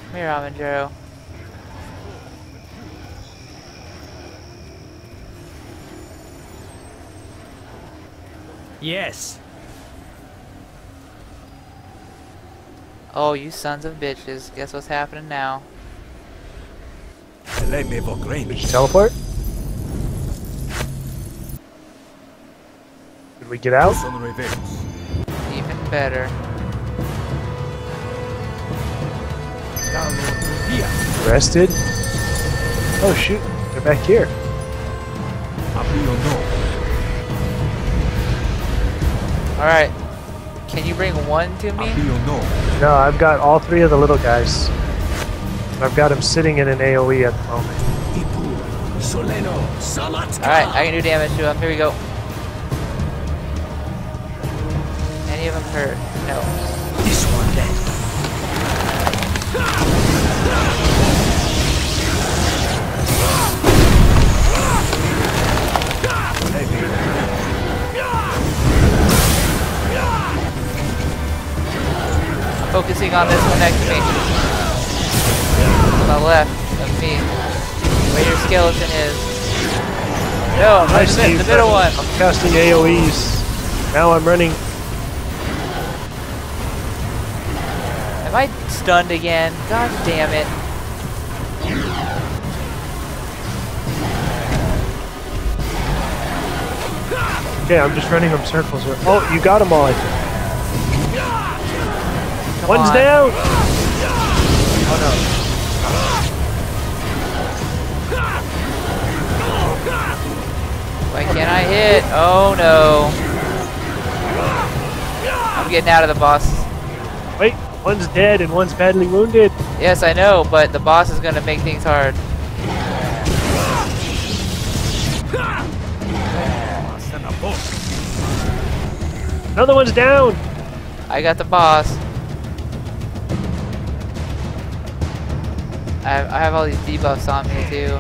Come here, Almanjaro. Yes. Oh, you sons of bitches. Guess what's happening now? Did you teleport? Did we get out? Even better. Rested? Oh shoot, they're back here. Alright. Can you bring one to me? No, I've got all three of the little guys. I've got them sitting in an AoE at the moment. Alright, I can do damage to him. Here we go. Any of them hurt? No. This one dead. Focusing on this one next to me. On the left of me. Where your skeleton is. No, I'm right in the middle one. I'm casting AoEs. Now I'm running. Am I stunned again? God damn it. Okay, I'm just running them circles. Oh, you got them all, I think. One's down! Oh no. Why can't I hit? Oh no. I'm getting out of the boss. Wait, one's dead and one's badly wounded. Yes, I know, but the boss is gonna make things hard. Another one's down! I got the boss. I have all these debuffs on me too.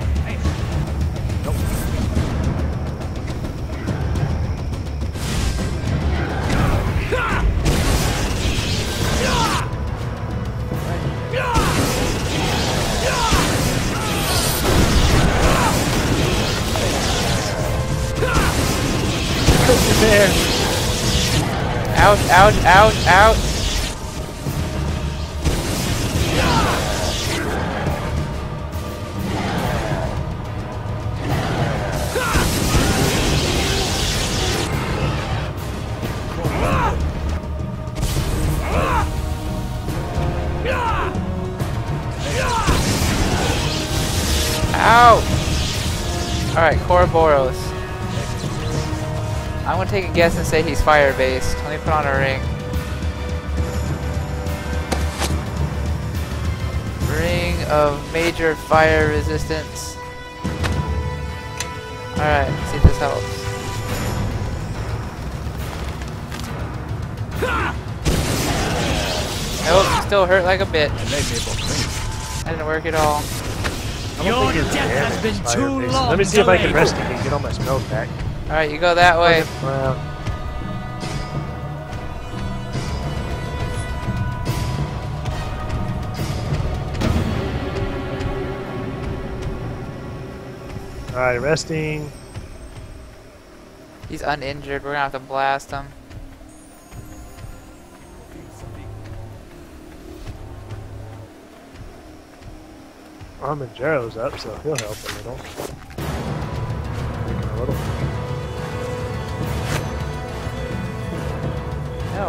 There. Ouch, ouch, ouch, ouch. Ow! Alright, Ouroboros. I'm gonna take a guess and say he's fire-based. Let me put on a ring. Ring of major fire resistance. Alright, see if this helps. Nope, still hurt like a bitch. That didn't work at all. Your death has been too long. Let me see if I can rest again and get all my spells back. Alright, you go that way. Wow. Alright, resting. He's uninjured. We're gonna have to blast him. Armanjaro's up, so he'll help a little. Maybe a little. No.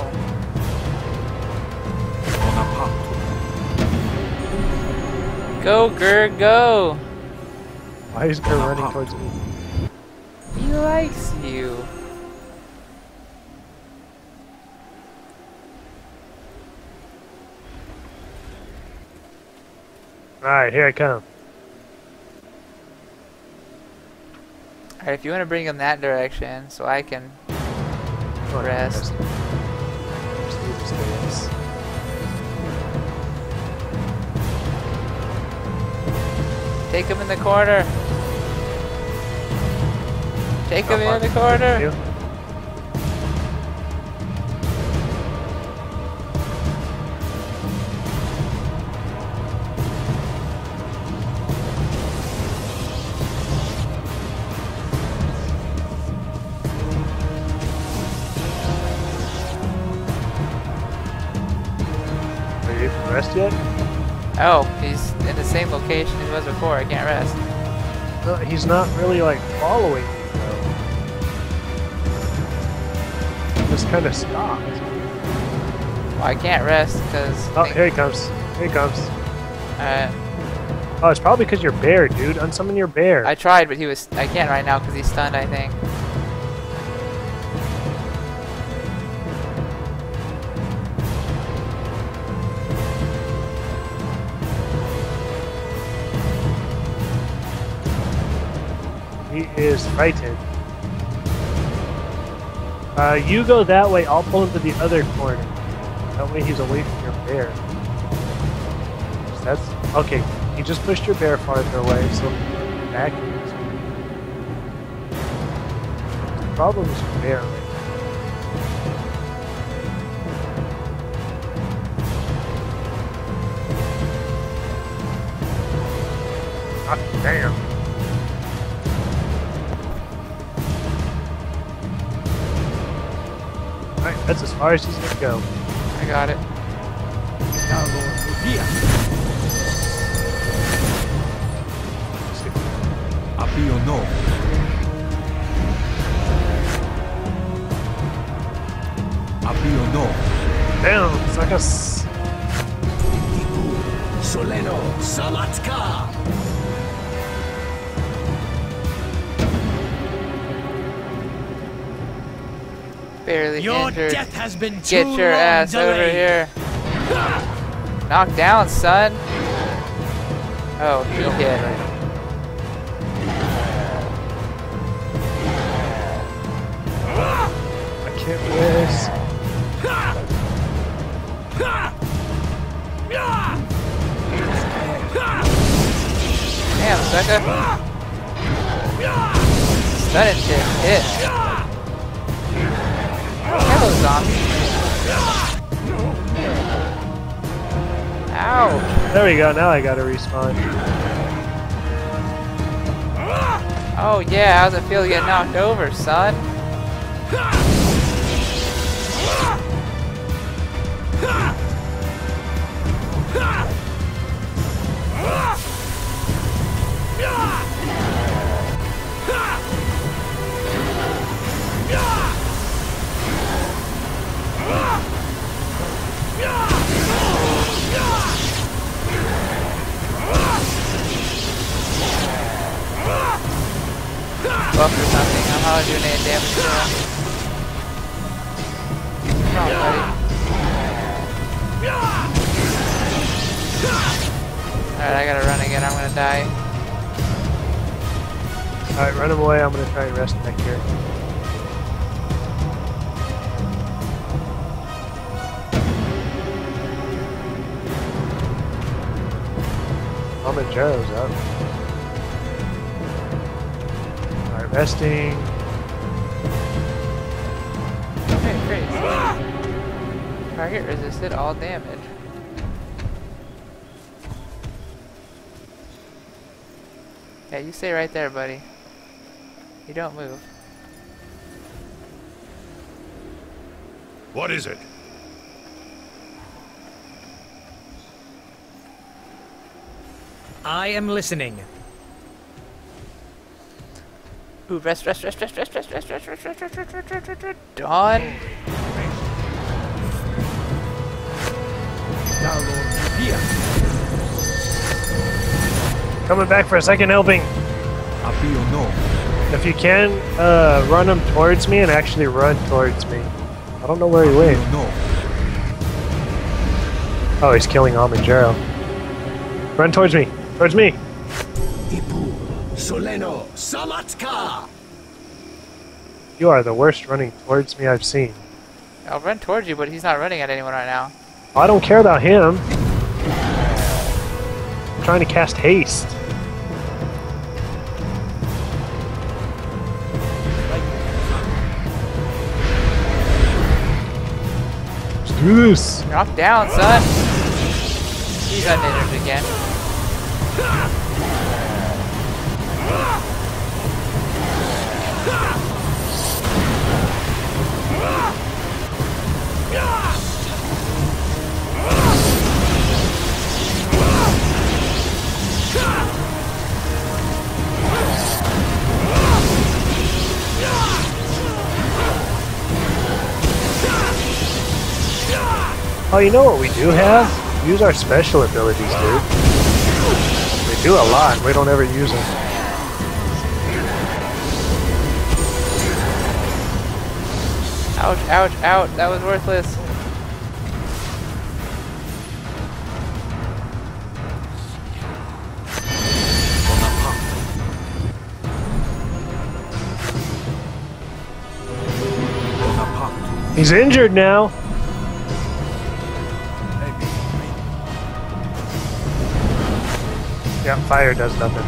Go, Gur, go! Why is Gur running towards me? He likes you. Alright, here I come. Alright, if you want to bring him that direction, so I can rest. Take him in the corner. Take him in the corner. Are you able to rest yet? Oh, he's in the same location he was before. I can't rest. No, he's not really like following you though. He just kind of stopped. Well, I can't rest because. Oh, here he comes. Here he comes. Alright. Oh, it's probably because you're bear, dude. Unsummon your bear. I tried, but I can't right now because he's stunned, I think. He is frightened. You go that way, I'll pull him to the other corner. That way he's away from your bear. That's okay. You just pushed your bear farther away, so back. The problem is your bear. Ah, damn. Alright, that's as far as he's gonna go. I got it. Now, Lord, here. Happy or no? Happy or no? Down, suckers. Soleno, Samatka! Barely Your injured. death has been too Get your long ass delayed. over here. Knock down, son. Oh, he did. I can't miss. Damn, sucker. Stunning shit. Hit. Hello, zombie. Ow. There we go, now I gotta respawn. Oh yeah, how's it feel to get knocked over, son? Buff or something. I'm not doing any damage to him. Come on, buddy. Alright, I gotta run again. I'm gonna die. Alright, run him away. I'm gonna try and rest back here. Kilimanjaro's up. Alright, resting. Okay, great. Target resisted all damage. Yeah, you stay right there, buddy. You don't move. What is it? I am listening. Ooh, rest. Done. Now, Lord, here. Coming back for a second helping. Happy or no? If you can, run him towards me and actually run towards me. I don't know where he went. No. Oh, he's killing Kilimanjaro. Run towards me. Towards me. Ipu, Soleno, Samatka. You are the worst running towards me I've seen. I'll run towards you, but he's not running at anyone right now. I don't care about him. I'm trying to cast haste. Let's do this. Drop down, son. He's uninjured again. Oh, you know what we do have? Use our special abilities, dude. We do a lot, we don't ever use them. Ouch, ouch, ouch. That was worthless. He's injured now. Yeah, fire does nothing.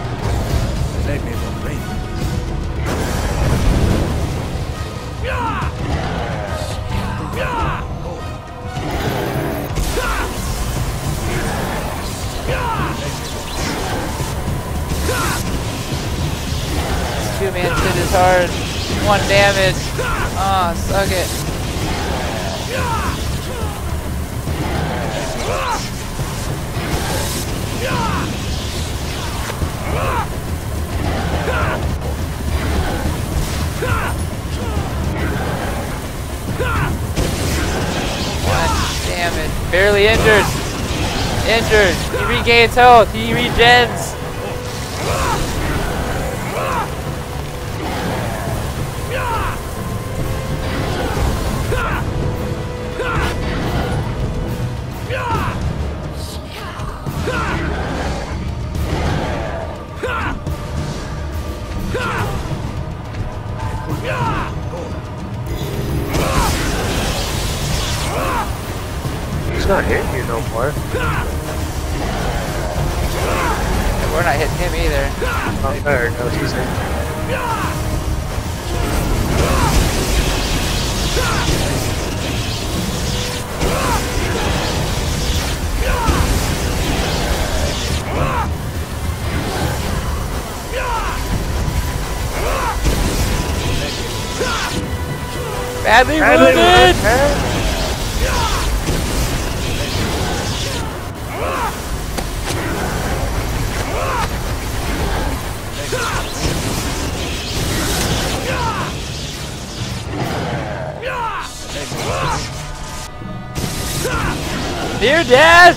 Two-man shit is hard. 1 damage. Oh, suck it. Damage. Barely injured. Injured. He regains health. He regens. He's not hitting you no more. We're not hitting him either. Oh, there it goes. He's in. Badly wounded! Near death!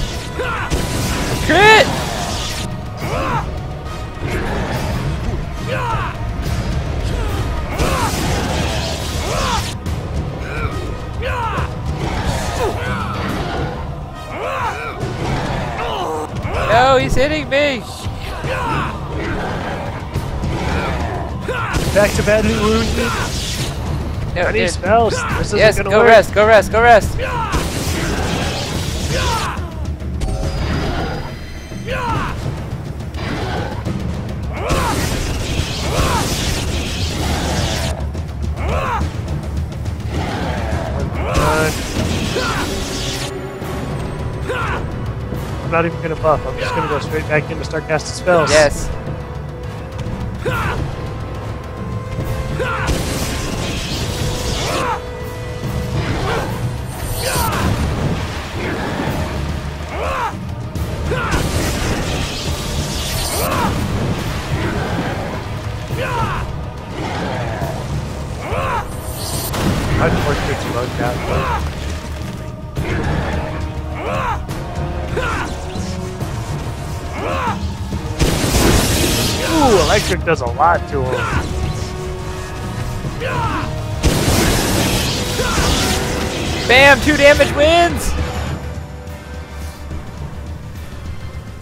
Crit! No, he's hitting me! Back to badly wounded. No, I need spells. This isn't yes, gonna go work. rest, go rest, go rest! I'm not even gonna buff. I'm just gonna go straight back in to start casting spells. Yes. Unfortunately, it's bugged out. Ooh, electric does a lot to him. Bam! 2 damage wins!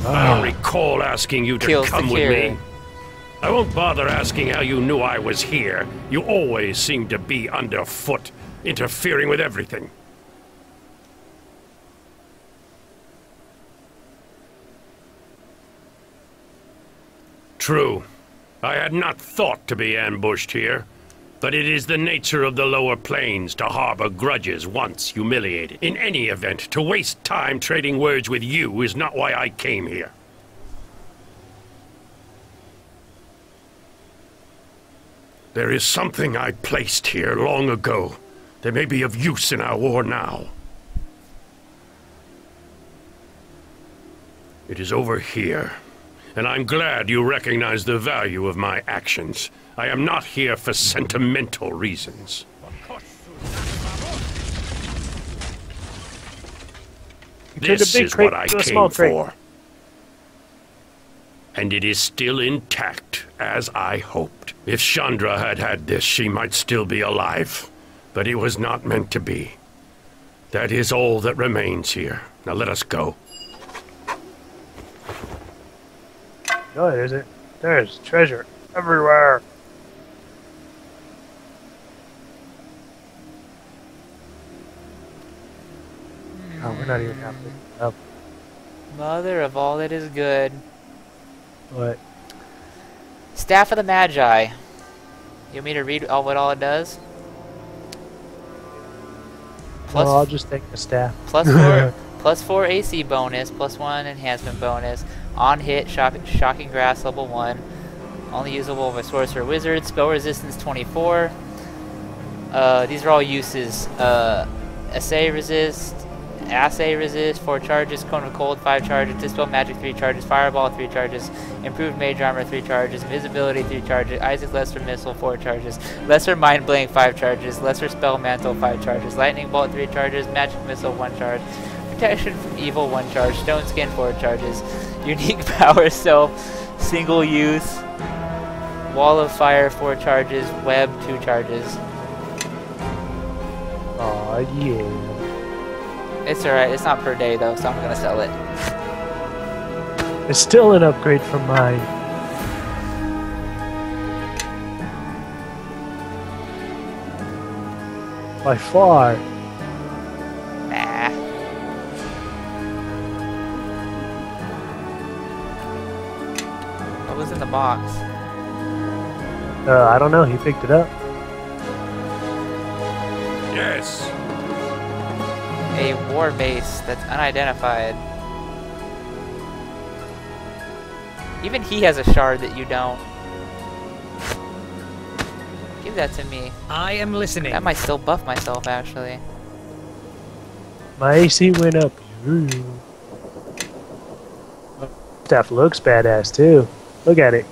I don't recall asking you to Kills come the with cure. me. I won't bother asking how you knew I was here. You always seem to be underfoot, interfering with everything. True. I had not thought to be ambushed here. But it is the nature of the lower planes to harbor grudges once humiliated. In any event, to waste time trading words with you is not why I came here. There is something I placed here long ago that may be of use in our war now. It is over here, and I'm glad you recognize the value of my actions. I am not here for sentimental reasons. This is what I came for. And it is still intact, as I hoped. If Chandra had had this, she might still be alive. But it was not meant to be. That is all that remains here. Now let us go. No, it isn't. There's treasure everywhere. Oh, we're not even halfway up. Mother of all that is good. What? Staff of the Magi. You want me to read what all it does? Plus, well, I'll just take the staff. Plus 4 AC bonus, plus 1 enhancement bonus. On hit, shocking grass level 1. Only usable by sorcerer wizard. Spell resistance 24. These are all uses. Assay resist 4 charges, cone of cold 5 charges, dispel magic 3 charges, fireball 3 charges, improved mage armor 3 charges, invisibility 3 charges, Isaac lesser missile 4 charges, lesser mind blank 5 charges, lesser spell mantle 5 charges, lightning bolt 3 charges, magic missile 1 charge, protection from evil 1 charge, stone skin 4 charges, unique power cell single use, wall of fire 4 charges, web 2 charges. Aw, yeah. It's alright, it's not per day though, so I'm gonna sell it. It's still an upgrade from mine. By far. Nah. What was in the box? I don't know, he picked it up. Yes. A war base that's unidentified. Even he has a shard that you don't. Give that to me. I am listening. That might still buff myself, actually. My AC went up. Ooh. Stuff looks badass too. Look at it.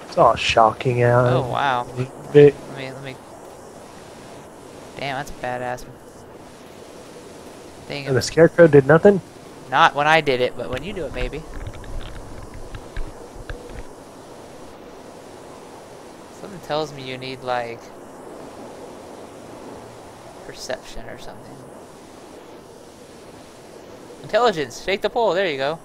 It's all shocking out. Oh wow. Let me. Damn, that's a badass thing. And the scarecrow did nothing? Not when I did it, but when you do it, maybe. Something tells me you need, like, perception or something. Intelligence! Shake the pole, there you go.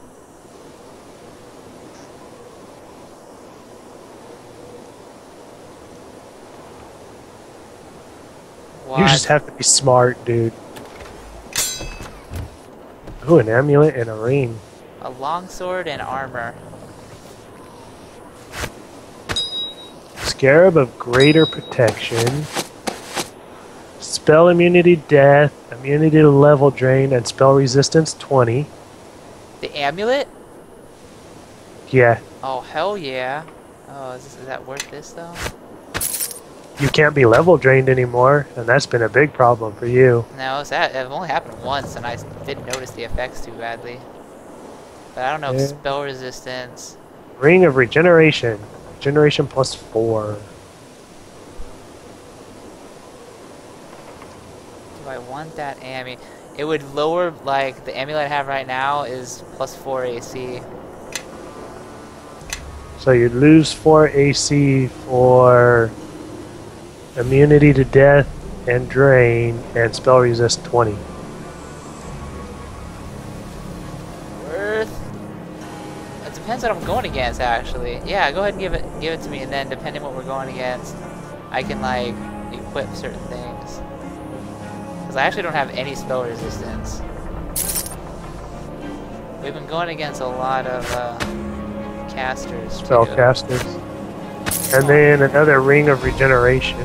What? You just have to be smart, dude. Ooh, an amulet and a ring. A longsword and armor. Scarab of greater protection. Spell immunity death, immunity to level drain, and spell resistance 20. The amulet? Yeah. Oh, hell yeah. Oh, is that worth this, though? You can't be level drained anymore, and that's been a big problem for you. No, it only happened once, and I didn't notice the effects too badly. But I don't know if spell resistance... Ring of Regeneration. Regeneration plus 4. Do I want that amulet? It would lower, like, the amulet I have right now is plus 4 AC. So you'd lose 4 AC for immunity to death and drain, and spell resist 20. depends what I'm going against, actually. Yeah, go ahead and give it to me, and then depending what we're going against, I can like equip certain things. Because I actually don't have any spell resistance. We've been going against a lot of casters. Spell casters. And then another ring of regeneration.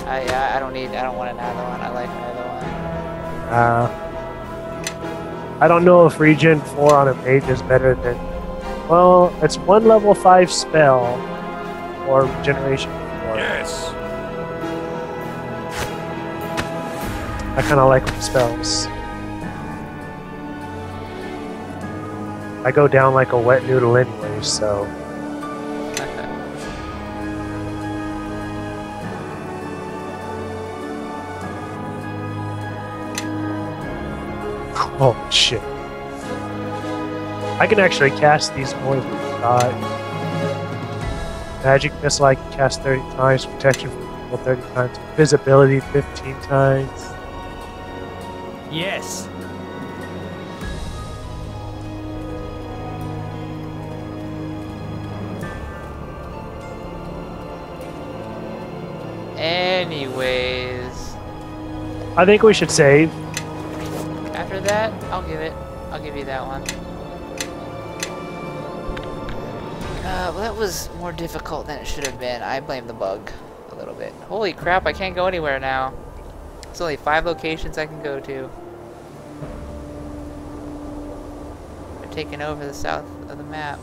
I don't want another one. I like another one. I don't know if regen 4 on a mage is better than... Well, it's one level 5 spell or regeneration 4. Yes. I kind of like spells. I go down like a wet noodle anyway, so... Oh shit. I can actually cast these more than I thought. Magic Missile I can cast 30 times, Protection from Evil 30 times, Invisibility 15 times. Yes. Anyways. I think we should save. After that, I'll give you that one. Well, that was more difficult than it should have been. I blame the bug a little bit. Holy crap, I can't go anywhere now. There's only 5 locations I can go to. They're taking over the south of the map.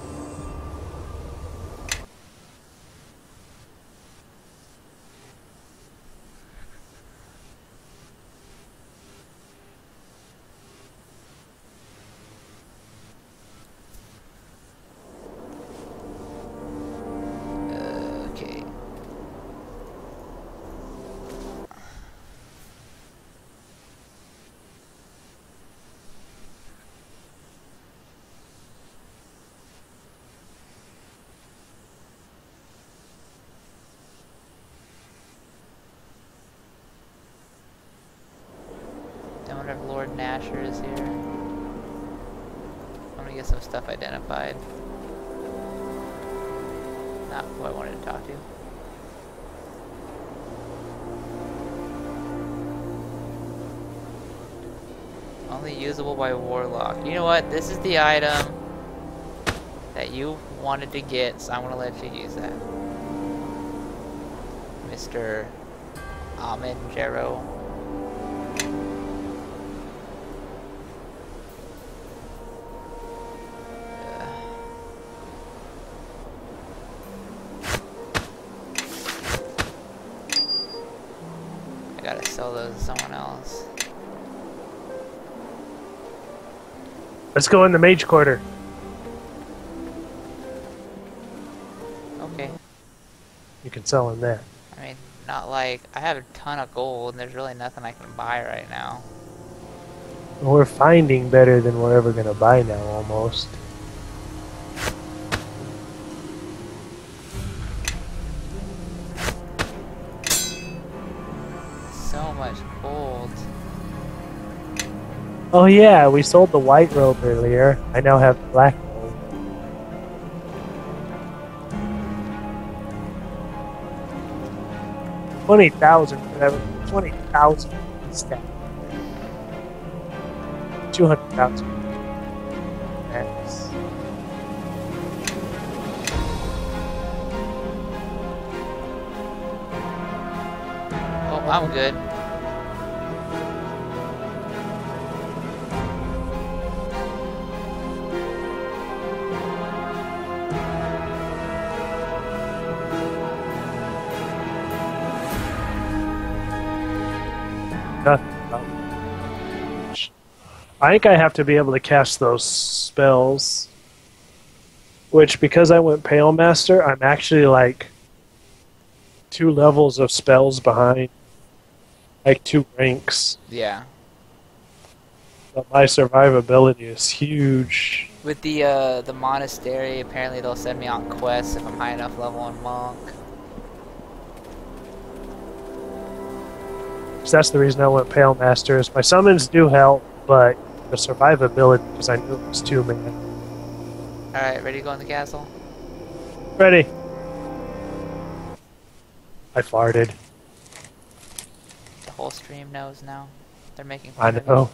I wonder if Lord Nasher is here. I'm gonna get some stuff identified. Not who I wanted to talk to. Only usable by Warlock. You know what? This is the item that you wanted to get, so I'm gonna let you use that. Mr. Amanjero. Gotta sell those to someone else. Let's go in the mage quarter. Okay. You can sell in there. I mean, not like... I have a ton of gold and there's really nothing I can buy right now. We're finding better than we're ever gonna buy now, almost. So much gold. Oh yeah, we sold the white robe earlier. I now have the black robe. $20,000 for that. 20,000 stack. 200,000. Max. Oh, I'm good. I think I have to be able to cast those spells. Which, because I went Pale Master, I'm actually like 2 levels of spells behind. Like 2 ranks. Yeah. But my survivability is huge. With the monastery, apparently they'll send me on quests if I'm high enough level in monk. So that's the reason I went Pale Masters. My summons do help, but the survivability, because I knew it was 2 man. Alright, ready to go in the castle? Ready. I farted. The whole stream knows now. They're making I fun of know.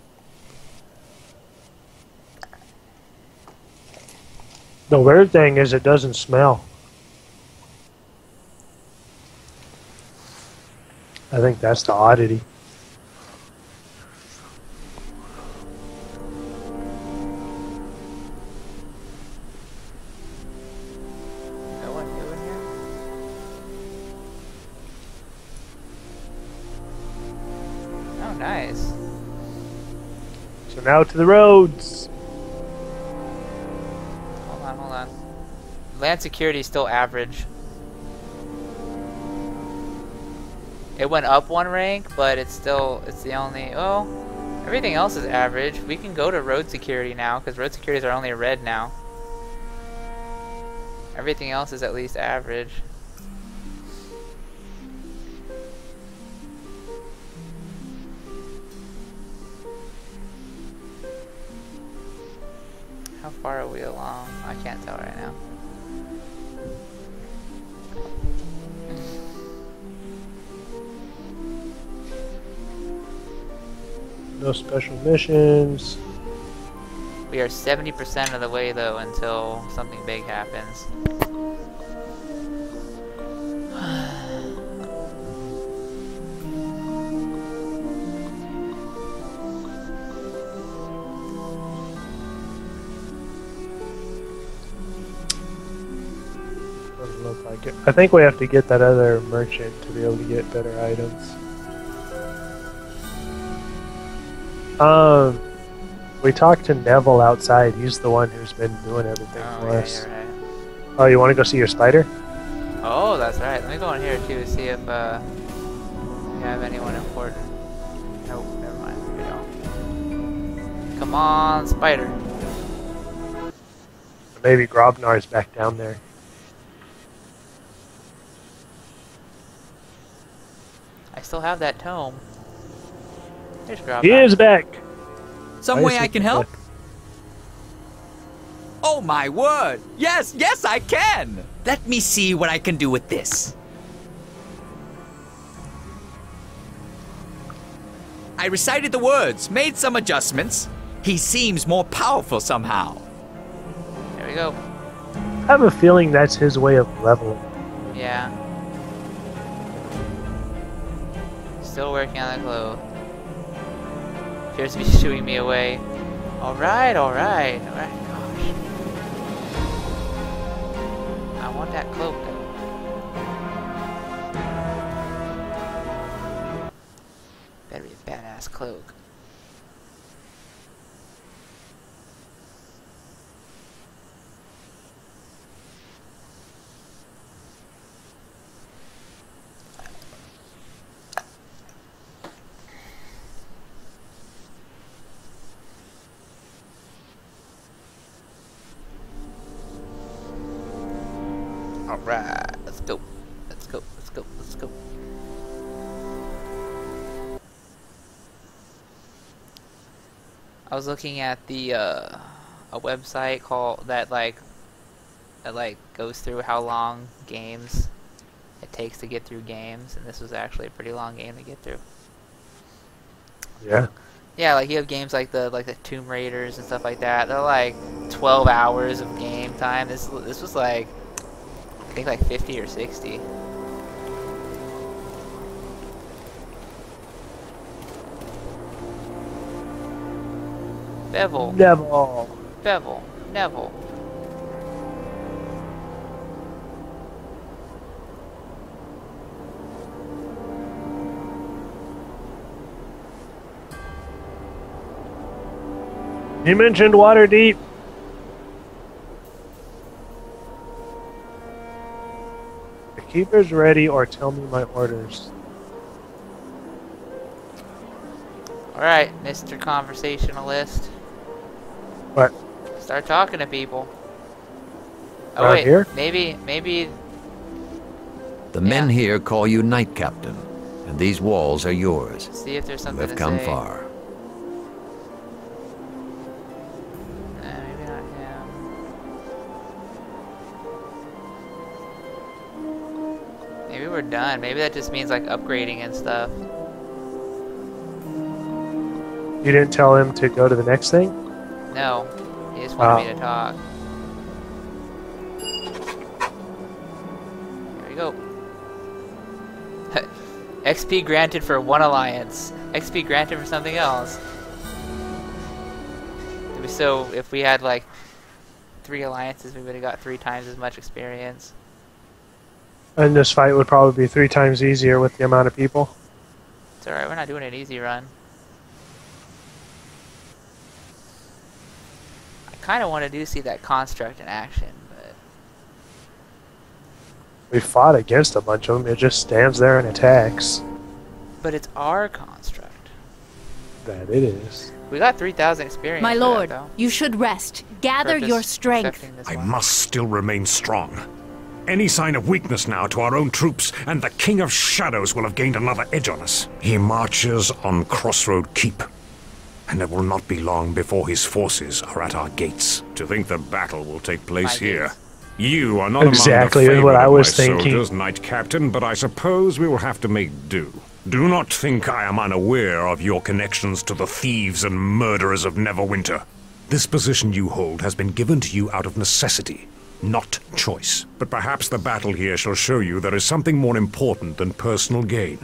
The weird thing is it doesn't smell. I think that's the oddity. No one new in here? Oh, nice. So now to the roads. Hold on. Land security is still average. It went up one rank, but it's the only, oh, everything else is average. We can go to road security now, because road securities are only red now. Everything else is at least average. How far are we along? I can't tell right now. No special missions. We are 70% of the way though until something big happens. Doesn't look like it. I think we have to get that other merchant to be able to get better items. We talked to Neville outside. He's the one who's been doing everything for us. You're right. Oh, you want to go see your spider? Oh, that's right. Let me go in here too to see if we have anyone important. Nope, never mind. We don't. Come on, spider. Maybe Grobnar's back down there. I still have that tome. Here's Grobnar. He is back. Some way I can help? Oh my word! Yes, yes I can! Let me see what I can do with this. I recited the words, made some adjustments. He seems more powerful somehow. There we go. I have a feeling that's his way of leveling. Yeah. Still working on the globe. Appears to be shooing me away. Alright. Gosh. I want that cloak though. Better be a badass cloak. Alright, let's go. Let's go. I was looking at the a website called that goes through how long games it takes to get through games, and this was actually a pretty long game to get through. Yeah. Yeah, like you have games like the Tomb Raiders and stuff like that. They're like 12 hours of game time. This was like I think like 50 or 60. Bevel. Neville. He mentioned Waterdeep. The keeper's ready, or tell me my orders. Alright, Mr. Conversationalist. What? Start talking to people. Oh Around wait, here? maybe... The men here call you Knight Captain, and these walls are yours. See if there's something You have to come say. far. Maybe not him. Maybe we're done. Maybe that just means like upgrading and stuff. You didn't tell him to go to the next thing? No, he just wanted me to talk. Here we go. XP granted for one alliance. XP granted for something else. So if we had like 3 alliances, we would have got 3 times as much experience. And this fight would probably be 3 times easier with the amount of people. It's alright, we're not doing an easy run. I kind of want to see that construct in action, but... We fought against a bunch of them, it just stands there and attacks. But it's our construct. That it is. We got 3,000 experience. My lord, that, you should rest. Gather your strength. I must still remain strong. Any sign of weakness now to our own troops, and the King of Shadows will have gained another edge on us. He marches on Crossroad Keep, and it will not be long before his forces are at our gates. To think the battle will take place here. You are not exactly among the what I was of my thinking. soldiers, Knight Captain, but I suppose we will have to make do. Do not think I am unaware of your connections to the thieves and murderers of Neverwinter. This position you hold has been given to you out of necessity, not choice. But perhaps the battle here shall show you there is something more important than personal gain.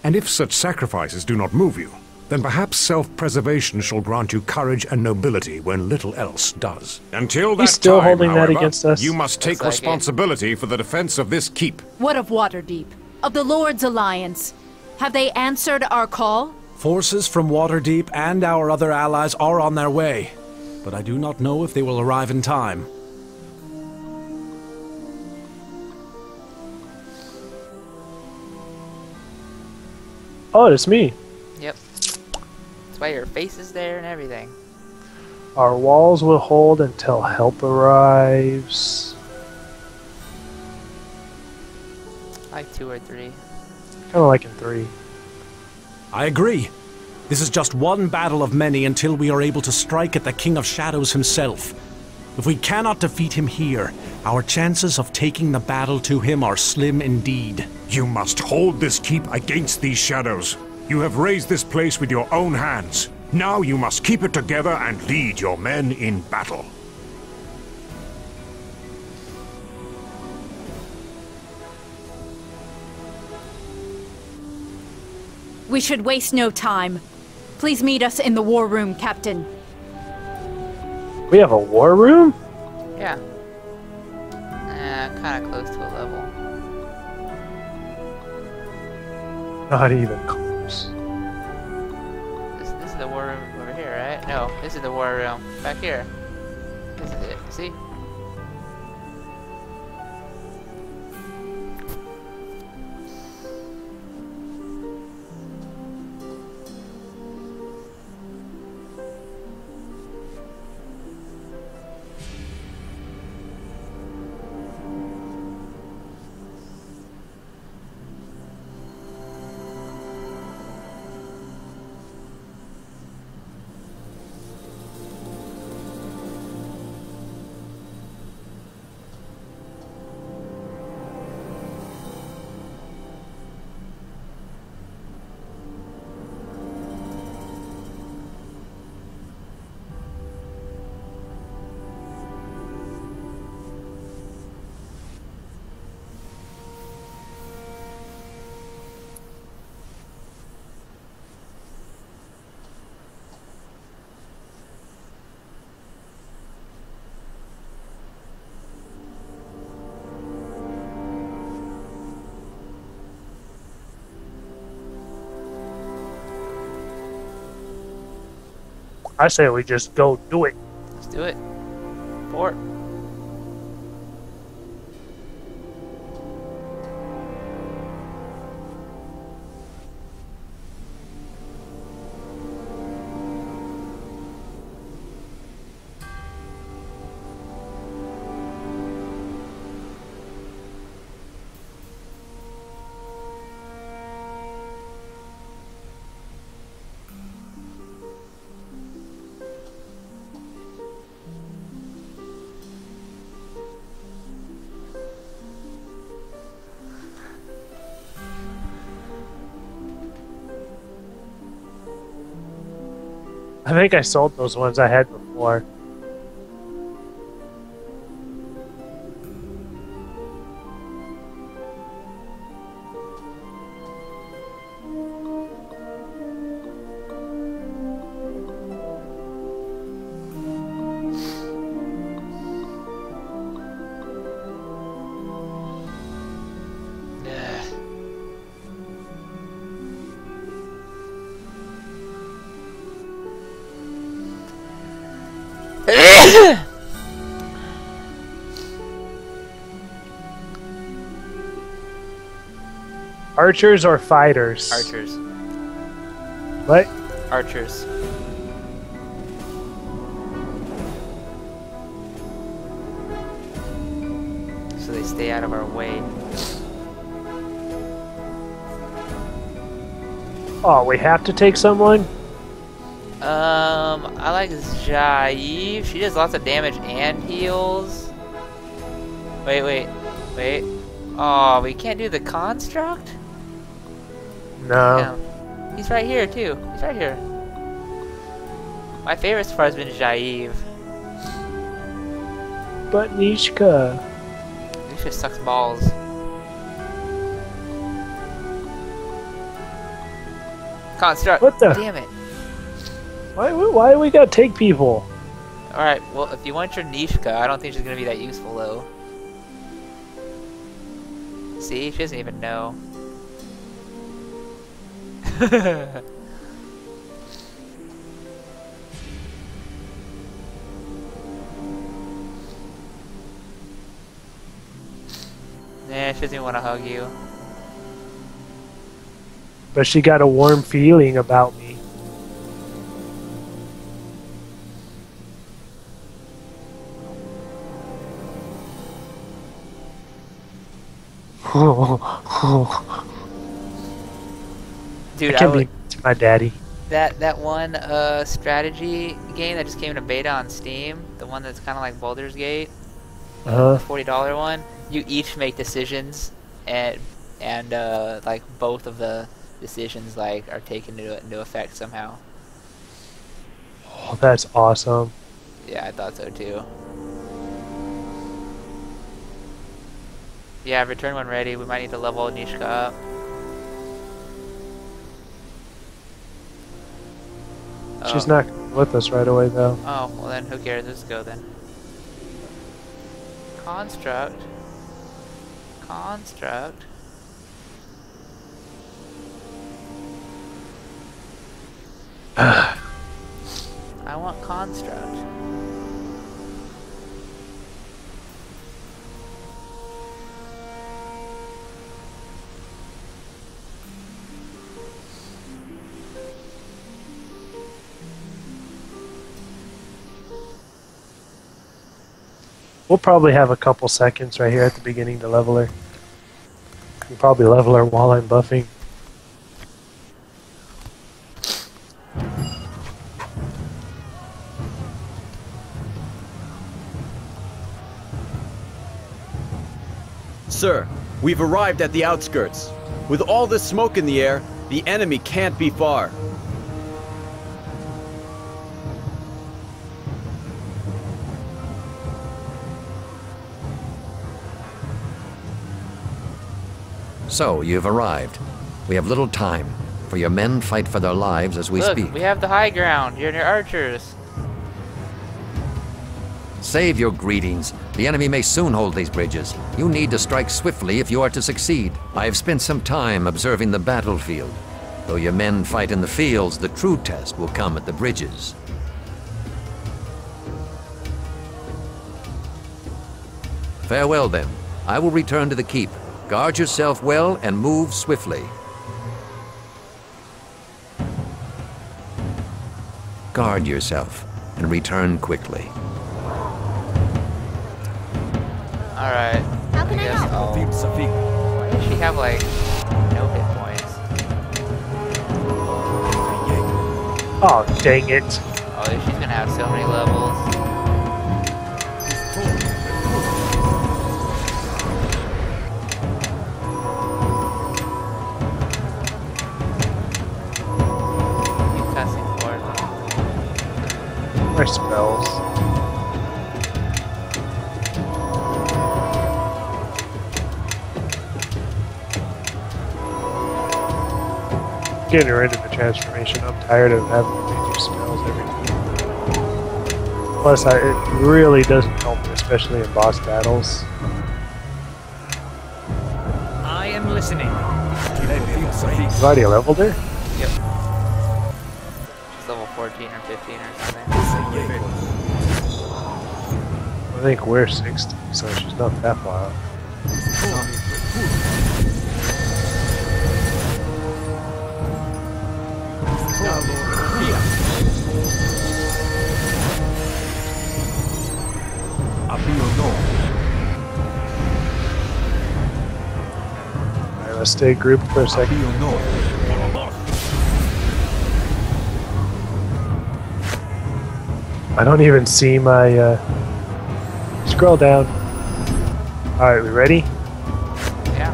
And if such sacrifices do not move you, then perhaps self-preservation shall grant you courage and nobility when little else does. Until that He's still time, holding however, that against us. you must take responsibility for the defense of this keep. What of Waterdeep? Of the Lord's Alliance? Have they answered our call? Forces from Waterdeep and our other allies are on their way, but I do not know if they will arrive in time. Oh, it's me. Yep. That's why your face is there and everything. Our walls will hold until help arrives. Like 2 or 3. Kind of like in 3. I agree. This is just one battle of many until we are able to strike at the King of Shadows himself. If we cannot defeat him here, our chances of taking the battle to him are slim indeed. You must hold this keep against these shadows. You have raised this place with your own hands. Now you must keep it together and lead your men in battle. We should waste no time. Please meet us in the war room, Captain. We have a war room? Yeah. Kind of close to a level. Not even close. This is the war room over here, right? No, this is the war room back here. This is it. See? I say we just go do it. Let's do it. Fort. I think I sold those ones I had before. Archers or fighters? Archers. What? Archers. So they stay out of our way. Oh, we have to take someone? I like Jaive. She does lots of damage and heals. Wait. Oh, we can't do the construct? No. Damn. He's right here too. He's right here. My favorite so far has been Jaive. But Nishka. Nishka sucks balls. Construct. What the? Damn it. Why do we gotta take people? Alright, well, if you want your Nishka, I don't think she's gonna be that useful though. See? She doesn't even know. Nah, she doesn't even want to hug you. But she got a warm feeling about me. Dude, I can't be my daddy. That one strategy game that just came in a beta on Steam, the one that's kind of like Baldur's Gate, the $40 one. You each make decisions, and like both of the decisions like are taken into effect somehow. Oh, that's awesome. Yeah, I thought so too. Yeah, return when ready. We might need to level Nishka up. She's not with us right away, though. Oh, well then, who cares? Let's go then. Construct. I want construct. We'll probably have a couple seconds right here at the beginning to level her. We'll probably level her while I'm buffing. Sir, we've arrived at the outskirts. With all this smoke in the air, the enemy can't be far. So, you've arrived. We have little time, for your men fight for their lives as we Look, speak. we have the high ground. You're near archers. Save your greetings. The enemy may soon hold these bridges. You need to strike swiftly if you are to succeed. I have spent some time observing the battlefield. Though your men fight in the fields, the true test will come at the bridges. Farewell, then. I will return to the keep. Guard yourself well and move swiftly. Guard yourself and return quickly. Alright. How can I help? Why does she have like no hit points? Oh, dang it. Oh, she's gonna have so many levels. Keep pressing forward. more spells. Getting rid of the transformation. I'm tired of having to do spells every time. Plus, it really doesn't help me, especially in boss battles. I am listening. You've already leveled her? Yep. She's level 14 or 15 or something. I think we're 60, so she's not that far out. Alright, let's stay grouped for a second. I don't even see my scroll down. Alright, we ready? Yeah.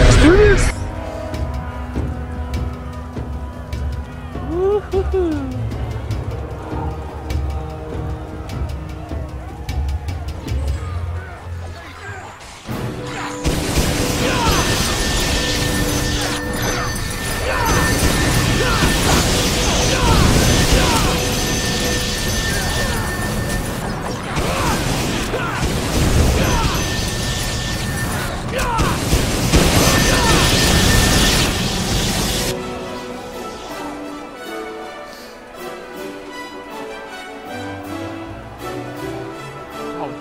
Let's do this! Woo-hoo-hoo.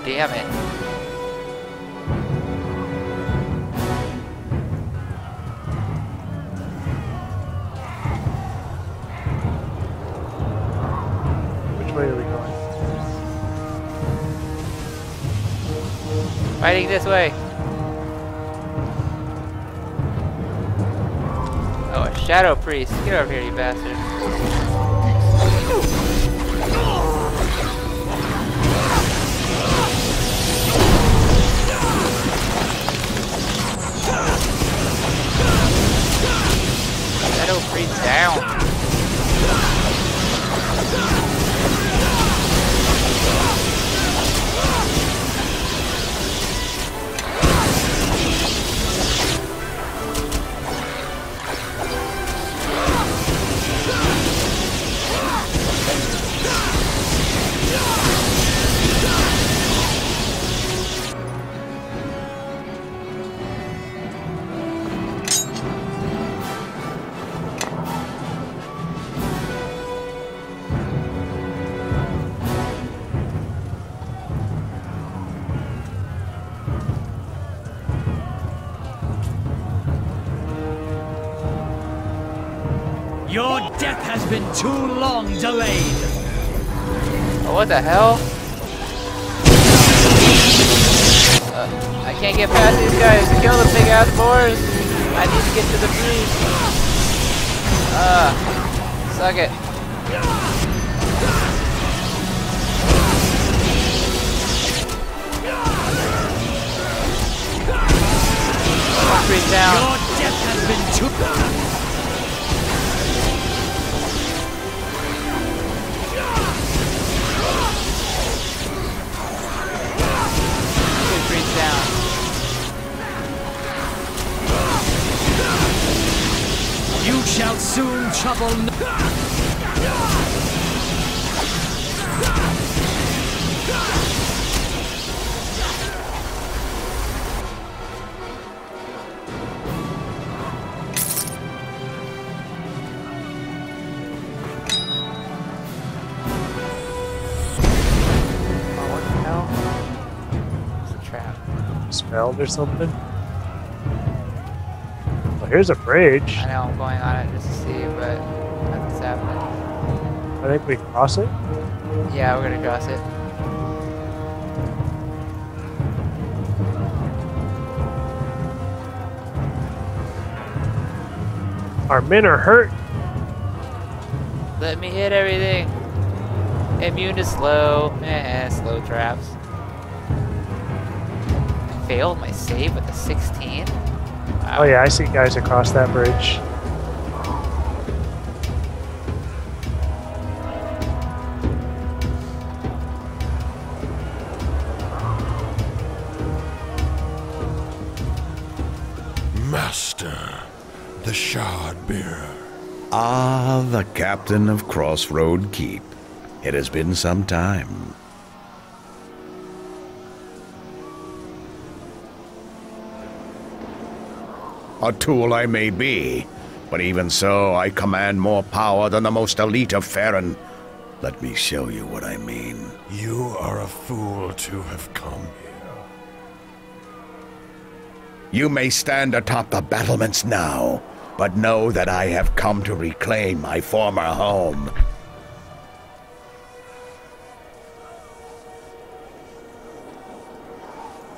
Damn it. Which way are we going? Fighting this way. Oh, a shadow priest. Get over here, you bastard. Shadow priest down. Your death has been too long delayed. Oh, what the hell? I can't get past these guys. Kill the big ass boars. I need to get to the priest. Suck it. Priest down. Your death has been too long. Down. You shall soon trouble Spelled or something? Well, here's a bridge. I know, I'm going on it just to see, but nothing's happening. I think we cross it. Yeah, we're gonna cross it. Our men are hurt. Let me hit everything. Immune to slow. Slow traps. Failed my save with a 16. Wow. Oh yeah, I see guys across that bridge. Master, the Shardbearer. Ah, the captain of Crossroad Keep. It has been some time. A tool I may be, but even so, I command more power than the most elite of Farron. Let me show you what I mean. You are a fool to have come here. You may stand atop the battlements now, but know that I have come to reclaim my former home.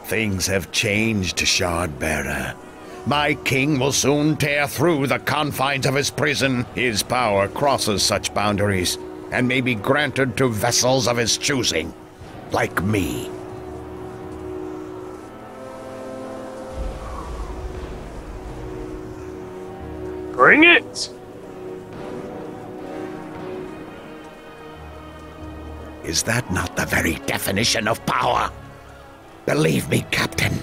Things have changed, Shardbearer. My king will soon tear through the confines of his prison. His power crosses such boundaries, and may be granted to vessels of his choosing, like me. Bring it! Is that not the very definition of power? Believe me, Captain,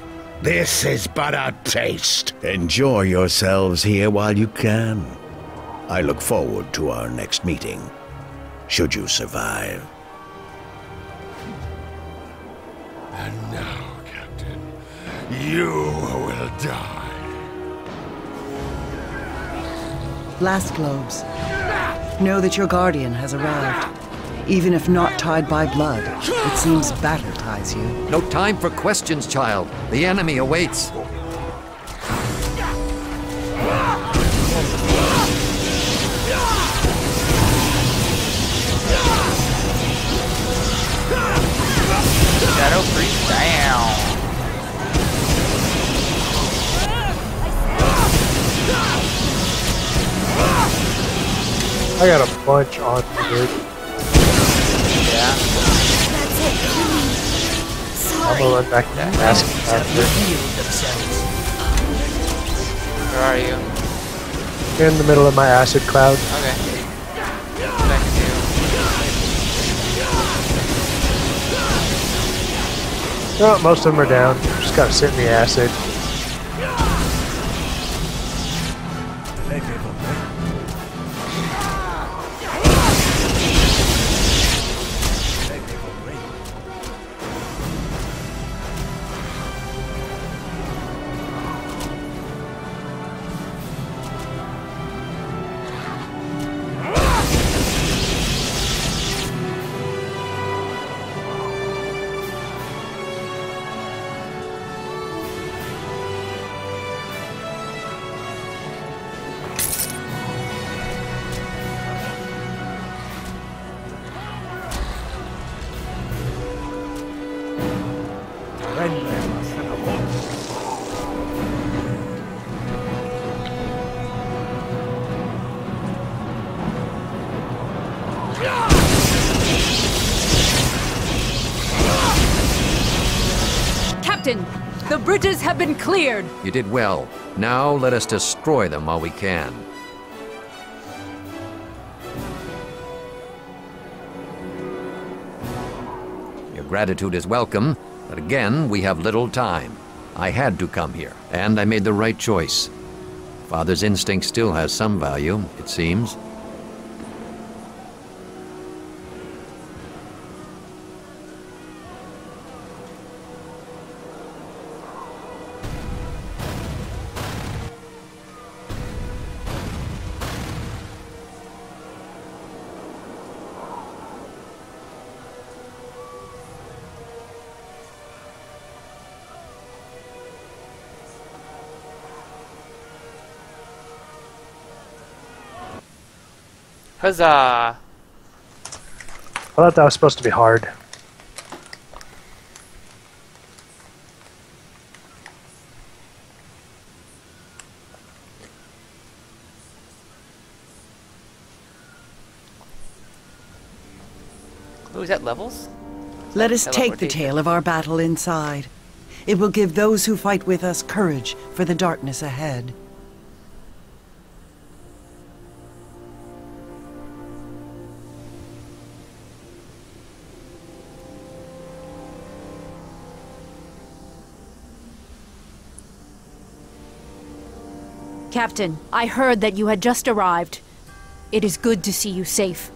this is but a taste. Enjoy yourselves here while you can. I look forward to our next meeting, should you survive. And now, Captain, you will die. Blast globes. Know that your guardian has arrived. Even if not tied by blood, it seems battle ties you. No time for questions, child. The enemy awaits. Shadow freeze down. I got a bunch on me, dude. Yeah. I'm gonna run back to that mask after. Where are you? In the middle of my acid cloud. Okay. What I can do? Oh, most of them are down. Just gotta sit in the acid. Captain, the bridges have been cleared. You did well. Now let us destroy them while we can. Your gratitude is welcome, but again, we have little time. I had to come here, and I made the right choice. Father's instinct still has some value, it seems. Huzzah! I thought that was supposed to be hard. Oh, is that levels? Let us take the Teleportation. tale of our battle inside. It will give those who fight with us courage for the darkness ahead. Captain, I heard that you had just arrived. It is good to see you safe.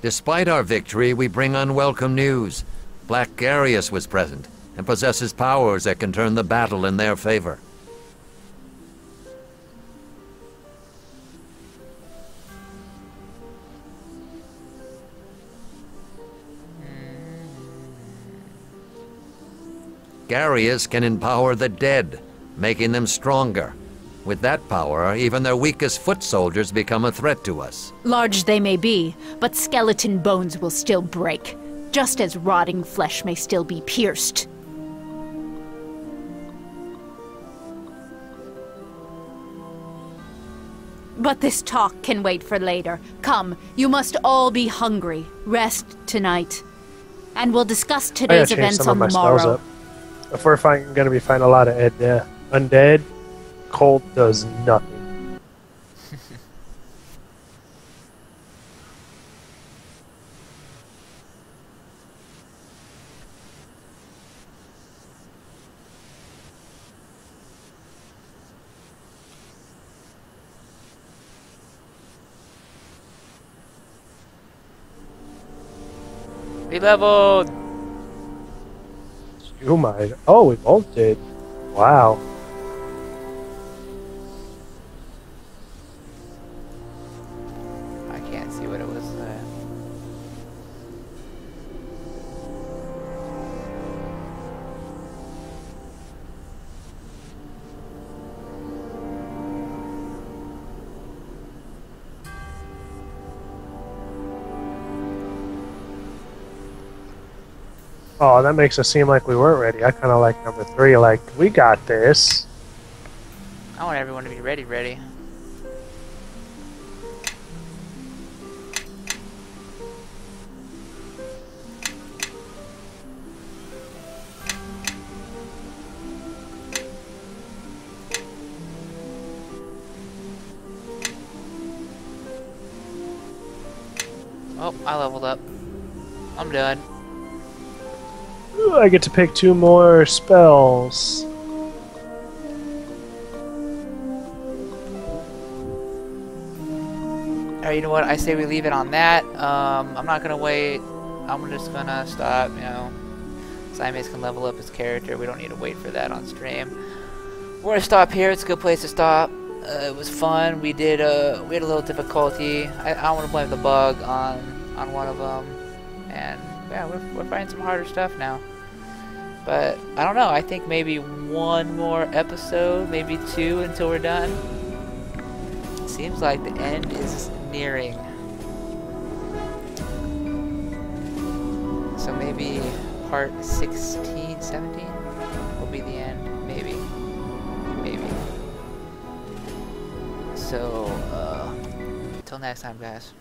Despite our victory, we bring unwelcome news. Black Garius was present, and possesses powers that can turn the battle in their favor. Garius can empower the dead, making them stronger. With that power, even their weakest foot soldiers become a threat to us. Large they may be, but skeleton bones will still break, just as rotting flesh may still be pierced. But this talk can wait for later. Come, you must all be hungry. Rest tonight. And we'll discuss today's events on the morrow. If we're going to be fighting a lot of undead, cold does nothing. Re-leveled! You might. Oh, we both did. Wow. I can't see what it was. Oh, that makes it seem like we weren't ready. I kind of like number 3, like, we got this. I want everyone to be ready. Oh, I leveled up. I'm done. Ooh, I get to pick 2 more spells. Alright, you know what? I say we leave it on that. I'm not gonna wait. I'm just gonna stop, you know. Simace can level up his character. We don't need to wait for that on stream. We're gonna stop here. It's a good place to stop. It was fun. We had a little difficulty. I don't want to blame the bug on one of them. And yeah, we're fighting some harder stuff now. But I don't know. I think maybe 1 more episode, maybe 2 until we're done. Seems like the end is nearing. So maybe part 16, 17 will be the end. Maybe. So, until next time, guys.